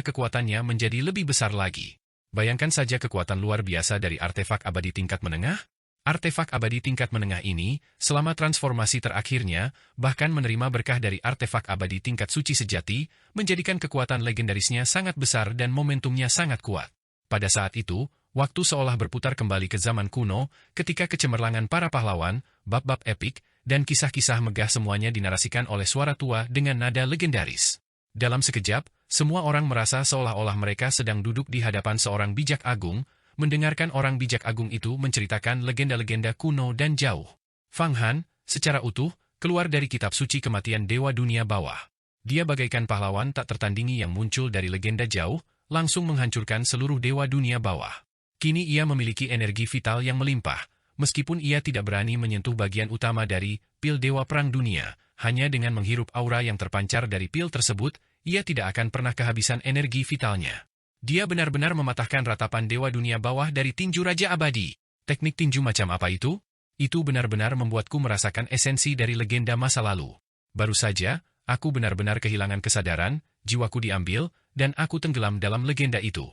kekuatannya menjadi lebih besar lagi. Bayangkan saja kekuatan luar biasa dari artefak abadi tingkat menengah. Artefak abadi tingkat menengah ini, selama transformasi terakhirnya, bahkan menerima berkah dari artefak abadi tingkat suci sejati, menjadikan kekuatan legendarisnya sangat besar dan momentumnya sangat kuat. Pada saat itu, waktu seolah berputar kembali ke zaman kuno, ketika kecemerlangan para pahlawan, bab-bab epik, dan kisah-kisah megah semuanya dinarasikan oleh suara tua dengan nada legendaris. Dalam sekejap, semua orang merasa seolah-olah mereka sedang duduk di hadapan seorang bijak agung, mendengarkan orang bijak agung itu menceritakan legenda-legenda kuno dan jauh. Fang Han, secara utuh, keluar dari kitab suci kematian dewa dunia bawah. Dia bagaikan pahlawan tak tertandingi yang muncul dari legenda jauh, langsung menghancurkan seluruh dewa dunia bawah. Kini ia memiliki energi vital yang melimpah, meskipun ia tidak berani menyentuh bagian utama dari pil dewa perang dunia, hanya dengan menghirup aura yang terpancar dari pil tersebut, ia tidak akan pernah kehabisan energi vitalnya. Dia benar-benar mematahkan ratapan dewa dunia bawah dari tinju Raja Abadi. Teknik tinju macam apa itu? Itu benar-benar membuatku merasakan esensi dari legenda masa lalu. Baru saja, aku benar-benar kehilangan kesadaran, jiwaku diambil, dan aku tenggelam dalam legenda itu.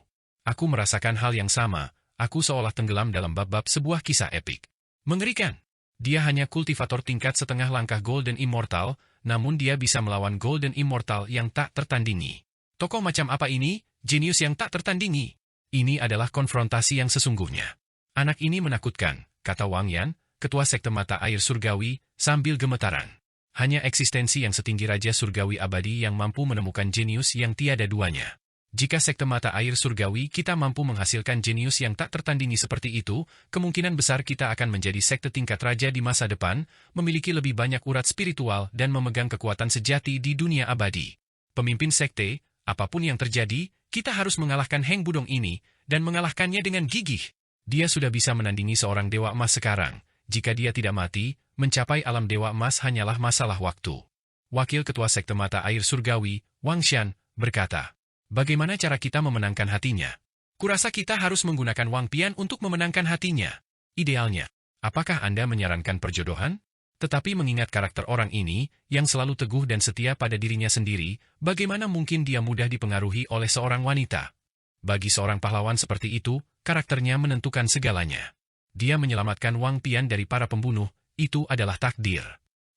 Aku merasakan hal yang sama, aku seolah tenggelam dalam bab-bab sebuah kisah epik. Mengerikan. Dia hanya kultivator tingkat setengah langkah Golden Immortal, namun dia bisa melawan Golden Immortal yang tak tertandingi. Tokoh macam apa ini? Jenius yang tak tertandingi. Ini adalah konfrontasi yang sesungguhnya. Anak ini menakutkan, kata Wang Yan, ketua sekte mata air surgawi, sambil gemetaran. Hanya eksistensi yang setinggi Raja Surgawi Abadi yang mampu menemukan jenius yang tiada duanya. Jika sekte mata air surgawi kita mampu menghasilkan jenius yang tak tertandingi seperti itu, kemungkinan besar kita akan menjadi sekte tingkat raja di masa depan, memiliki lebih banyak urat spiritual dan memegang kekuatan sejati di dunia abadi. Pemimpin sekte, apapun yang terjadi, kita harus mengalahkan Heng Budong ini, dan mengalahkannya dengan gigih. Dia sudah bisa menandingi seorang dewa emas sekarang. Jika dia tidak mati, mencapai alam dewa emas hanyalah masalah waktu. Wakil Ketua Sekte Mata Air Surgawi, Wang Shan, berkata, bagaimana cara kita memenangkan hatinya? Kurasa kita harus menggunakan Wang Pian untuk memenangkan hatinya. Idealnya, apakah Anda menyarankan perjodohan? Tetapi mengingat karakter orang ini, yang selalu teguh dan setia pada dirinya sendiri, bagaimana mungkin dia mudah dipengaruhi oleh seorang wanita? Bagi seorang pahlawan seperti itu, karakternya menentukan segalanya. Dia menyelamatkan Wang Pian dari para pembunuh, itu adalah takdir.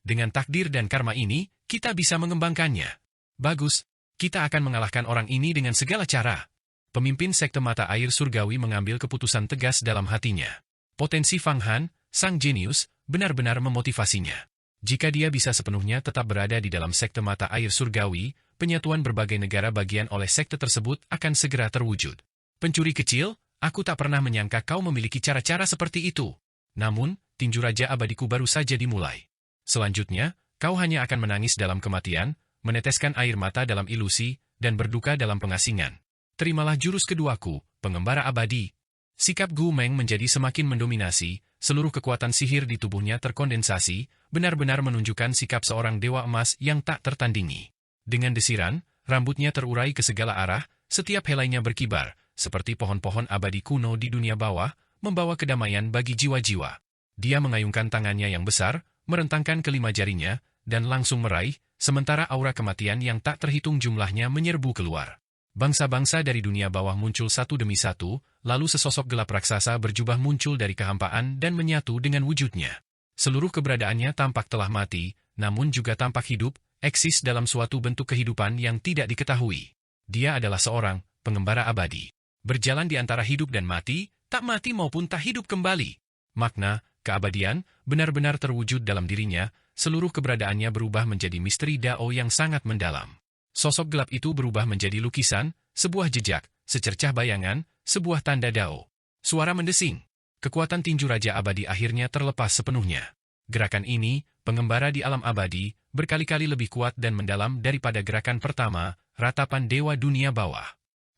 Dengan takdir dan karma ini, kita bisa mengembangkannya. Bagus, kita akan mengalahkan orang ini dengan segala cara. Pemimpin Sekte Mata Air Surgawi mengambil keputusan tegas dalam hatinya. Potensi Fang Han, sang jenius, benar-benar memotivasinya. Jika dia bisa sepenuhnya tetap berada di dalam sekte mata air surgawi, penyatuan berbagai negara bagian oleh sekte tersebut akan segera terwujud. Pencuri kecil, aku tak pernah menyangka kau memiliki cara-cara seperti itu. Namun, tinju Raja Abadiku baru saja dimulai. Selanjutnya, kau hanya akan menangis dalam kematian, meneteskan air mata dalam ilusi, dan berduka dalam pengasingan. Terimalah jurus keduaku, pengembara abadi. Sikap Gu Meng menjadi semakin mendominasi, seluruh kekuatan sihir di tubuhnya terkondensasi, benar-benar menunjukkan sikap seorang dewa emas yang tak tertandingi. Dengan desiran, rambutnya terurai ke segala arah, setiap helainya berkibar, seperti pohon-pohon abadi kuno di dunia bawah, membawa kedamaian bagi jiwa-jiwa. Dia mengayungkan tangannya yang besar, merentangkan kelima jarinya, dan langsung meraih, sementara aura kematian yang tak terhitung jumlahnya menyerbu keluar. Bangsa-bangsa dari dunia bawah muncul satu demi satu, lalu sesosok gelap raksasa berjubah muncul dari kehampaan dan menyatu dengan wujudnya. Seluruh keberadaannya tampak telah mati, namun juga tampak hidup, eksis dalam suatu bentuk kehidupan yang tidak diketahui. Dia adalah seorang pengembara abadi. Berjalan di antara hidup dan mati, tak mati maupun tak hidup kembali. Makna, keabadian, benar-benar terwujud dalam dirinya, seluruh keberadaannya berubah menjadi misteri Dao yang sangat mendalam. Sosok gelap itu berubah menjadi lukisan, sebuah jejak, secercah bayangan, sebuah tanda Dao. Suara mendesing. Kekuatan tinju Raja Abadi akhirnya terlepas sepenuhnya. Gerakan ini, pengembara di alam abadi, berkali-kali lebih kuat dan mendalam daripada gerakan pertama, ratapan dewa dunia bawah.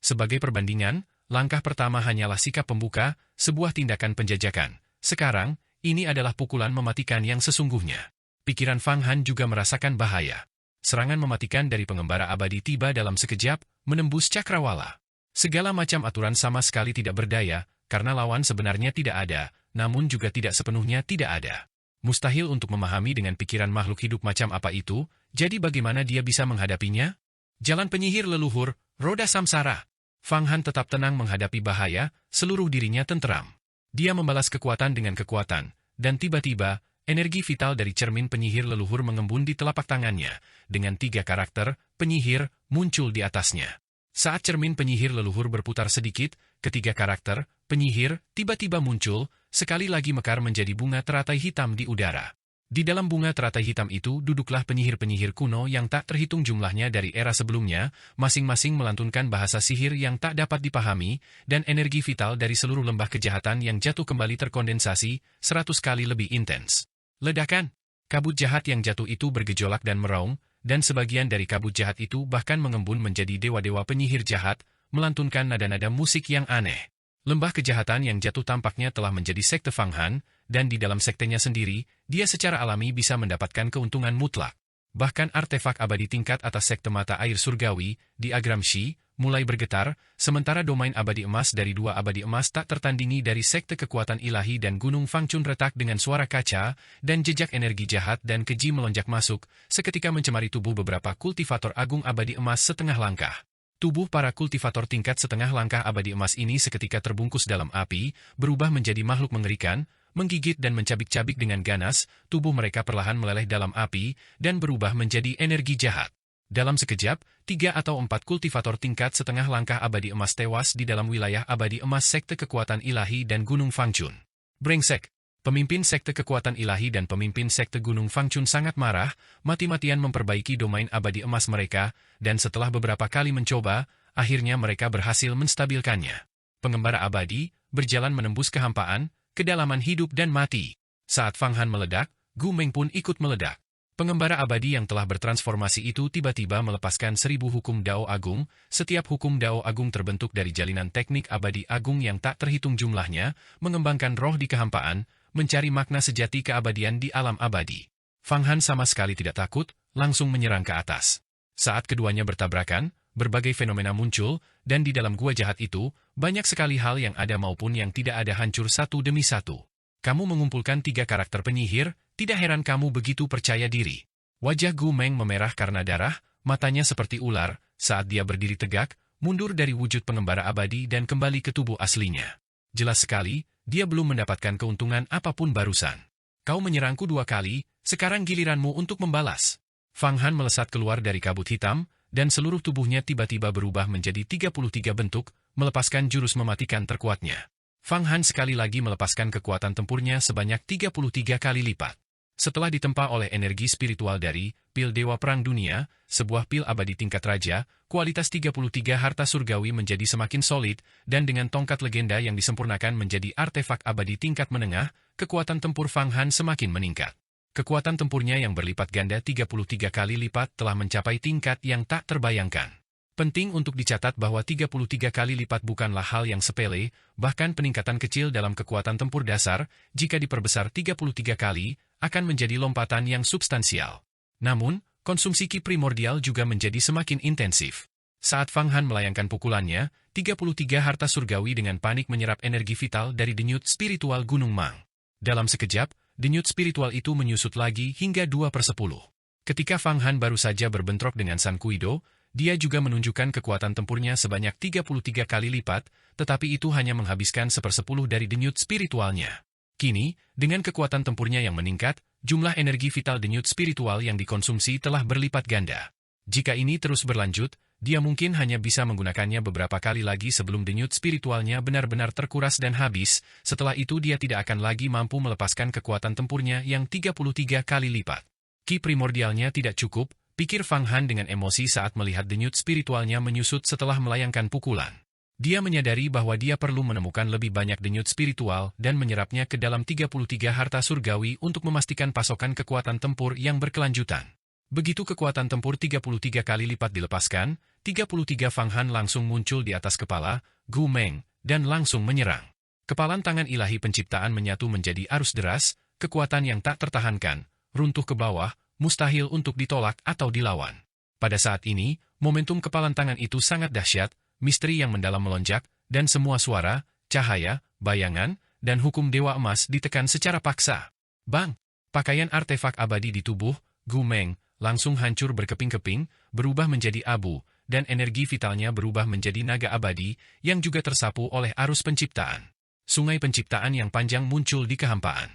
Sebagai perbandingan, langkah pertama hanyalah sikap pembuka, sebuah tindakan penjajakan. Sekarang, ini adalah pukulan mematikan yang sesungguhnya. Pikiran Fang Han juga merasakan bahaya. Serangan mematikan dari pengembara abadi tiba dalam sekejap, menembus cakrawala. Segala macam aturan sama sekali tidak berdaya, karena lawan sebenarnya tidak ada, namun juga tidak sepenuhnya tidak ada. Mustahil untuk memahami dengan pikiran makhluk hidup macam apa itu, jadi bagaimana dia bisa menghadapinya? Jalan penyihir leluhur, roda samsara. Fang Han tetap tenang menghadapi bahaya, seluruh dirinya tenteram. Dia membalas kekuatan dengan kekuatan, dan tiba-tiba, energi vital dari cermin penyihir leluhur mengembun di telapak tangannya, dengan 3 karakter, penyihir, muncul di atasnya. Saat cermin penyihir leluhur berputar sedikit, ketiga karakter, penyihir, tiba-tiba muncul, sekali lagi mekar menjadi bunga teratai hitam di udara. Di dalam bunga teratai hitam itu duduklah penyihir-penyihir kuno yang tak terhitung jumlahnya dari era sebelumnya, masing-masing melantunkan bahasa sihir yang tak dapat dipahami, dan energi vital dari seluruh lembah kejahatan yang jatuh kembali terkondensasi 100 kali lebih intens. Ledakan! Kabut jahat yang jatuh itu bergejolak dan meraung, dan sebagian dari kabut jahat itu bahkan mengembun menjadi dewa-dewa penyihir jahat, melantunkan nada-nada musik yang aneh. Lembah kejahatan yang jatuh tampaknya telah menjadi sekte Fang Han, dan di dalam sektenya sendiri, dia secara alami bisa mendapatkan keuntungan mutlak. Bahkan artefak abadi tingkat atas sekte mata air surgawi, di Agram Shi, mulai bergetar, sementara domain abadi emas dari 2 abadi emas tak tertandingi dari sekte kekuatan ilahi dan gunung Fangchun retak dengan suara kaca, dan jejak energi jahat dan keji melonjak masuk, seketika mencemari tubuh beberapa kultivator agung abadi emas setengah langkah. Tubuh para kultivator tingkat setengah langkah abadi emas ini seketika terbungkus dalam api, berubah menjadi makhluk mengerikan, menggigit dan mencabik-cabik dengan ganas, tubuh mereka perlahan meleleh dalam api, dan berubah menjadi energi jahat. Dalam sekejap, 3 atau 4 kultivator tingkat setengah langkah abadi emas tewas di dalam wilayah abadi emas sekte kekuatan ilahi dan gunung Fangchun. Brengsek! Pemimpin sekte kekuatan ilahi dan pemimpin sekte gunung Fangchun sangat marah, mati-matian memperbaiki domain abadi emas mereka, dan setelah beberapa kali mencoba, akhirnya mereka berhasil menstabilkannya. Pengembara abadi, berjalan menembus kehampaan, kedalaman hidup dan mati. Saat Fang Han meledak, Gu Meng pun ikut meledak. Pengembara abadi yang telah bertransformasi itu tiba-tiba melepaskan 1000 hukum Dao Agung, setiap hukum Dao Agung terbentuk dari jalinan teknik abadi agung yang tak terhitung jumlahnya, mengembangkan roh di kehampaan, mencari makna sejati keabadian di alam abadi. Fang Han sama sekali tidak takut, langsung menyerang ke atas. Saat keduanya bertabrakan, berbagai fenomena muncul, dan di dalam gua jahat itu, banyak sekali hal yang ada maupun yang tidak ada hancur satu demi satu. Kamu mengumpulkan 3 karakter penyihir, tidak heran kamu begitu percaya diri. Wajah Gu Meng memerah karena darah, matanya seperti ular, saat dia berdiri tegak, mundur dari wujud pengembara abadi dan kembali ke tubuh aslinya. Jelas sekali, dia belum mendapatkan keuntungan apapun barusan. Kau menyerangku 2 kali, sekarang giliranmu untuk membalas. Fang Han melesat keluar dari kabut hitam, dan seluruh tubuhnya tiba-tiba berubah menjadi 33 bentuk, melepaskan jurus mematikan terkuatnya. Fang Han sekali lagi melepaskan kekuatan tempurnya sebanyak 33 kali lipat. Setelah ditempa oleh energi spiritual dari pil Dewa Perang Dunia, sebuah pil abadi tingkat raja, kualitas 33 harta surgawi menjadi semakin solid, dan dengan tongkat legenda yang disempurnakan menjadi artefak abadi tingkat menengah, kekuatan tempur Fang Han semakin meningkat. Kekuatan tempurnya yang berlipat ganda 33 kali lipat telah mencapai tingkat yang tak terbayangkan. Penting untuk dicatat bahwa 33 kali lipat bukanlah hal yang sepele, bahkan peningkatan kecil dalam kekuatan tempur dasar, jika diperbesar 33 kali, akan menjadi lompatan yang substansial. Namun, konsumsi ki primordial juga menjadi semakin intensif. Saat Fang Han melayangkan pukulannya, 33 harta surgawi dengan panik menyerap energi vital dari denyut spiritual Gunung Mang. Dalam sekejap, denyut spiritual itu menyusut lagi hingga 2/10. Ketika Fang Han baru saja berbentrok dengan San Kuido, dia juga menunjukkan kekuatan tempurnya sebanyak 33 kali lipat, tetapi itu hanya menghabiskan 1/10 dari denyut spiritualnya. Kini, dengan kekuatan tempurnya yang meningkat, jumlah energi vital denyut spiritual yang dikonsumsi telah berlipat ganda. Jika ini terus berlanjut, dia mungkin hanya bisa menggunakannya beberapa kali lagi sebelum denyut spiritualnya benar-benar terkuras dan habis, setelah itu dia tidak akan lagi mampu melepaskan kekuatan tempurnya yang 33 kali lipat. Ki primordialnya tidak cukup, pikir Fang Han dengan emosi saat melihat denyut spiritualnya menyusut setelah melayangkan pukulan. Dia menyadari bahwa dia perlu menemukan lebih banyak denyut spiritual dan menyerapnya ke dalam 33 harta surgawi untuk memastikan pasokan kekuatan tempur yang berkelanjutan. Begitu kekuatan tempur 33 kali lipat dilepaskan, 33 Fang Han langsung muncul di atas kepala Gu Meng, dan langsung menyerang. Kepalan tangan ilahi penciptaan menyatu menjadi arus deras, kekuatan yang tak tertahankan, runtuh ke bawah, mustahil untuk ditolak atau dilawan. Pada saat ini, momentum kepalan tangan itu sangat dahsyat, misteri yang mendalam melonjak, dan semua suara, cahaya, bayangan, dan hukum Dewa Emas ditekan secara paksa. Bang! Pakaian artefak abadi di tubuh Gu Meng langsung hancur berkeping-keping, berubah menjadi abu, dan energi vitalnya berubah menjadi naga abadi yang juga tersapu oleh arus penciptaan. Sungai penciptaan yang panjang muncul di kehampaan.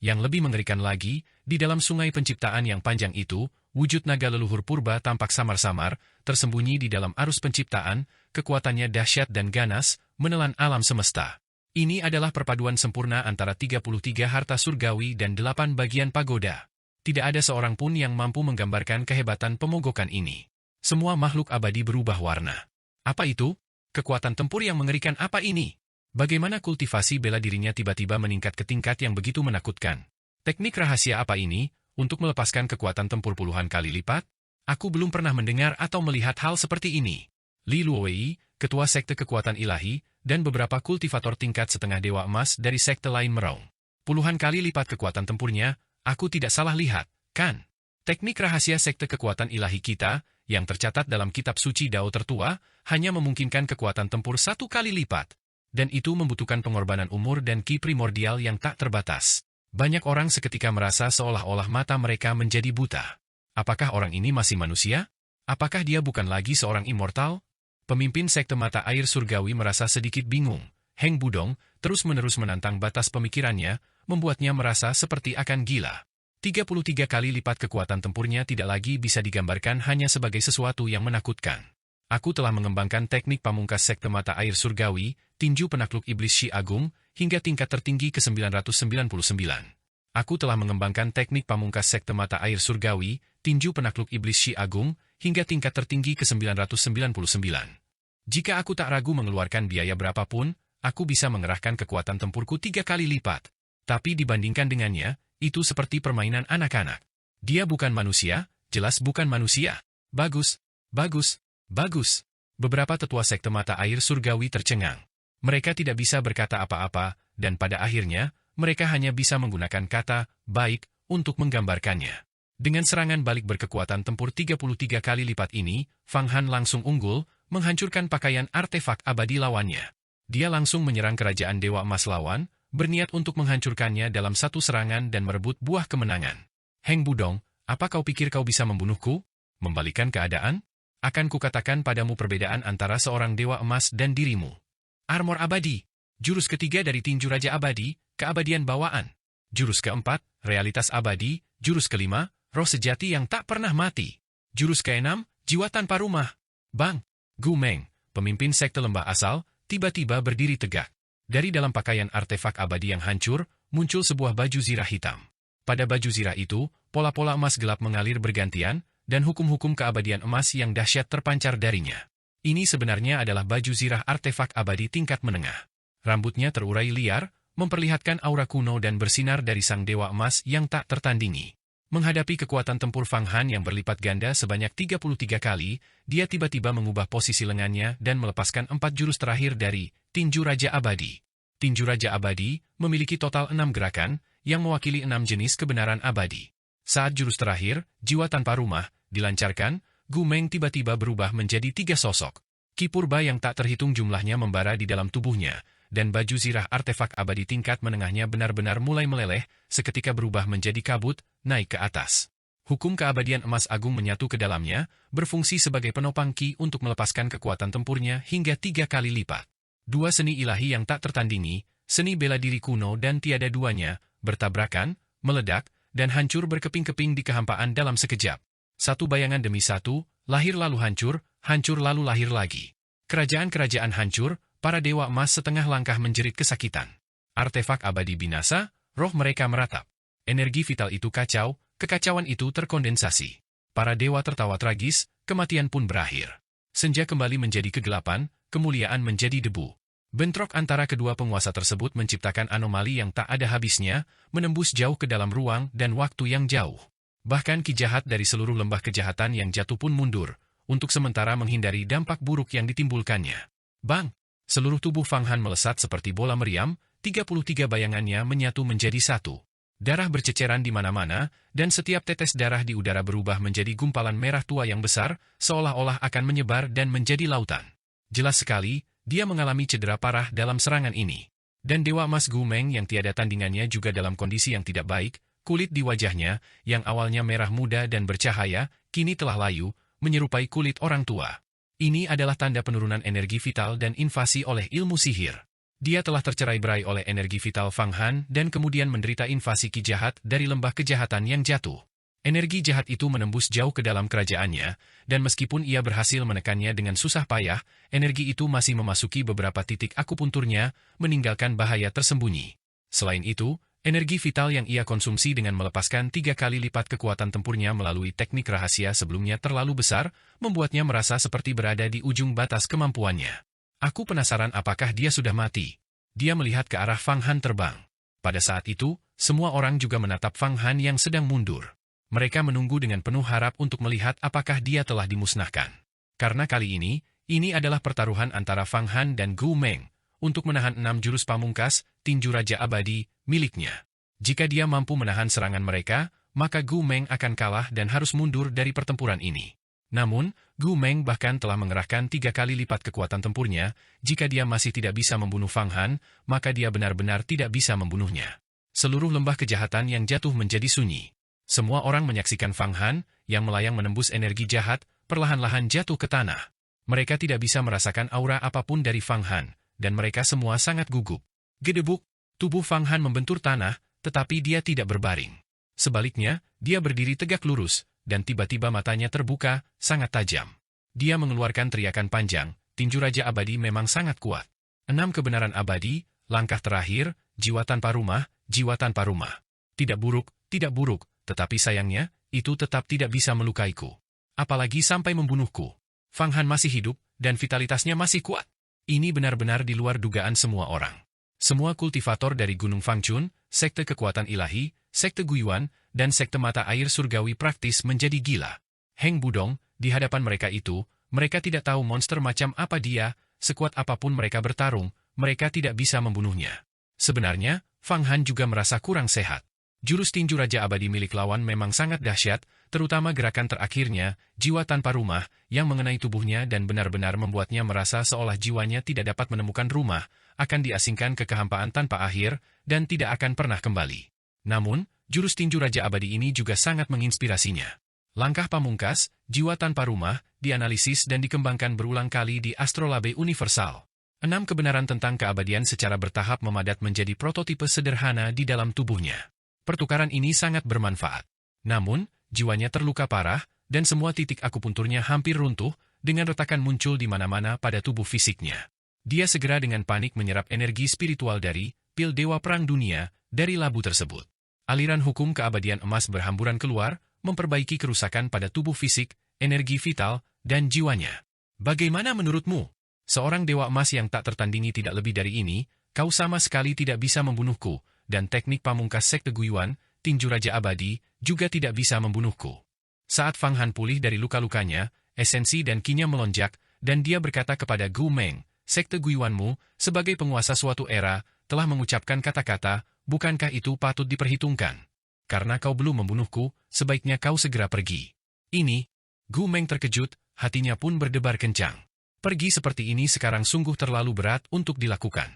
Yang lebih mengerikan lagi, di dalam sungai penciptaan yang panjang itu, wujud naga leluhur purba tampak samar-samar, tersembunyi di dalam arus penciptaan, kekuatannya dahsyat dan ganas, menelan alam semesta. Ini adalah perpaduan sempurna antara 33 harta surgawi dan 8 bagian pagoda. Tidak ada seorang pun yang mampu menggambarkan kehebatan pemogokan ini. Semua makhluk abadi berubah warna. Apa itu? Kekuatan tempur yang mengerikan apa ini? Bagaimana kultivasi bela dirinya tiba-tiba meningkat ke tingkat yang begitu menakutkan? Teknik rahasia apa ini, untuk melepaskan kekuatan tempur puluhan kali lipat? Aku belum pernah mendengar atau melihat hal seperti ini. Li Luowei, ketua sekte kekuatan ilahi, dan beberapa kultivator tingkat setengah dewa emas dari sekte lain meraung. Puluhan kali lipat kekuatan tempurnya, aku tidak salah lihat, kan? Teknik rahasia sekte kekuatan ilahi kita, yang tercatat dalam kitab suci Dao tertua, hanya memungkinkan kekuatan tempur 1 kali lipat. Dan itu membutuhkan pengorbanan umur dan ki primordial yang tak terbatas. Banyak orang seketika merasa seolah-olah mata mereka menjadi buta. Apakah orang ini masih manusia? Apakah dia bukan lagi seorang immortal? Pemimpin sekte mata air surgawi merasa sedikit bingung. Heng Budong terus-menerus menantang batas pemikirannya, membuatnya merasa seperti akan gila. 33 kali lipat kekuatan tempurnya tidak lagi bisa digambarkan hanya sebagai sesuatu yang menakutkan. Aku telah mengembangkan teknik pamungkas sekte mata air surgawi, tinju penakluk iblis Shi Agung, hingga tingkat tertinggi ke-999. Aku telah mengembangkan teknik pamungkas sekte mata air surgawi, tinju penakluk iblis Shi Agung, hingga tingkat tertinggi ke-999. Jika aku tak ragu mengeluarkan biaya berapapun, aku bisa mengerahkan kekuatan tempurku 3 kali lipat. Tapi dibandingkan dengannya, itu seperti permainan anak-anak. Dia bukan manusia, jelas bukan manusia. Bagus, bagus, bagus. Beberapa tetua sekte mata air surgawi tercengang. Mereka tidak bisa berkata apa-apa, dan pada akhirnya, mereka hanya bisa menggunakan kata baik untuk menggambarkannya. Dengan serangan balik berkekuatan tempur 33 kali lipat ini, Fang Han langsung unggul, menghancurkan pakaian artefak abadi lawannya. Dia langsung menyerang kerajaan Dewa Emas lawan, berniat untuk menghancurkannya dalam satu serangan dan merebut buah kemenangan. Heng Budong, apa kau pikir kau bisa membunuhku? Membalikan keadaan? Akan kukatakan padamu perbedaan antara seorang Dewa Emas dan dirimu. Armor abadi. Jurus ketiga dari tinju Raja Abadi, keabadian bawaan. Jurus keempat, realitas abadi. Jurus kelima, roh sejati yang tak pernah mati. Jurus keenam, jiwa tanpa rumah. Bang! Gu Meng, pemimpin sekte lembah asal, tiba-tiba berdiri tegak. Dari dalam pakaian artefak abadi yang hancur, muncul sebuah baju zirah hitam. Pada baju zirah itu, pola-pola emas gelap mengalir bergantian, dan hukum-hukum keabadian emas yang dahsyat terpancar darinya. Ini sebenarnya adalah baju zirah artefak abadi tingkat menengah. Rambutnya terurai liar, memperlihatkan aura kuno dan bersinar dari sang dewa emas yang tak tertandingi. Menghadapi kekuatan tempur Fang Han yang berlipat ganda sebanyak 33 kali, dia tiba-tiba mengubah posisi lengannya dan melepaskan 4 jurus terakhir dari Tinju Raja Abadi. Tinju Raja Abadi memiliki total 6 gerakan, yang mewakili 6 jenis kebenaran abadi. Saat jurus terakhir, Jiwa Tanpa Rumah, dilancarkan, Gu Meng tiba-tiba berubah menjadi 3 sosok. Ki purba yang tak terhitung jumlahnya membara di dalam tubuhnya, dan baju zirah artefak abadi tingkat menengahnya benar-benar mulai meleleh, seketika berubah menjadi kabut, naik ke atas. Hukum keabadian emas agung menyatu ke dalamnya, berfungsi sebagai penopang ki untuk melepaskan kekuatan tempurnya hingga 3 kali lipat. Dua seni ilahi yang tak tertandingi, seni bela diri kuno dan tiada duanya, bertabrakan, meledak, dan hancur berkeping-keping di kehampaan dalam sekejap. Satu bayangan demi satu, lahir lalu hancur lalu lahir lagi. Kerajaan-kerajaan hancur, para dewa emas setengah langkah menjerit kesakitan. Artefak abadi binasa, roh mereka meratap. Energi vital itu kacau, kekacauan itu terkondensasi. Para dewa tertawa tragis, kematian pun berakhir. Senja kembali menjadi kegelapan, kemuliaan menjadi debu. Bentrok antara kedua penguasa tersebut menciptakan anomali yang tak ada habisnya, menembus jauh ke dalam ruang dan waktu yang jauh. Bahkan ki jahat dari seluruh lembah kejahatan yang jatuh pun mundur, untuk sementara menghindari dampak buruk yang ditimbulkannya. Bang! Seluruh tubuh Fang Han melesat seperti bola meriam, 33 bayangannya menyatu menjadi satu. Darah berceceran di mana-mana, dan setiap tetes darah di udara berubah menjadi gumpalan merah tua yang besar, seolah-olah akan menyebar dan menjadi lautan. Jelas sekali, dia mengalami cedera parah dalam serangan ini. Dan Dewa Emas Gu Meng yang tiada tandingannya juga dalam kondisi yang tidak baik, kulit di wajahnya, yang awalnya merah muda dan bercahaya, kini telah layu, menyerupai kulit orang tua. Ini adalah tanda penurunan energi vital dan invasi oleh ilmu sihir. Dia telah tercerai-berai oleh energi vital Fang Han dan kemudian menderita invasi ki jahat dari lembah kejahatan yang jatuh. Energi jahat itu menembus jauh ke dalam kerajaannya, dan meskipun ia berhasil menekannya dengan susah payah, energi itu masih memasuki beberapa titik akupunturnya, meninggalkan bahaya tersembunyi. Selain itu, energi vital yang ia konsumsi dengan melepaskan 3 kali lipat kekuatan tempurnya melalui teknik rahasia sebelumnya terlalu besar, membuatnya merasa seperti berada di ujung batas kemampuannya. Aku penasaran apakah dia sudah mati. Dia melihat ke arah Fang Han terbang. Pada saat itu, semua orang juga menatap Fang Han yang sedang mundur. Mereka menunggu dengan penuh harap untuk melihat apakah dia telah dimusnahkan. Karena kali ini adalah pertaruhan antara Fang Han dan Gu Meng, untuk menahan 6 jurus pamungkas, tinju Raja Abadi, miliknya. Jika dia mampu menahan serangan mereka, maka Gu Meng akan kalah dan harus mundur dari pertempuran ini. Namun, Gu Meng bahkan telah mengerahkan 3 kali lipat kekuatan tempurnya, jika dia masih tidak bisa membunuh Fang Han, maka dia benar-benar tidak bisa membunuhnya. Seluruh lembah kejahatan yang jatuh menjadi sunyi. Semua orang menyaksikan Fang Han, yang melayang menembus energi jahat, perlahan-lahan jatuh ke tanah. Mereka tidak bisa merasakan aura apapun dari Fang Han, dan mereka semua sangat gugup. Gedebuk, tubuh Fang Han membentur tanah, tetapi dia tidak berbaring. Sebaliknya, dia berdiri tegak lurus, dan tiba-tiba matanya terbuka, sangat tajam. Dia mengeluarkan teriakan panjang, tinju Raja Abadi memang sangat kuat. 6 kebenaran abadi, langkah terakhir, jiwa tanpa rumah, jiwa tanpa rumah. Tidak buruk, tetapi sayangnya, itu tetap tidak bisa melukaiku. Apalagi sampai membunuhku. Fang Han masih hidup, dan vitalitasnya masih kuat. Ini benar-benar di luar dugaan semua orang. Semua kultivator dari Gunung Fangchun, sekte kekuatan ilahi, sekte Guiyuan, dan sekte mata air surgawi praktis menjadi gila. Heng Budong, di hadapan mereka itu, mereka tidak tahu monster macam apa dia, sekuat apapun mereka bertarung, mereka tidak bisa membunuhnya. Sebenarnya, Fang Han juga merasa kurang sehat. Jurus tinju Raja Abadi milik lawan memang sangat dahsyat, terutama gerakan terakhirnya, jiwa tanpa rumah, yang mengenai tubuhnya dan benar-benar membuatnya merasa seolah jiwanya tidak dapat menemukan rumah, akan diasingkan ke kehampaan tanpa akhir, dan tidak akan pernah kembali. Namun, jurus tinju Raja Abadi ini juga sangat menginspirasinya. Langkah pamungkas, jiwa tanpa rumah, dianalisis dan dikembangkan berulang kali di Astrolabe Universal. 6 kebenaran tentang keabadian secara bertahap memadat menjadi prototipe sederhana di dalam tubuhnya. Pertukaran ini sangat bermanfaat. Namun, jiwanya terluka parah, dan semua titik akupunturnya hampir runtuh, dengan retakan muncul di mana-mana pada tubuh fisiknya. Dia segera dengan panik menyerap energi spiritual dari pil Dewa Perang Dunia, dari labu tersebut. Aliran hukum keabadian emas berhamburan keluar, memperbaiki kerusakan pada tubuh fisik, energi vital, dan jiwanya. Bagaimana menurutmu? Seorang Dewa Emas yang tak tertandingi tidak lebih dari ini, kau sama sekali tidak bisa membunuhku, dan teknik pamungkas sekte Guiyuan, tinju Raja Abadi, juga tidak bisa membunuhku. Saat Fang Han pulih dari luka-lukanya, esensi dan kinya melonjak, dan dia berkata kepada Gu Meng, sekte Guiyuanmu, sebagai penguasa suatu era, telah mengucapkan kata-kata, bukankah itu patut diperhitungkan? Karena kau belum membunuhku, sebaiknya kau segera pergi. Ini, Gu Meng terkejut, hatinya pun berdebar kencang. Pergi seperti ini sekarang sungguh terlalu berat untuk dilakukan.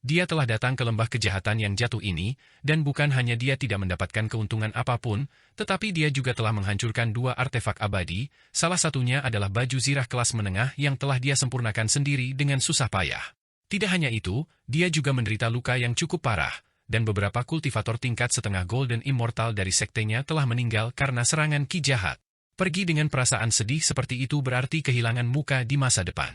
Dia telah datang ke lembah kejahatan yang jatuh ini, dan bukan hanya dia tidak mendapatkan keuntungan apapun, tetapi dia juga telah menghancurkan 2 artefak abadi, salah satunya adalah baju zirah kelas menengah yang telah dia sempurnakan sendiri dengan susah payah. Tidak hanya itu, dia juga menderita luka yang cukup parah, dan beberapa kultivator tingkat setengah golden immortal dari sektenya telah meninggal karena serangan ki jahat. Pergi dengan perasaan sedih seperti itu berarti kehilangan muka di masa depan.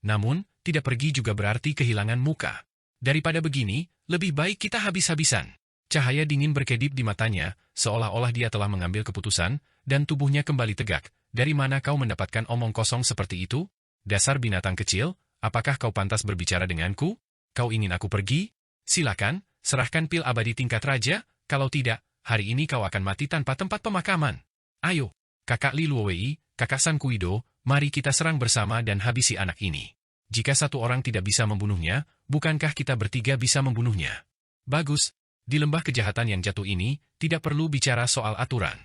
Namun, tidak pergi juga berarti kehilangan muka. Daripada begini, lebih baik kita habis-habisan. Cahaya dingin berkedip di matanya, seolah-olah dia telah mengambil keputusan, dan tubuhnya kembali tegak. Dari mana kau mendapatkan omong kosong seperti itu? Dasar binatang kecil, apakah kau pantas berbicara denganku? Kau ingin aku pergi? Silakan, serahkan pil abadi tingkat raja, kalau tidak, hari ini kau akan mati tanpa tempat pemakaman. Ayo, kakak Li Luowei, kakak San Kuido, mari kita serang bersama dan habisi anak ini. Jika satu orang tidak bisa membunuhnya, bukankah kita bertiga bisa membunuhnya? Bagus. Di lembah kejahatan yang jatuh ini, tidak perlu bicara soal aturan.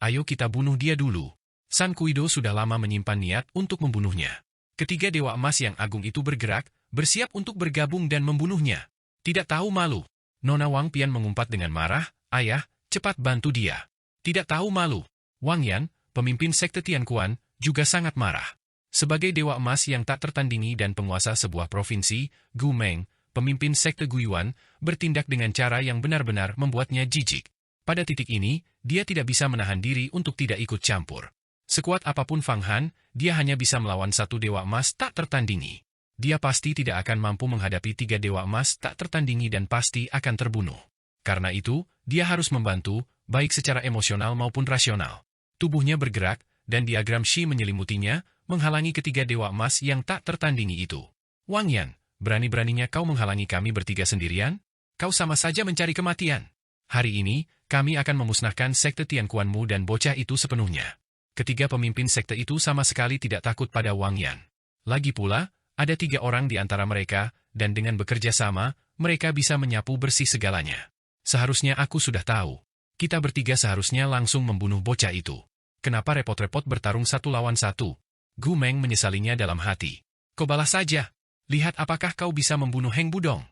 Ayo kita bunuh dia dulu. San Kuido sudah lama menyimpan niat untuk membunuhnya. Ketiga Dewa Emas yang agung itu bergerak, bersiap untuk bergabung dan membunuhnya. Tidak tahu malu. Nona Wang Pian mengumpat dengan marah, "Ayah, cepat bantu dia." Tidak tahu malu. Wang Yan, pemimpin sekte Tianquan, juga sangat marah. Sebagai Dewa Emas yang tak tertandingi dan penguasa sebuah provinsi, Gu Meng, pemimpin sekte Guyuan, bertindak dengan cara yang benar-benar membuatnya jijik. Pada titik ini, dia tidak bisa menahan diri untuk tidak ikut campur. Sekuat apapun Fang Han, dia hanya bisa melawan satu Dewa Emas tak tertandingi. Dia pasti tidak akan mampu menghadapi tiga Dewa Emas tak tertandingi dan pasti akan terbunuh. Karena itu, dia harus membantu, baik secara emosional maupun rasional. Tubuhnya bergerak, dan diagram Shi menyelimutinya, menghalangi ketiga Dewa Emas yang tak tertandingi itu. "Wang Yan, berani-beraninya kau menghalangi kami bertiga sendirian? Kau sama saja mencari kematian. Hari ini, kami akan memusnahkan sekte Tianquanmu dan bocah itu sepenuhnya." Ketiga pemimpin sekte itu sama sekali tidak takut pada Wang Yan. Lagi pula, ada 3 orang di antara mereka, dan dengan bekerja sama, mereka bisa menyapu bersih segalanya. Seharusnya aku sudah tahu. Kita bertiga seharusnya langsung membunuh bocah itu. Kenapa repot-repot bertarung 1 lawan 1? Gu Meng menyesalinya dalam hati. "Kau balas saja. Lihat apakah kau bisa membunuh Heng Budong."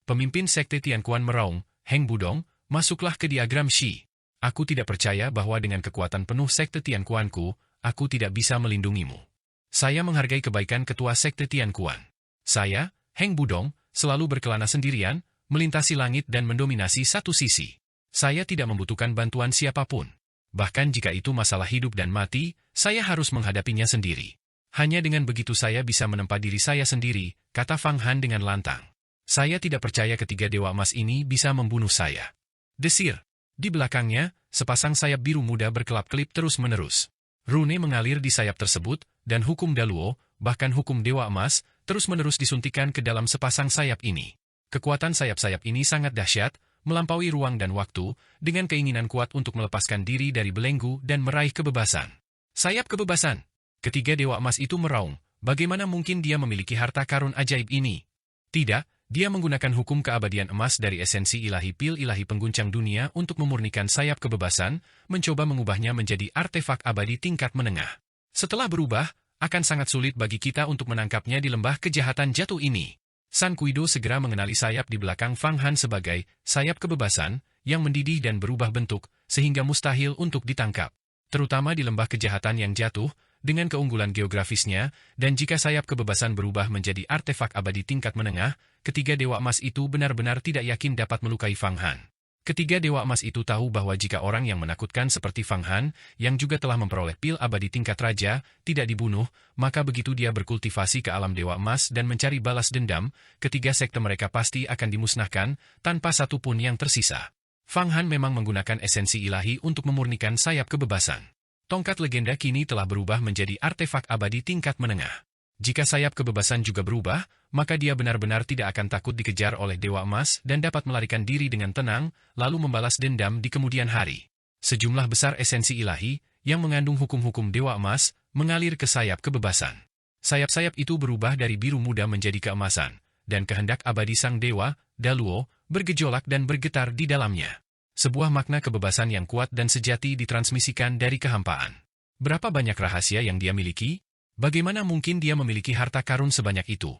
Pemimpin sekte Tianquan meraung, "Heng Budong, masuklah ke diagram Shi. Aku tidak percaya bahwa dengan kekuatan penuh sekte Tianquanku, aku tidak bisa melindungimu. Saya menghargai kebaikan ketua sekte Tianquan. Saya, Heng Budong, selalu berkelana sendirian, melintasi langit dan mendominasi satu sisi. Saya tidak membutuhkan bantuan siapapun. Bahkan jika itu masalah hidup dan mati, saya harus menghadapinya sendiri. Hanya dengan begitu saya bisa menempa diri saya sendiri," kata Fang Han dengan lantang. "Saya tidak percaya ketiga Dewa Emas ini bisa membunuh saya." Desir. Di belakangnya, sepasang sayap biru muda berkelap-kelip terus-menerus. Rune mengalir di sayap tersebut, dan hukum Daluo, bahkan hukum Dewa Emas, terus-menerus disuntikan ke dalam sepasang sayap ini. Kekuatan sayap-sayap ini sangat dahsyat, melampaui ruang dan waktu, dengan keinginan kuat untuk melepaskan diri dari belenggu dan meraih kebebasan. Sayap kebebasan. Ketiga Dewa Emas itu meraung, bagaimana mungkin dia memiliki harta karun ajaib ini? Tidak, dia menggunakan hukum keabadian emas dari esensi ilahi pil ilahi pengguncang dunia untuk memurnikan sayap kebebasan, mencoba mengubahnya menjadi artefak abadi tingkat menengah. Setelah berubah, akan sangat sulit bagi kita untuk menangkapnya di lembah kejahatan jatuh ini. San Kuido segera mengenali sayap di belakang Fang Han sebagai sayap kebebasan, yang mendidih dan berubah bentuk, sehingga mustahil untuk ditangkap. Terutama di lembah kejahatan yang jatuh, dengan keunggulan geografisnya, dan jika sayap kebebasan berubah menjadi artefak abadi tingkat menengah, ketiga Dewa Emas itu benar-benar tidak yakin dapat melukai Fang Han. Ketiga Dewa Emas itu tahu bahwa jika orang yang menakutkan seperti Fang Han, yang juga telah memperoleh pil abadi tingkat raja, tidak dibunuh, maka begitu dia berkultivasi ke alam Dewa Emas dan mencari balas dendam, ketiga sekte mereka pasti akan dimusnahkan, tanpa satu pun yang tersisa. Fang Han memang menggunakan esensi ilahi untuk memurnikan sayap kebebasan. Tongkat legenda kini telah berubah menjadi artefak abadi tingkat menengah. Jika sayap kebebasan juga berubah, maka dia benar-benar tidak akan takut dikejar oleh Dewa Emas dan dapat melarikan diri dengan tenang, lalu membalas dendam di kemudian hari. Sejumlah besar esensi ilahi, yang mengandung hukum-hukum Dewa Emas, mengalir ke sayap kebebasan. Sayap-sayap itu berubah dari biru muda menjadi keemasan, dan kehendak abadi Sang Dewa, Daluo, bergejolak dan bergetar di dalamnya. Sebuah makna kebebasan yang kuat dan sejati ditransmisikan dari kehampaan. Berapa banyak rahasia yang dia miliki? Bagaimana mungkin dia memiliki harta karun sebanyak itu?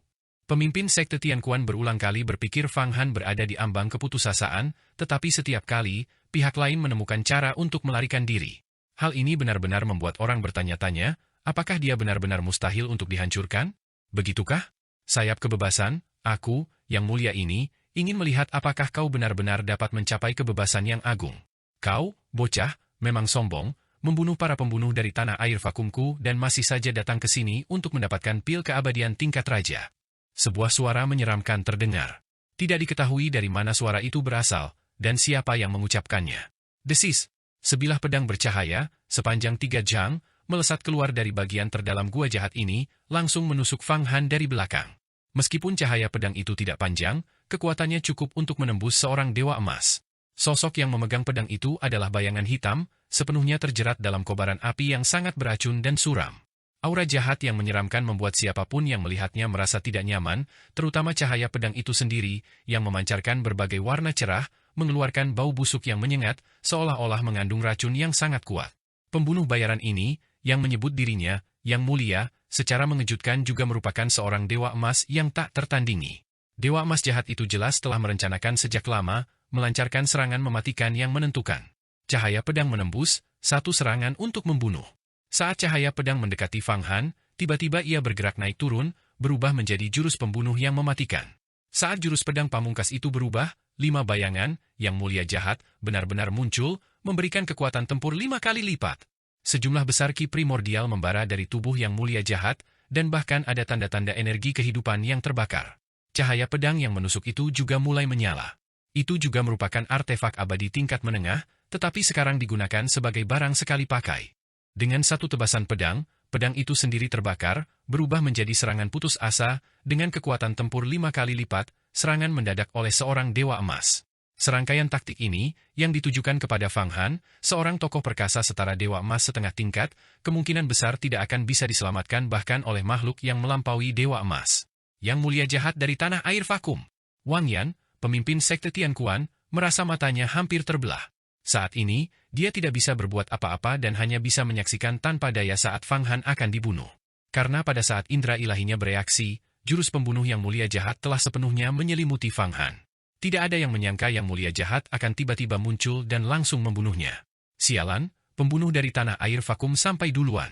Pemimpin sekte Tianquan berulang kali berpikir Fang Han berada di ambang keputusasaan, tetapi setiap kali, pihak lain menemukan cara untuk melarikan diri. Hal ini benar-benar membuat orang bertanya-tanya, apakah dia benar-benar mustahil untuk dihancurkan? Begitukah? Sayap kebebasan, aku, yang mulia ini, ingin melihat apakah kau benar-benar dapat mencapai kebebasan yang agung. Kau, bocah, memang sombong, membunuh para pembunuh dari tanah air vakumku dan masih saja datang ke sini untuk mendapatkan pil keabadian tingkat raja. Sebuah suara menyeramkan terdengar. Tidak diketahui dari mana suara itu berasal, dan siapa yang mengucapkannya. Desis, sebilah pedang bercahaya, sepanjang 3 jang, melesat keluar dari bagian terdalam gua jahat ini, langsung menusuk Fang Han dari belakang. Meskipun cahaya pedang itu tidak panjang, kekuatannya cukup untuk menembus seorang Dewa Emas. Sosok yang memegang pedang itu adalah bayangan hitam, sepenuhnya terjerat dalam kobaran api yang sangat beracun dan suram. Aura jahat yang menyeramkan membuat siapapun yang melihatnya merasa tidak nyaman, terutama cahaya pedang itu sendiri, yang memancarkan berbagai warna cerah, mengeluarkan bau busuk yang menyengat, seolah-olah mengandung racun yang sangat kuat. Pembunuh bayaran ini, yang menyebut dirinya, Yang Mulia, secara mengejutkan juga merupakan seorang dewa emas yang tak tertandingi. Dewa emas jahat itu jelas telah merencanakan sejak lama, melancarkan serangan mematikan yang menentukan. Cahaya pedang menembus, satu serangan untuk membunuh. Saat cahaya pedang mendekati Fang Han, tiba-tiba ia bergerak naik turun, berubah menjadi jurus pembunuh yang mematikan. Saat jurus pedang pamungkas itu berubah, 5 bayangan, Yang Mulia jahat, benar-benar muncul, memberikan kekuatan tempur 5 kali lipat. Sejumlah besar ki primordial membara dari tubuh Yang Mulia jahat, dan bahkan ada tanda-tanda energi kehidupan yang terbakar. Cahaya pedang yang menusuk itu juga mulai menyala. Itu juga merupakan artefak abadi tingkat menengah, tetapi sekarang digunakan sebagai barang sekali pakai. Dengan satu tebasan pedang, pedang itu sendiri terbakar, berubah menjadi serangan putus asa, dengan kekuatan tempur 5 kali lipat, serangan mendadak oleh seorang dewa emas. Serangkaian taktik ini, yang ditujukan kepada Fang Han, seorang tokoh perkasa setara dewa emas setengah tingkat, kemungkinan besar tidak akan bisa diselamatkan bahkan oleh makhluk yang melampaui dewa emas. Yang Mulia jahat dari tanah air vakum. Wang Yan, pemimpin sekte Tianquan, merasa matanya hampir terbelah. Saat ini, dia tidak bisa berbuat apa-apa dan hanya bisa menyaksikan tanpa daya saat Fang Han akan dibunuh. Karena pada saat indera ilahinya bereaksi, jurus pembunuh Yang Mulia jahat telah sepenuhnya menyelimuti Fang Han. Tidak ada yang menyangka Yang Mulia jahat akan tiba-tiba muncul dan langsung membunuhnya. Sialan, pembunuh dari tanah air vakum sampai duluan.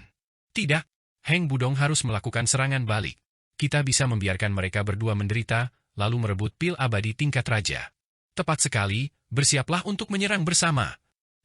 Tidak, Heng Budong harus melakukan serangan balik. Kita bisa membiarkan mereka berdua menderita, lalu merebut pil abadi tingkat raja. Tepat sekali, bersiaplah untuk menyerang bersama.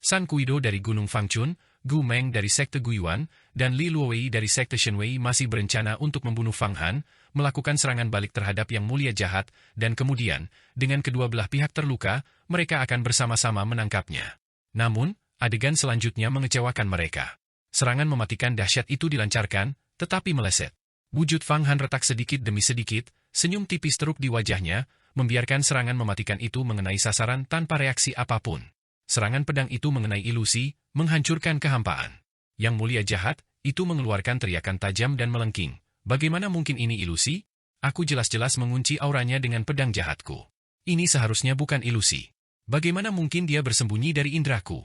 San Kuido dari Gunung Fangchun, Gu Meng dari sekte Guiyuan, dan Li Luowei dari sekte Shenwei masih berencana untuk membunuh Fang Han, melakukan serangan balik terhadap Yang Mulia jahat, dan kemudian, dengan kedua belah pihak terluka, mereka akan bersama-sama menangkapnya. Namun, adegan selanjutnya mengecewakan mereka. Serangan mematikan dahsyat itu dilancarkan, tetapi meleset. Wujud Fang Han retak sedikit demi sedikit, senyum tipis teruk di wajahnya, membiarkan serangan mematikan itu mengenai sasaran tanpa reaksi apapun. Serangan pedang itu mengenai ilusi, menghancurkan kehampaan. Yang Mulia jahat, itu mengeluarkan teriakan tajam dan melengking. Bagaimana mungkin ini ilusi? Aku jelas-jelas mengunci auranya dengan pedang jahatku. Ini seharusnya bukan ilusi. Bagaimana mungkin dia bersembunyi dari indraku?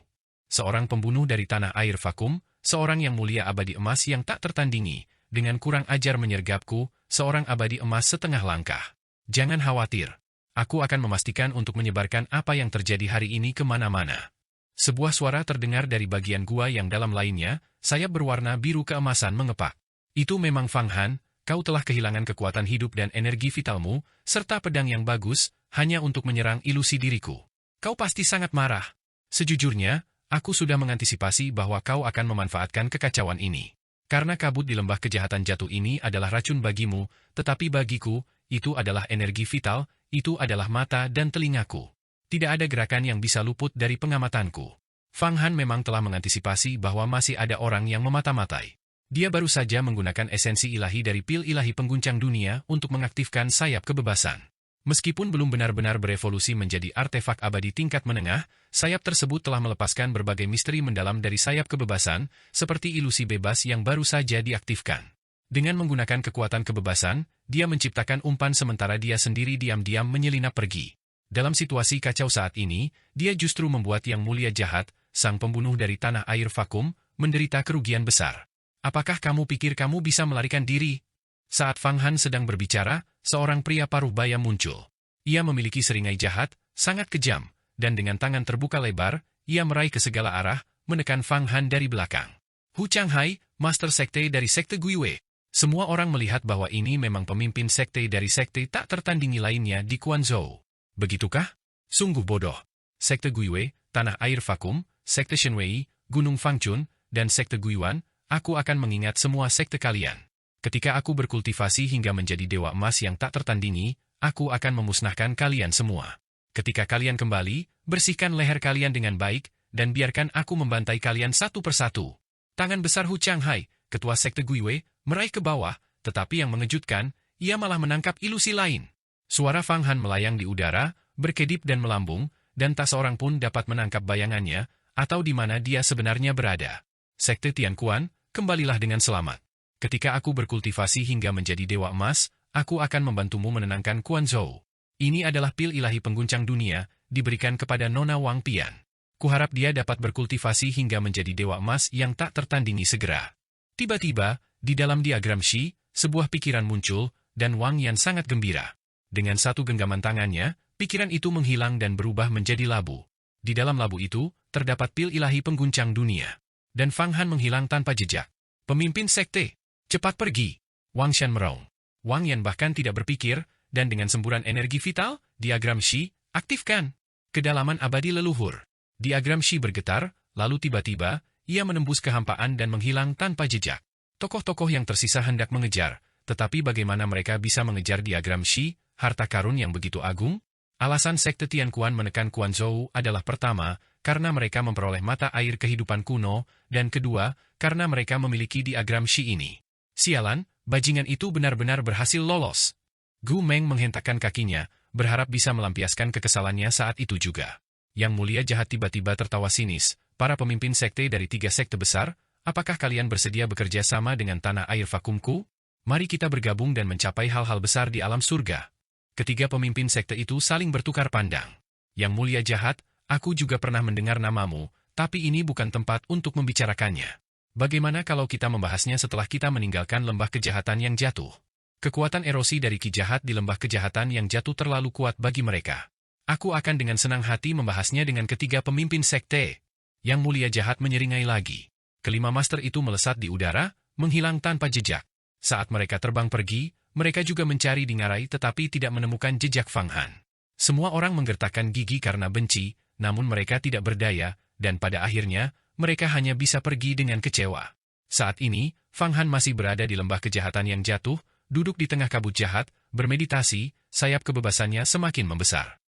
Seorang pembunuh dari tanah air vakum, seorang Yang Mulia abadi emas yang tak tertandingi, dengan kurang ajar menyergapku, seorang abadi emas setengah langkah. Jangan khawatir. Aku akan memastikan untuk menyebarkan apa yang terjadi hari ini kemana-mana. Sebuah suara terdengar dari bagian gua yang dalam lainnya, sayap berwarna biru keemasan mengepak. Itu memang Fang Han, kau telah kehilangan kekuatan hidup dan energi vitalmu, serta pedang yang bagus, hanya untuk menyerang ilusi diriku. Kau pasti sangat marah. Sejujurnya, aku sudah mengantisipasi bahwa kau akan memanfaatkan kekacauan ini. Karena kabut di lembah kejahatan jatuh ini adalah racun bagimu, tetapi bagiku, itu adalah energi vital, itu adalah mata dan telingaku. Tidak ada gerakan yang bisa luput dari pengamatanku. Fang Han memang telah mengantisipasi bahwa masih ada orang yang memata-matai. Dia baru saja menggunakan esensi ilahi dari pil ilahi pengguncang dunia untuk mengaktifkan sayap kebebasan. Meskipun belum benar-benar berevolusi menjadi artefak abadi tingkat menengah, sayap tersebut telah melepaskan berbagai misteri mendalam dari sayap kebebasan, seperti ilusi bebas yang baru saja diaktifkan. Dengan menggunakan kekuatan kebebasan, dia menciptakan umpan sementara dia sendiri diam-diam menyelinap pergi. Dalam situasi kacau saat ini, dia justru membuat Yang Mulia jahat, sang pembunuh dari tanah air vakum, menderita kerugian besar. Apakah kamu pikir kamu bisa melarikan diri? Saat Fang Han sedang berbicara, seorang pria paruh baya muncul. Ia memiliki seringai jahat, sangat kejam, dan dengan tangan terbuka lebar, ia meraih ke segala arah, menekan Fang Han dari belakang. Hu Changhai, Master Sekte dari Sekte Guiyue. Semua orang melihat bahwa ini memang pemimpin sekte dari sekte tak tertandingi lainnya di Quanzhou. Begitukah? Sungguh bodoh. Sekte Guiyue, Tanah Air Vakum, Sekte Shenwei, Gunung Fangchun, dan Sekte Guiyuan, aku akan mengingat semua sekte kalian. Ketika aku berkultivasi hingga menjadi dewa emas yang tak tertandingi, aku akan memusnahkan kalian semua. Ketika kalian kembali, bersihkan leher kalian dengan baik, dan biarkan aku membantai kalian satu persatu. Tangan besar Hu Changhai, ketua sekte Guiyue, meraih ke bawah, tetapi yang mengejutkan, ia malah menangkap ilusi lain. Suara Fang Han melayang di udara, berkedip dan melambung, dan tak seorang pun dapat menangkap bayangannya, atau di mana dia sebenarnya berada. Sekte Tianquan, kembalilah dengan selamat. Ketika aku berkultivasi hingga menjadi dewa emas, aku akan membantumu menenangkan Quanzhou. Ini adalah pil ilahi pengguncang dunia, diberikan kepada Nona Wang Pian. Kuharap dia dapat berkultivasi hingga menjadi dewa emas yang tak tertandingi segera. Tiba-tiba, di dalam diagram Shi, sebuah pikiran muncul, dan Wang Yan sangat gembira. Dengan satu genggaman tangannya, pikiran itu menghilang dan berubah menjadi labu. Di dalam labu itu, terdapat pil ilahi pengguncang dunia. Dan Fang Han menghilang tanpa jejak. Pemimpin sekte, cepat pergi. Wang Shan meraung. Wang Yan bahkan tidak berpikir, dan dengan semburan energi vital, diagram Shi, aktifkan. Kedalaman abadi leluhur. Diagram Shi bergetar, lalu tiba-tiba, ia menembus kehampaan dan menghilang tanpa jejak. Tokoh-tokoh yang tersisa hendak mengejar, tetapi bagaimana mereka bisa mengejar diagram Shi, harta karun yang begitu agung? Alasan sekte Tianquan menekan Quanzhou adalah pertama, karena mereka memperoleh mata air kehidupan kuno, dan kedua, karena mereka memiliki diagram Shi ini. Sialan, bajingan itu benar-benar berhasil lolos. Gu Meng menghentakkan kakinya, berharap bisa melampiaskan kekesalannya saat itu juga. Yang Mulia Jahat tiba-tiba tertawa sinis, para pemimpin sekte dari 3 sekte besar, apakah kalian bersedia bekerja sama dengan tanah air vakumku? Mari kita bergabung dan mencapai hal-hal besar di alam surga. Ketiga pemimpin sekte itu saling bertukar pandang. Yang Mulia Jahat, aku juga pernah mendengar namamu, tapi ini bukan tempat untuk membicarakannya. Bagaimana kalau kita membahasnya setelah kita meninggalkan lembah kejahatan yang jatuh? Kekuatan erosi dari Ki Jahat di lembah kejahatan yang jatuh terlalu kuat bagi mereka. Aku akan dengan senang hati membahasnya dengan ketiga pemimpin sekte. Yang Mulia Jahat menyeringai lagi. Kelima master itu melesat di udara, menghilang tanpa jejak. Saat mereka terbang pergi, mereka juga mencari di ngarai tetapi tidak menemukan jejak Fang Han. Semua orang menggertakkan gigi karena benci, namun mereka tidak berdaya, dan pada akhirnya, mereka hanya bisa pergi dengan kecewa. Saat ini, Fang Han masih berada di lembah kejahatan yang jatuh, duduk di tengah kabut jahat, bermeditasi, sayap kebebasannya semakin membesar.